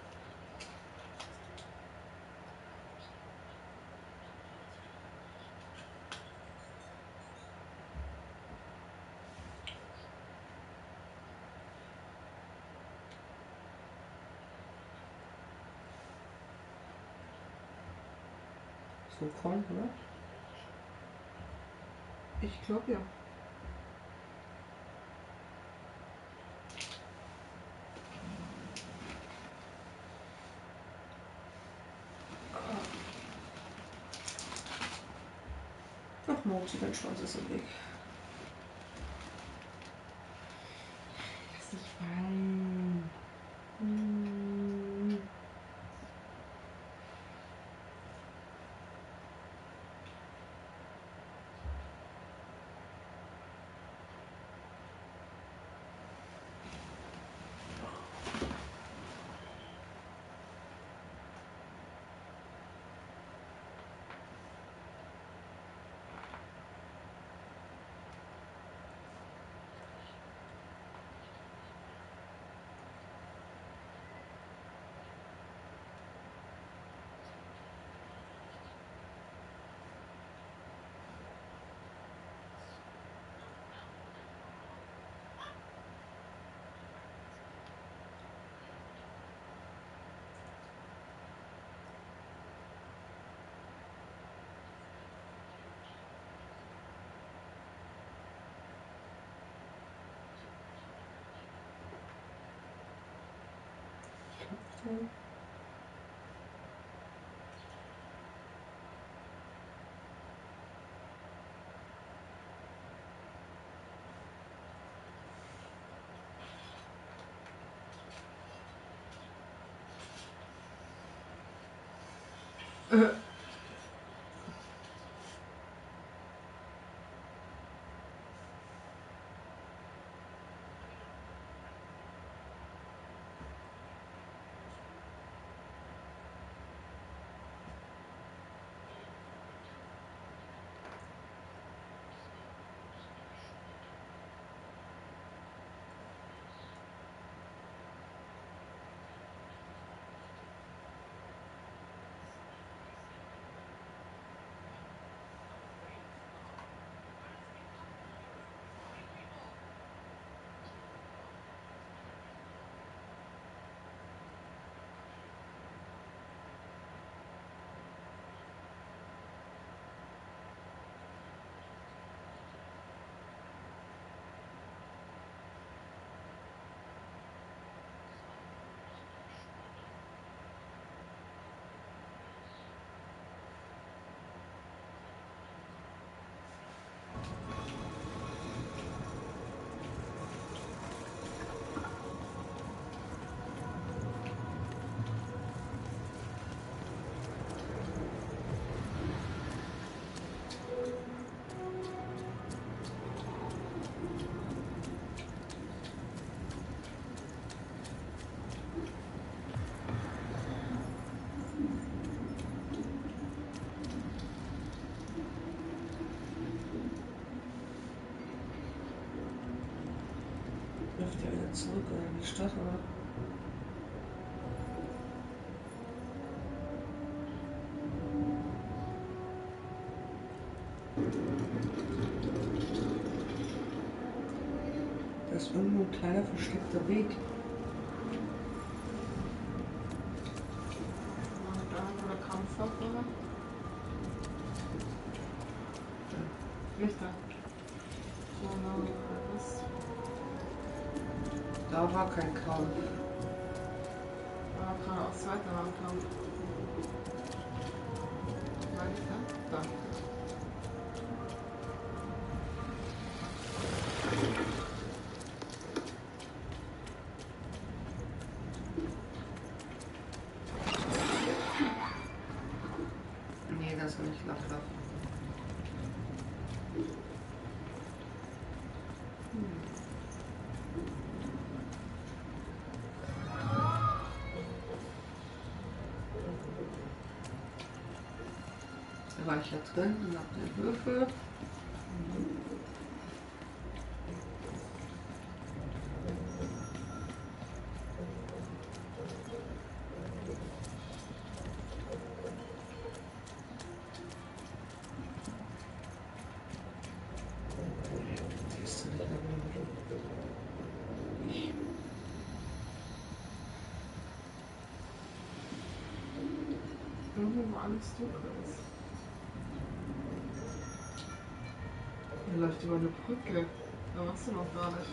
so kommt, oder? Ich glaube ja. Ach, Moti, dein Schwanz ist im Weg. Lass dich fallen. Läuft ja wieder zurück in die Stadt, oder? Da ist irgendwo ein kleiner versteckter Weg. Oder Kampfwaffe, oder? Lichter. Da war kein Kampf. Aber geradeaus weiter war ein Kampf. Da. Nee, das will ich lachen. Da war ich ja drin und hab den Würfel. Irgendwo alles dunkel ist. Er läuft über eine Brücke. Da machst du noch gar nicht.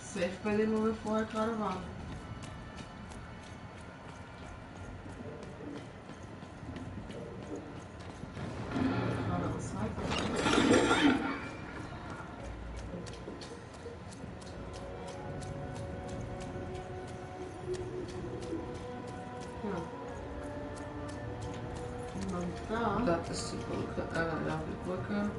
Safe bei dem, wo wir vorher gerade waren. Geradeaus weiter. Da ist die Brücke, ja, die Brücke.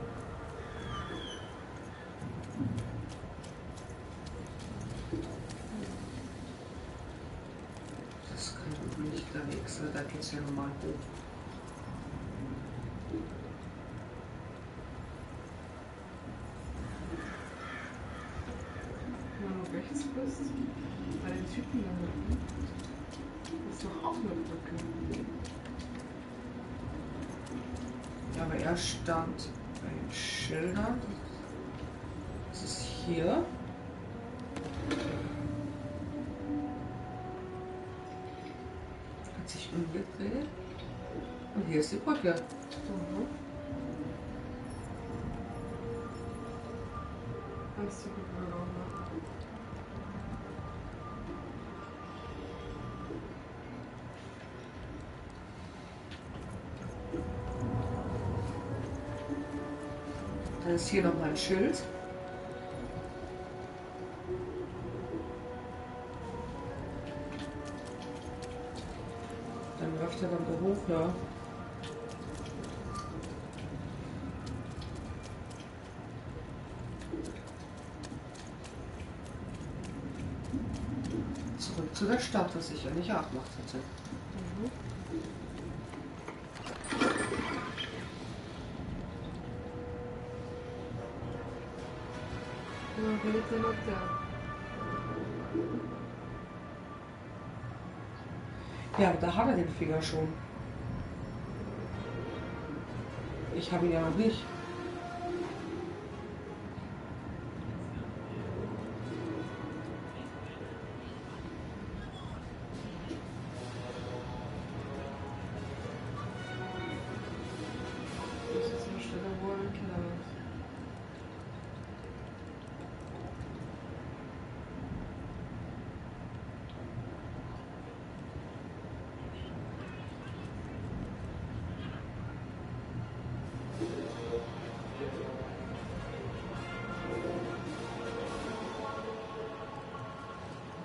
Das kann nicht der Weg sein, da geht's ja nochmal hoch. Wenn du rechts bist, bei den Typen da hinten, ist doch auch eine Brücke. Ja, aber er stand bei den Schildern. Das ist hier. Hat sich umgedreht. Und hier ist die Brücke. Da ist die Brücke gelaufen. Dann ist hier nochmal ein Schild. Dann läuft er dann da hoch, ja. Zurück zu der Stadt, was ich ja nicht abgemacht hätte. Mhm. Ja, wer ist denn noch da? Ja, da hat er den Finger schon. Ich habe ihn ja noch nicht. Das ist eine Stelle, wo er ein Keller ist.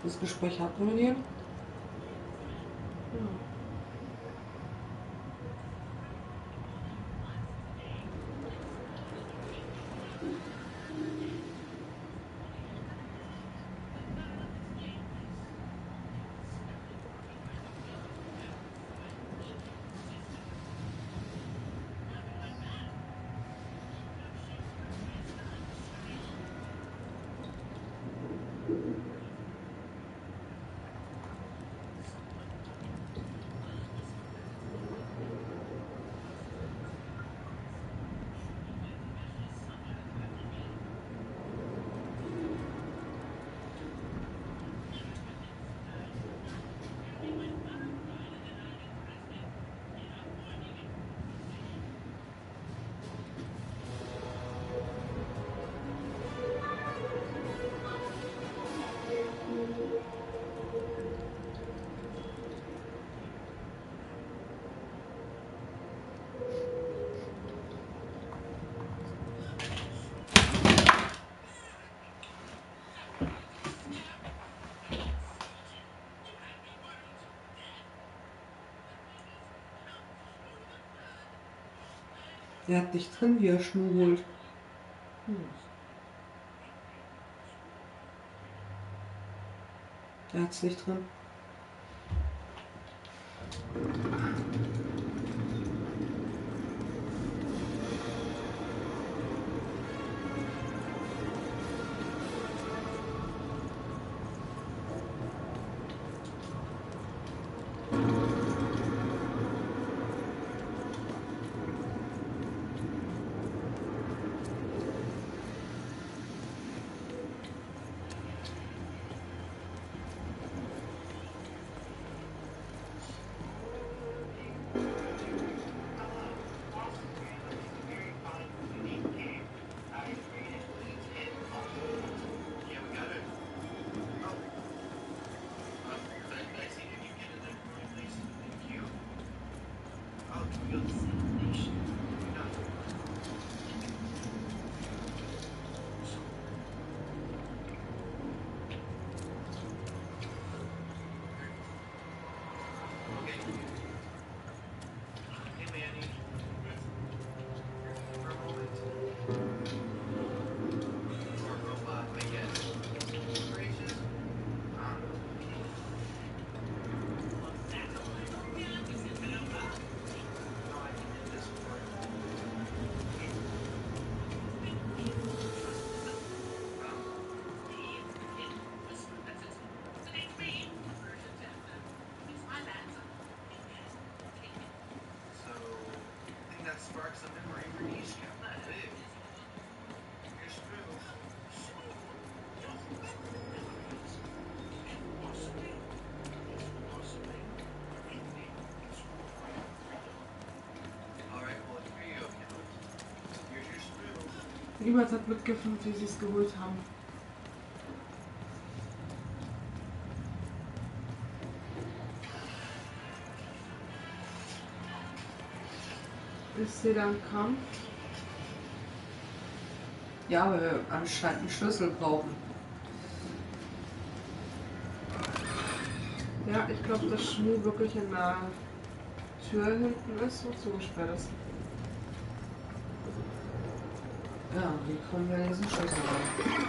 Das Gespräch abmoderieren. Ja. Er hat dich drin, wie er schmugelt. Er hat's nicht drin. Niemand hat mitgefilmt, wie sie es geholt haben. Ist sie dann Kampf? Ja, weil wir anscheinend einen Schlüssel brauchen. Ja, ich glaube, dass Schmu wirklich in der Tür hinten ist, wo zugesperrt ist. Ja, wie kommen wir in diesen Schlüssel rein?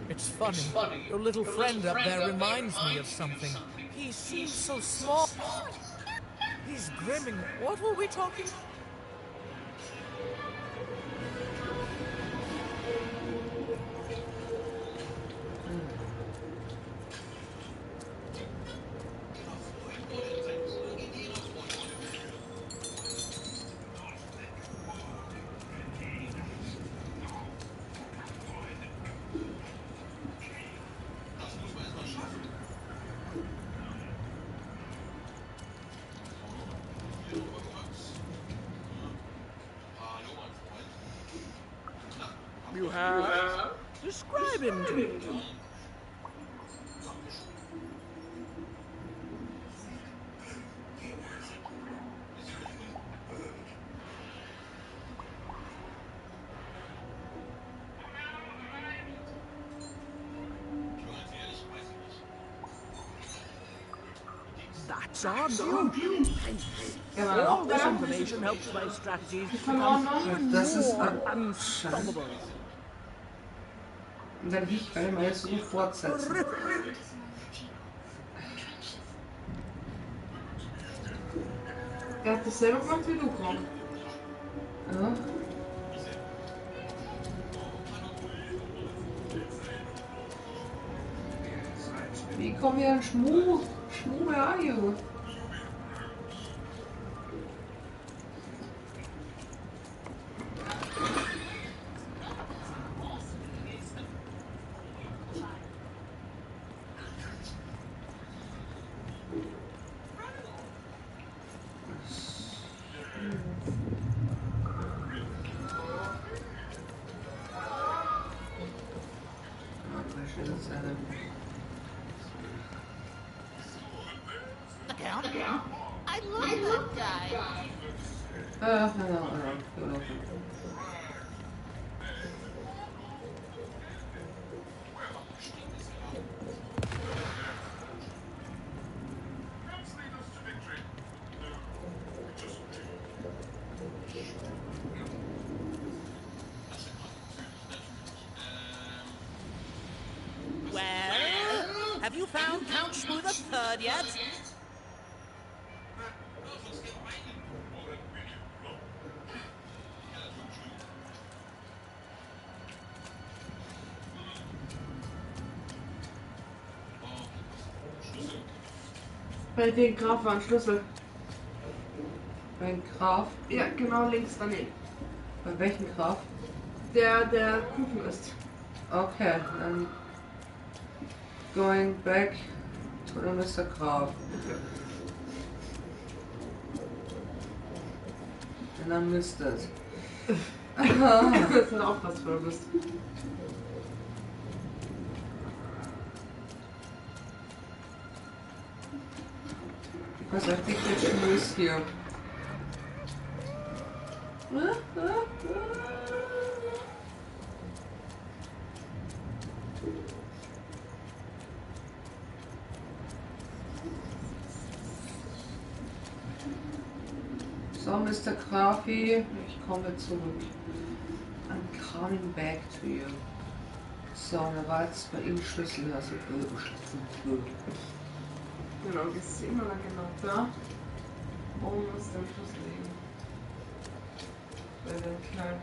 It's funny. Your little friend up there reminds me of something. He seems so small. He's grimming. What were we talking? You have? Describe him to me. That's our view. All this information helps my strategies become even more unstoppable. Und dann ich werde meine Suche fortsetzen. Er hat dasselbe gemacht wie du, Komm. Ja. Wie kommen wir an Schmu? Schmu, where are you? I love that guy. No. Well, have you found Count Shmoo the Third yet? Bei den Graf war ein Schlüssel. Beim Graf? Ja, genau links daneben. Bei welchem Graf? Der Kuchen ist. Okay, dann going back to the Mr. Graf. And I missed it. Das hat auch was für bist. Because I think that she is here. So, Mr. Grafi, ich komme zurück. I'm coming back to you. So, da war jetzt bei ihm Schlüssel, also Schlüssel. Genau, das ist immer lang genau da. Oben ist der Schlüssel liegen. Bei dem kleinen.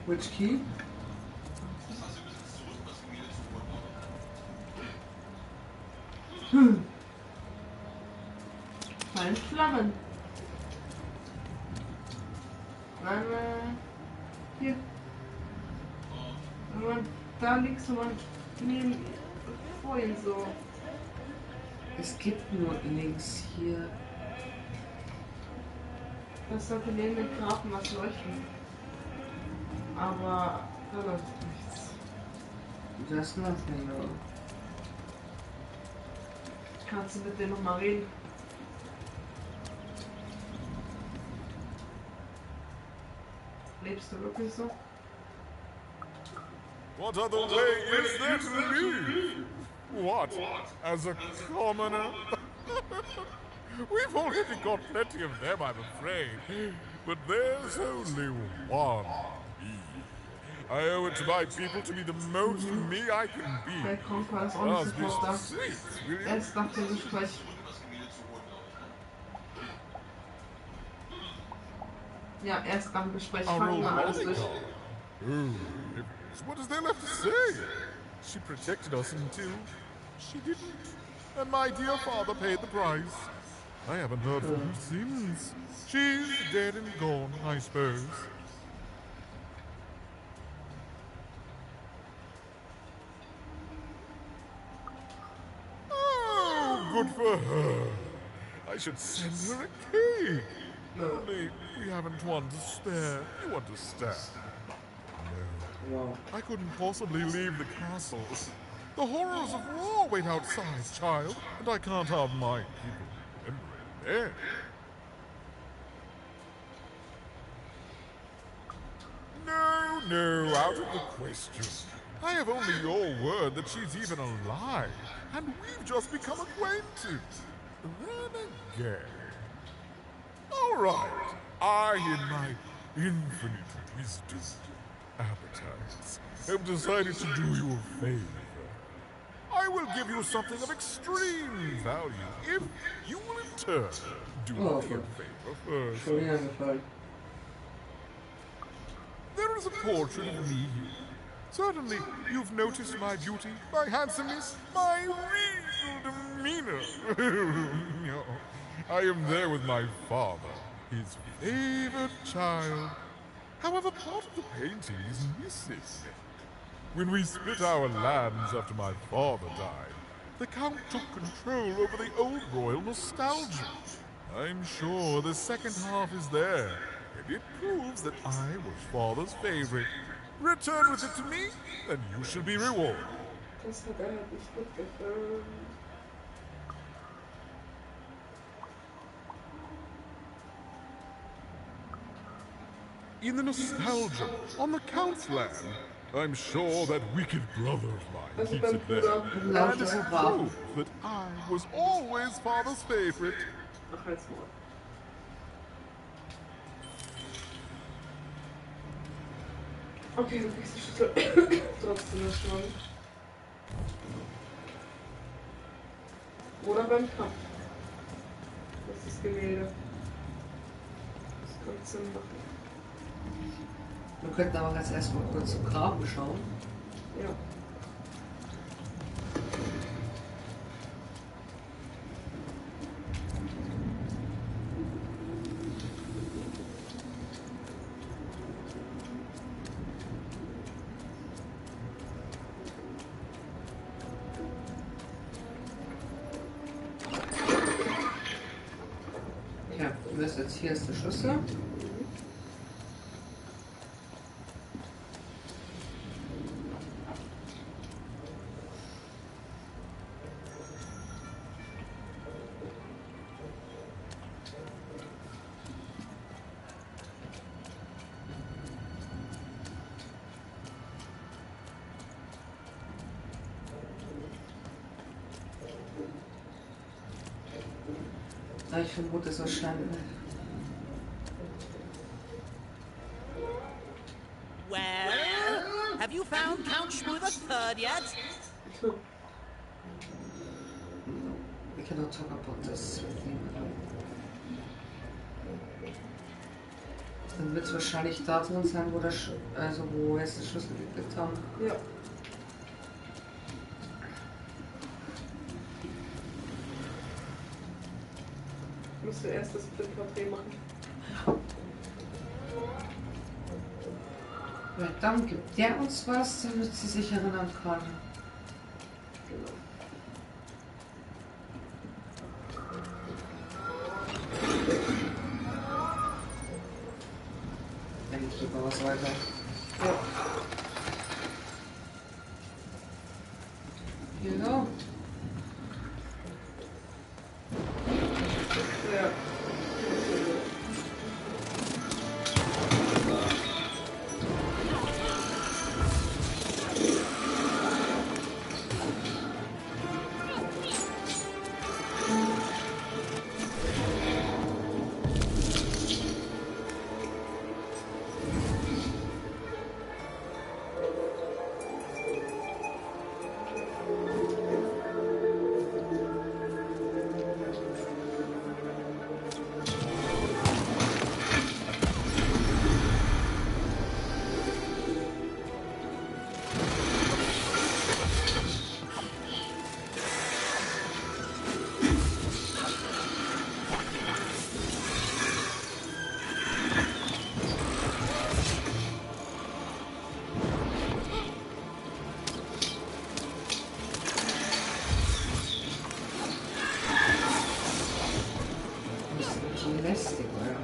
Which key? Kein Flammen. Nein, hier. Da liegst du mal neben vorhin so. Es gibt nur links hier. Das sollte neben den Grafen was leuchten. Aber da läuft nichts. There's nothing though. Kannst du mit denen nochmal reden? Lebst du wirklich so? What other way is there to live? What? As a commoner? We've already got plenty of them, I'm afraid. But there's only one me. I owe it to my people to be the most me I can be. Der Conquer ist auch nicht sofort da. Erst nach dem Gespräch. Ja, erst nach dem Gespräch fangen wir alles durch. Oh, heavens. What is there left to say? She protected us until she didn't. And my dear father paid the price. I haven't heard from her since. She's dead and gone, I suppose. Oh, good for her. I should send her a cake. Only we haven't one to spare. You understand? No. I couldn't possibly leave the castle. The horrors of war wait outside, child, and I can't have my people remembering them. No, out of the question. I have only your word that she's even alive, and we've just become acquainted. Then again. All right, I, in my infinite wisdom, appetites, have decided to do you a favor. I will give you something of extreme value if you will in turn do me a favor first. There is a portrait of me here. Certainly, you've noticed my beauty, my handsomeness, my regal demeanor. No, I am there with my father, his favored child. However, part of the painting is missing. When we split our lands after my father died, the Count took control over the old royal nostalgia. I'm sure the second half is there, and it proves that I was father's favorite. Return with it to me, and you shall be rewarded. Das hat nicht mitgefilmt. In the nostalgia, on the Count's land, I'm sure that wicked brother of mine keeps it there. And it proves that I was always father's favorite. Ach, halt's Maul. Okay, du kriegst die Schüssel trotzdem nicht schon. Oder beim Kampf. Das ist Gemälde. Das könnte Sinn machen. Wir könnten aber jetzt erstmal kurz zum Graben schauen. Ja. Ja, du wirst jetzt hier ist der Schlüssel. Ich vermute es wahrscheinlich. Well, have you found Count Shrew III yet? We cannot talk about this with him. Dann wird es wahrscheinlich da drin sein, wo wo wir jetzt den Schlüssel gekriegt haben. Ja. Müsste erst das Blindporträt machen. Ja, dann gibt der uns was, damit sie sich erinnern kann. Genau. Dann gebe ich was weiter. Ja. lästig, oder?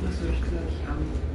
Was soll ich gleich haben?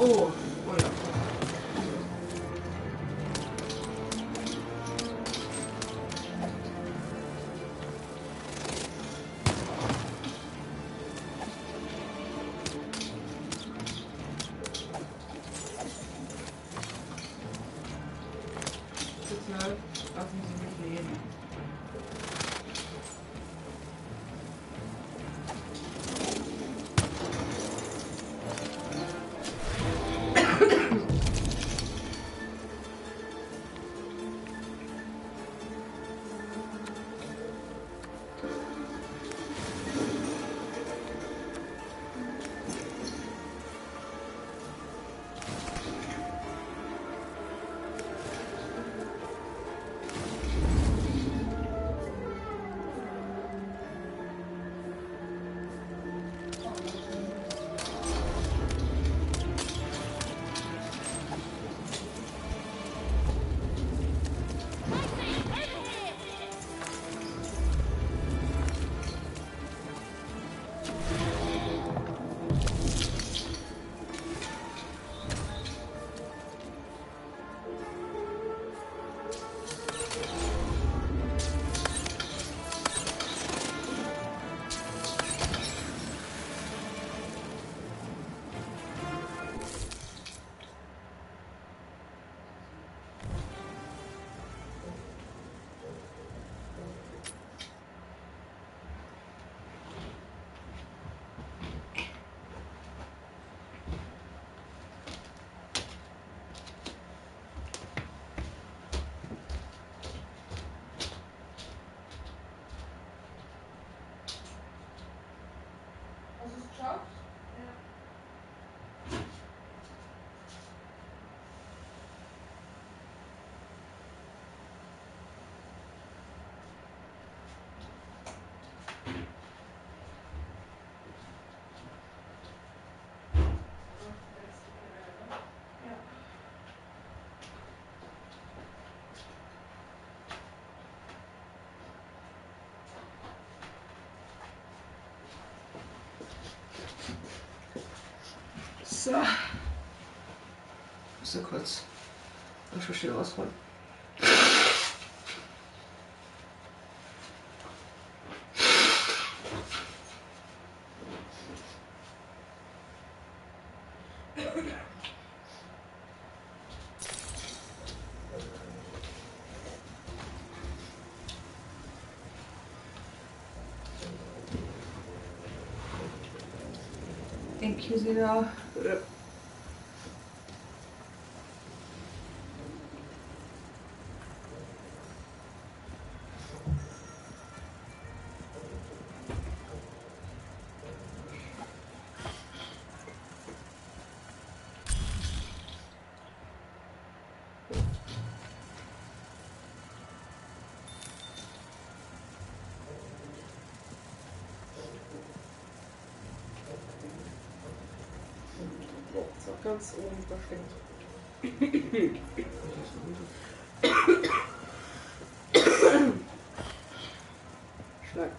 Oh, oh ja. Bitte lassen Sie mich leben. Hast du es geschafft? Ja. So. So kurz. Ich verstehe ausholen. Thank you, Zina. Ganz oben versteckt. Schlag.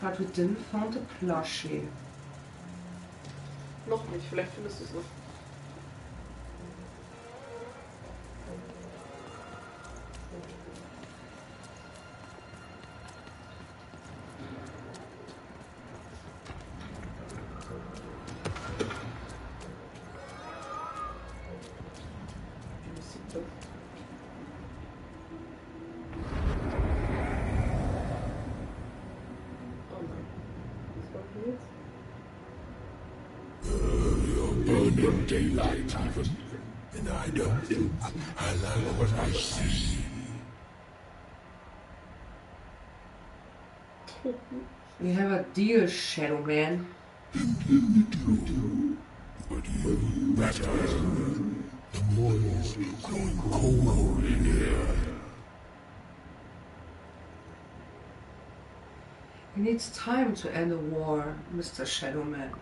But we didn't find a plushie. Noch nicht, vielleicht findest du es noch. Burning daylight even, and I don't think I like what I see. We have a deal, Shadow Man. But you better. The boys are growing cold in here. It needs time to end the war, Mr. Shadow Man.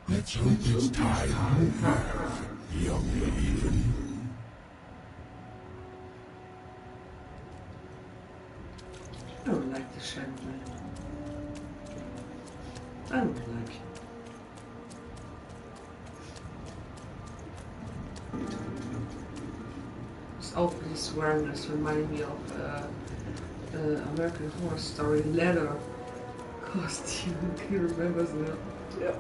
Let's hope it's time you have. young even. I don't like the shadow man. I don't like him. This openly swearing this reminded me of the American Horror Story leather costume. Can you remember that? Yeah.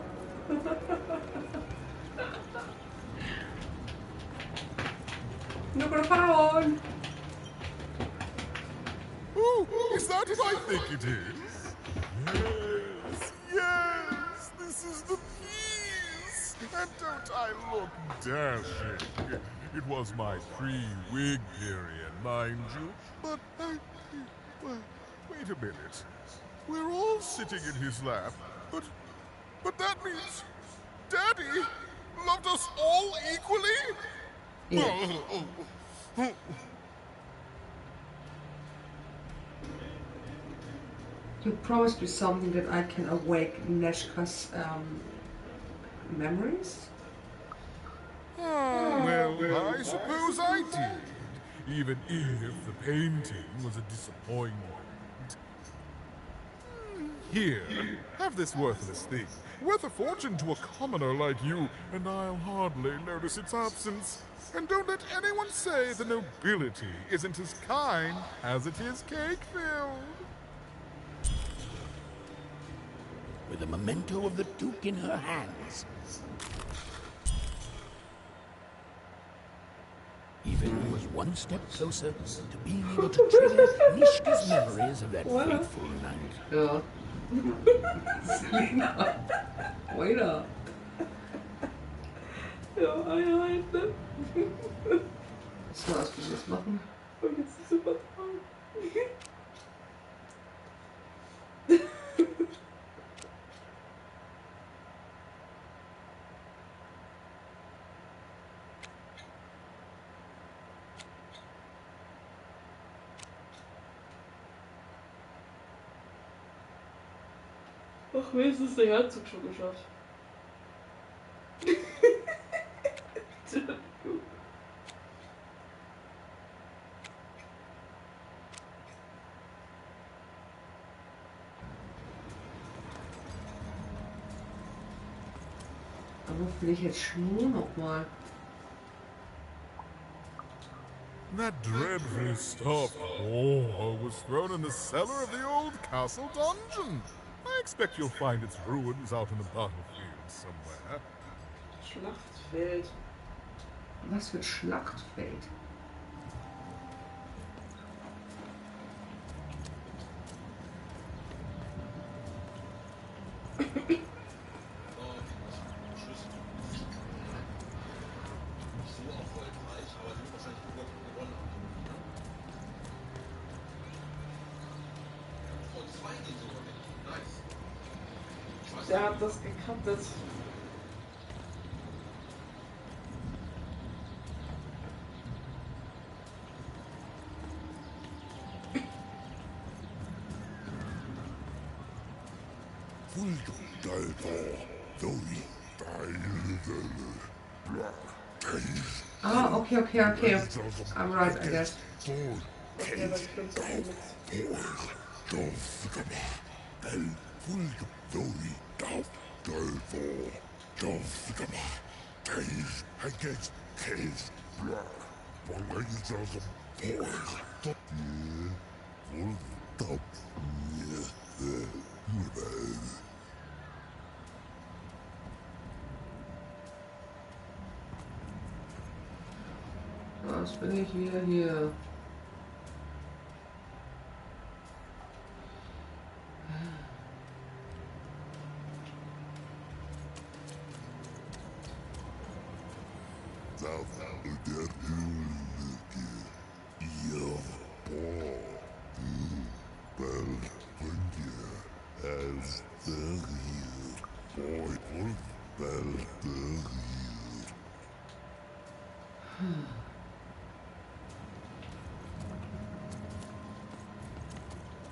Look at the phone! Oh, is that what I think it is? Yes, yes, this is the piece! And don't I look dashing? It was my pre-wig period, mind you. But well, wait a minute. We're all sitting in his lap, but that means Daddy loved us all equally? Yeah. You promised me something that I can awake Neshka's memories? Well, I suppose I did, even if the painting was a disappointment. Here, have this worthless thing, worth a fortune to a commoner like you, and I'll hardly notice its absence. And don't let anyone say the nobility isn't as kind as it is cake-filled. With a memento of the Duke in her hands. Even was one step closer to being able to trigger Nishka's memories of that fateful night. Ja. Selina. Wait up. Ja, Einheit, ne? So, was wir jetzt machen. Und jetzt ist super dran. Ach, wenigstens der Herzog schon geschafft. Aber will ich jetzt Schnur nochmal? That dreadful stuffed horror was thrown in the cellar of the old castle dungeon. I expect you'll find its ruins out in the battlefield somewhere. Schlachtfeld. Was für Schlachtfeld? Der hat das gekattet. Ah, okay. I'm right, I guess. Okay, das stimmt Was bin ich wieder hier?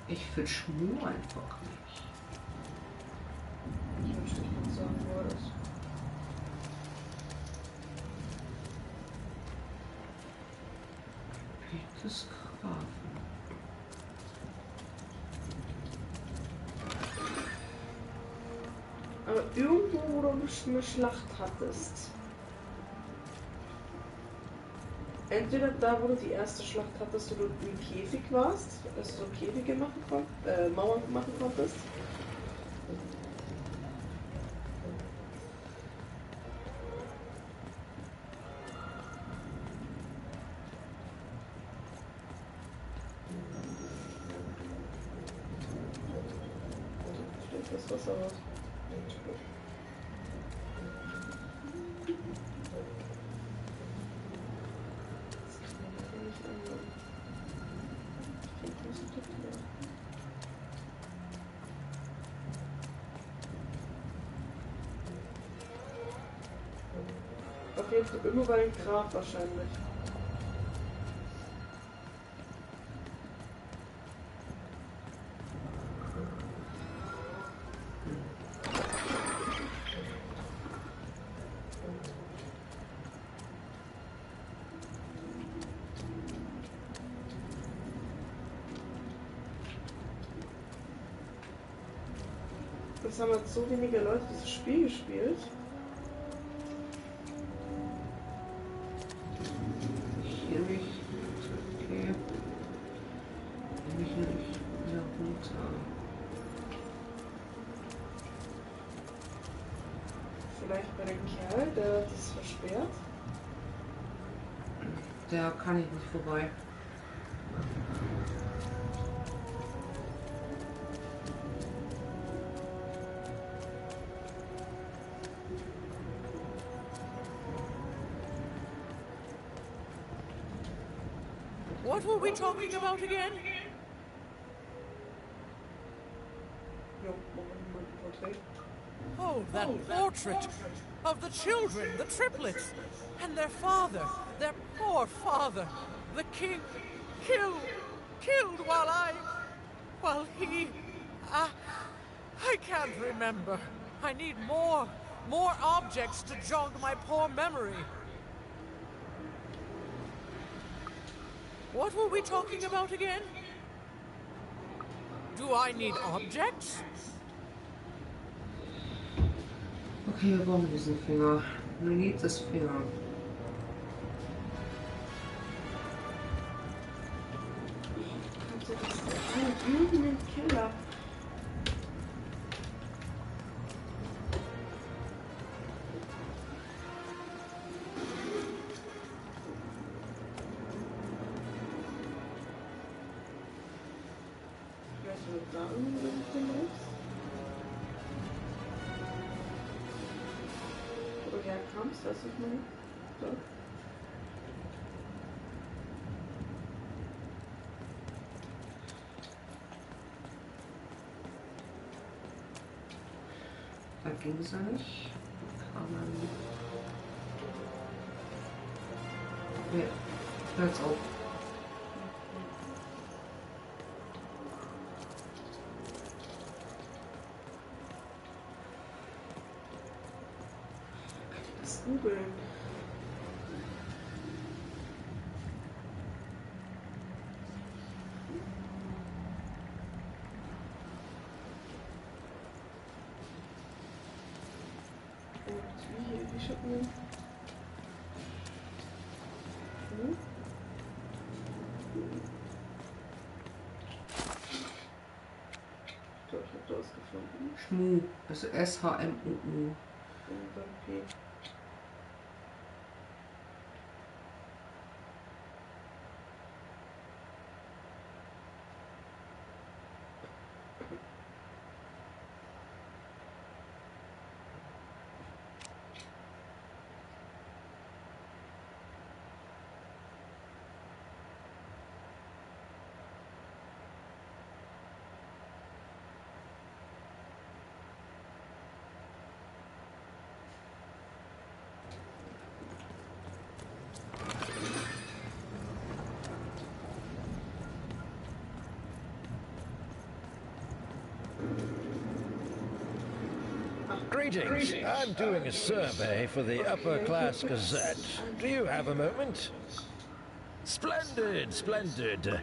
Ich finde Schnur einfach nicht. Ich möchte nicht sagen, wo das. fürs Grafen. Aber irgendwo, wo du eine Schlacht hattest. Entweder da, wo du die erste Schlacht hattest, wo du im Käfig warst, dass du so Käfige Mauern machen konntest. Das Wasser raus. Okay, irgendwo bei dem Grab wahrscheinlich. Jetzt haben jetzt so wenige Leute dieses Spiel gespielt. Hier nicht. Okay. Nämlich nicht wieder runter. Vielleicht bei dem Kerl, der das versperrt. Der kann ich nicht vorbei. What were we talking about again? Oh, that portrait of the children, the triplets, and their father, their poor father, the king, killed while he, I can't remember. I need more objects to jog my poor memory. What were we talking about again? Do I need objects? Okay, wir brauchen diesen Finger. We need this Finger. Irgendein Keller. Da irgendwo ist. Wo du herkamst, weiß ich nicht. So. Da ging es ja nicht. Kann man. Ja, hört's auf. Googeln. Wie schaut man? So, ich hab das gefunden. Schmu, also S-H-M-U-U. Und dann P. Greetings. I'm doing a survey for the Upper Class Gazette. Do you have a moment? Splendid, splendid.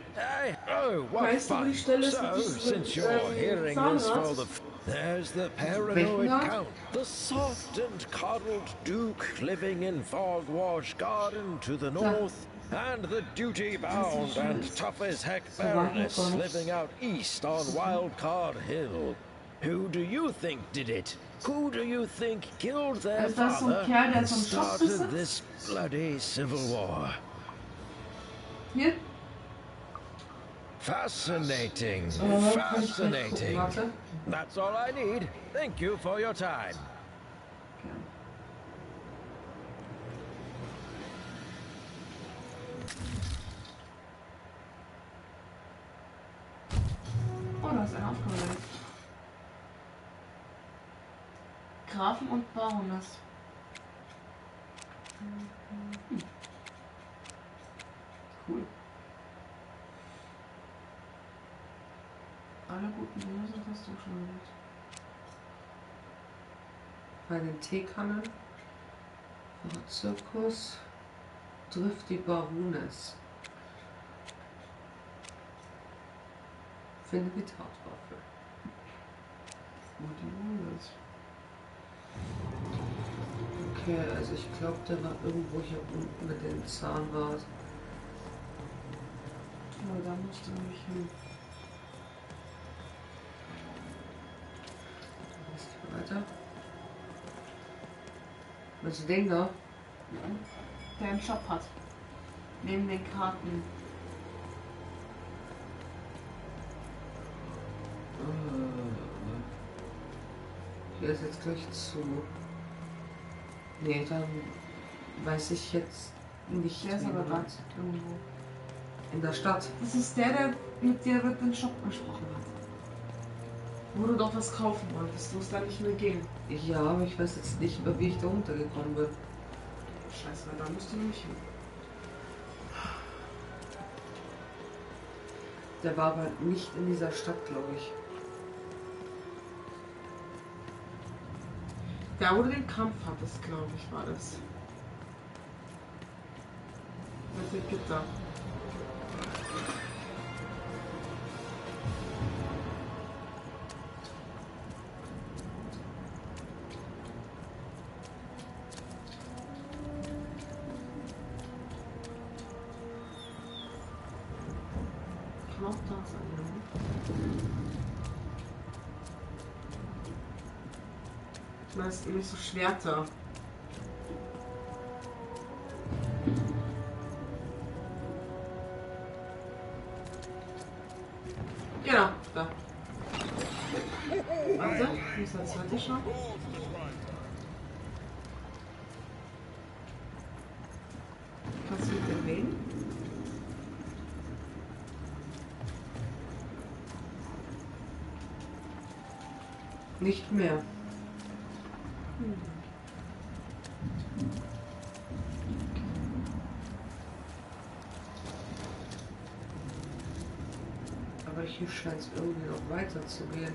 Oh, what Weißt du, wo die fun. Stelle ist, So, mit diesem, since you're hearing this Zahnrad? for the... There's the paranoid count. The soft and coddled duke living in Fogwash Garden to the north. And the duty-bound and tough-as-heck Baroness living out east on Wildcard Hill. Who do you think did it? Who do you think killed their father and started this bloody civil war? Hier? Fascinating. Fascinating. That's all I need. Thank you for your time. Oh, da ist eine Aufgabe. Grafen und Baroness. Cool. Alle guten Dinge sind fast so schon erledigt. Bei den Teekannen. Zirkus. Trifft die Baroness. Finde die Tatwaffe. Wo die Baroness? Okay, also ich glaube, der war irgendwo hier unten mit dem Zahnrad. Ja, da musst du nämlich hin. Weiter. Was ist den da? Der einen Shop hat. Neben den Karten. Hier ist jetzt gleich zu. Nee, dann weiß ich jetzt nicht. Der ist aber da irgendwo. In der Stadt. Das ist der mit dir den Shop gesprochen hat. Wo du doch was kaufen wolltest. Du musst da nicht mehr gehen. Ja, aber ich weiß jetzt nicht mehr, wie ich da runtergekommen bin. Scheiße, da musst du nämlich hin. Der war aber nicht in dieser Stadt, glaube ich. Da, wo du den Kampf hattest, glaube ich, war das. Mit dem Gitter. Kann auch da sein, ne? Das ist nämlich so Schwerter. Genau, da. Warte, ich muss als zweite schauen. Kannst du mit dem reden? Nicht mehr. Aber hier scheint es irgendwie noch weiter zu gehen.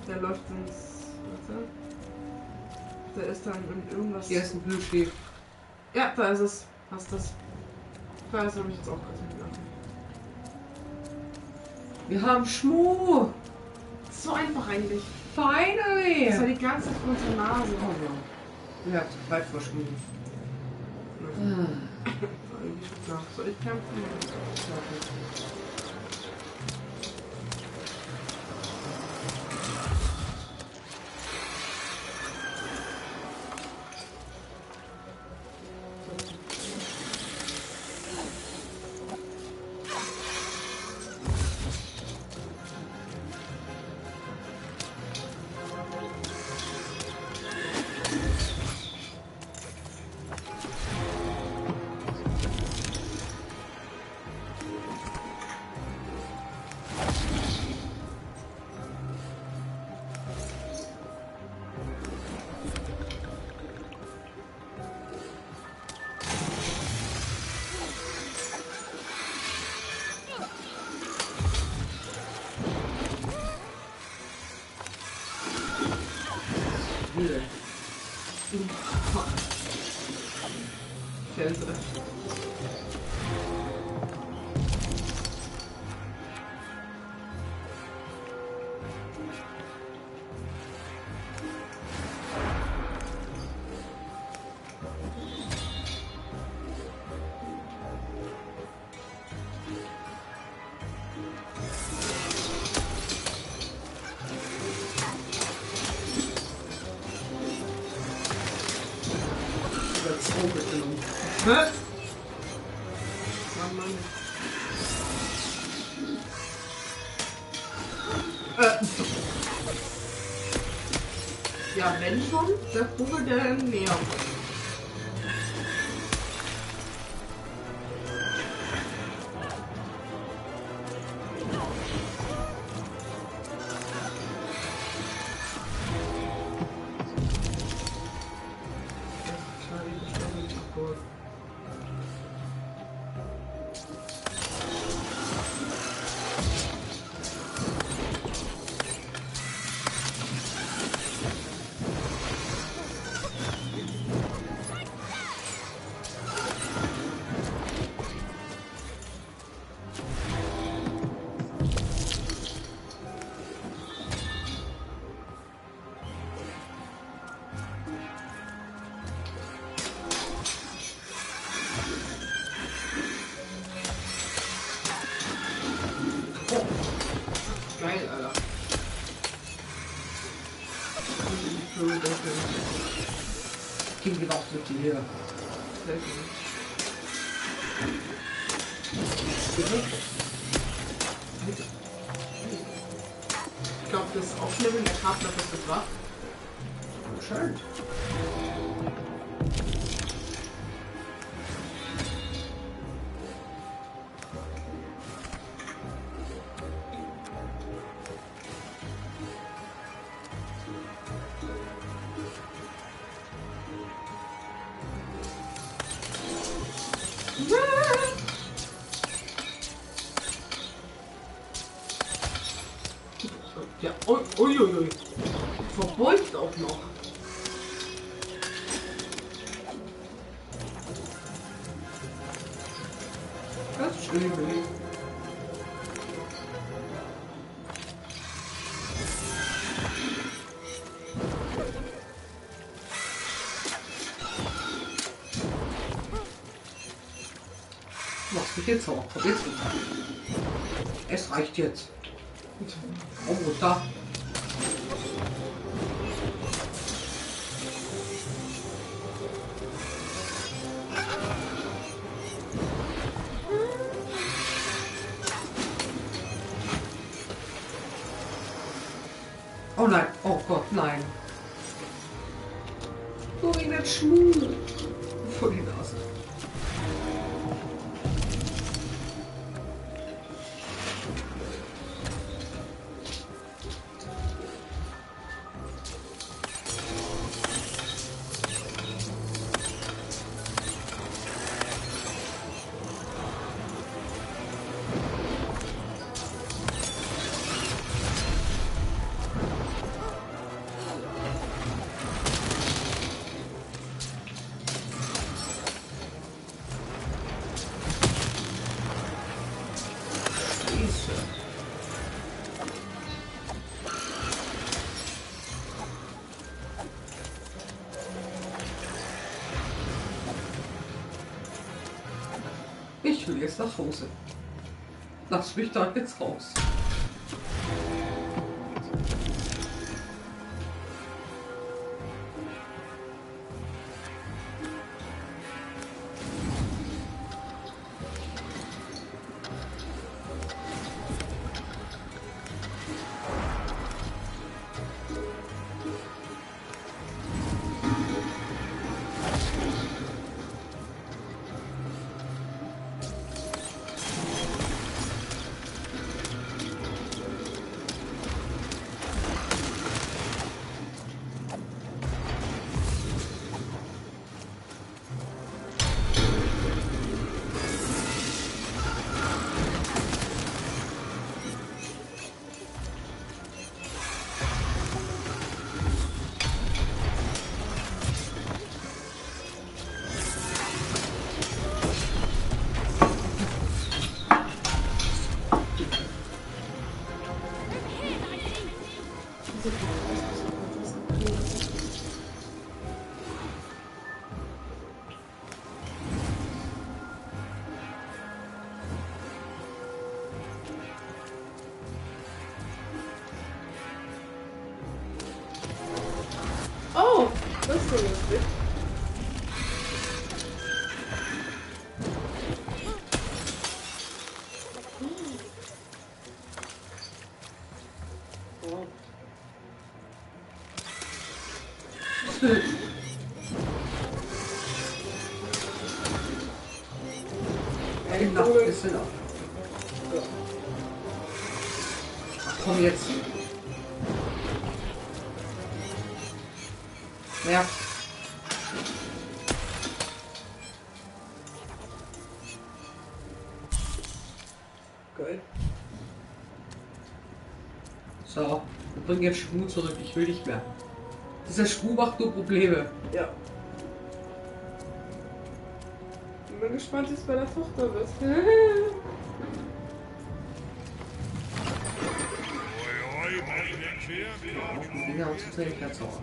Der läuft ins. Warte. Der ist dann in irgendwas. Hier ist ein Plüschi. Ja, da ist es. Hast das. Da ist nämlich jetzt auch kurz mitgelaufen. Wir haben Schmuh! So einfach eigentlich. Finally! Das war die ganze Zeit vor unserer Nase. Oh ja. Ihr habt weit verschwunden. Soll ich kämpfen? Kälte. Hä? Mann, Mann. Ja, wenn schon, der Vogel, der im Meer. Geil, Alter. Ging genau mit dir. Sehr gut. Ich glaube, das Aufschnibbeln der Karte, das ist das war. Schön. Ja, uiuiui. Verbeugt auch noch. Das ist schön. Was wird jetzt auch? Jetzt es reicht jetzt. Oh, da. Oh nein, oh Gott, nein. So wie ein Schmuh vor die Nase. Ich will jetzt nach Hause. Lass mich da jetzt raus. Oh, das ist so lustig. Oh. Genau, ist genau. Komm jetzt. Ja. Geil. So, wir bringen jetzt Schmu zurück. Ich will nicht mehr. Dieser Schmu macht nur Probleme. Ja. Bin gespannt, wie es bei der Tochter wird. Die Dinger haben tatsächlich ganz sauer.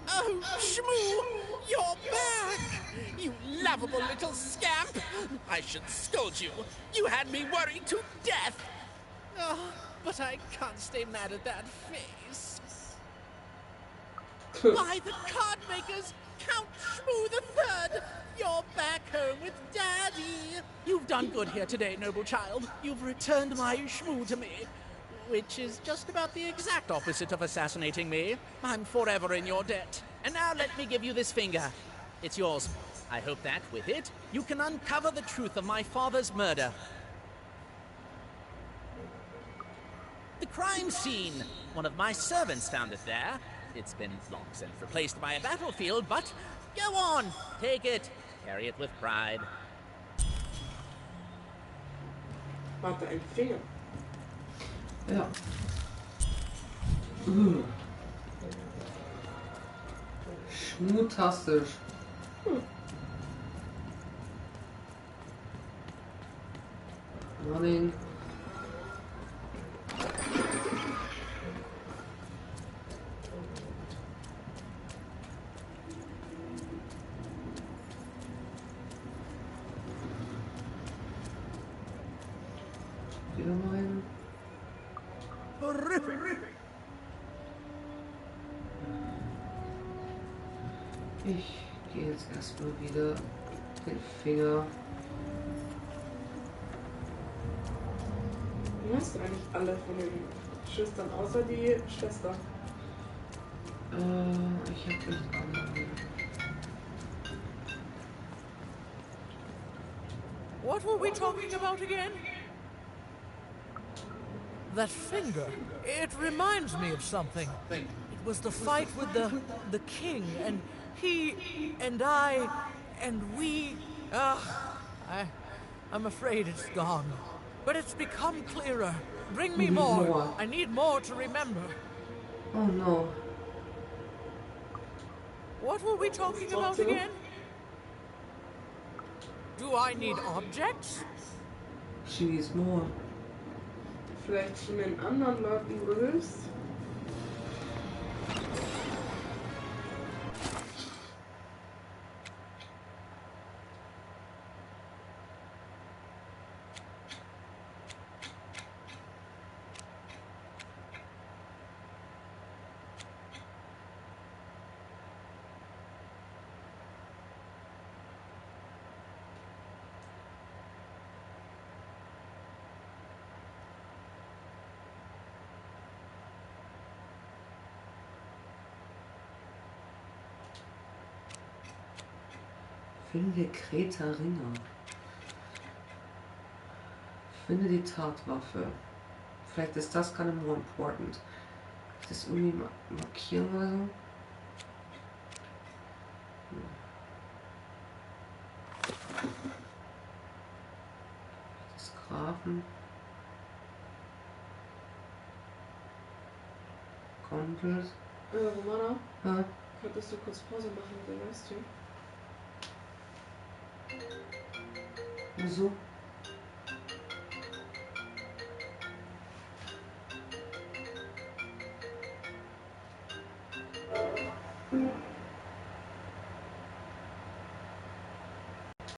Oh, Shmoo! You're back! You lovable little scamp! I should scold you. You had me worried to death! Oh, but I can't stay mad at that face. Why, the card makers! Count Shmoo the Third! You're back home with Daddy! You've done good here today, noble child. You've returned my Shmoo to me. Which is just about the exact opposite of assassinating me. I'm forever in your debt. And now let me give you this finger. It's yours. I hope that, with it, you can uncover the truth of my father's murder. The crime scene. One of my servants found it there. It's been long since replaced by a battlefield, but go on. Take it. Carry it with pride. Warte, ein Finger. Ja. Schmutastisch. Running. Wieder mal hin. Ich gehe jetzt erstmal wieder den Finger. Wie hast du eigentlich alle von den Schüchtern, außer die Schwester? Ich hab nicht alle. What were we talking about again? That finger. It reminds me of something. It was the fight with the king, and he and I and we. I'm afraid it's gone. But it's become clearer. Bring me more. I need more to remember. Oh no. What were we talking about again? Do I need objects? She needs more. Vielleicht von den anderen Leuten gelöst? Finde Kreta Ringer. Finde die Tatwaffe. Vielleicht ist das kind of more important. Das irgendwie markieren oder so. Das Grafen. Kontels. Romana? Ja? Könntest du kurz Pause machen mit dem Livestream? Wieso?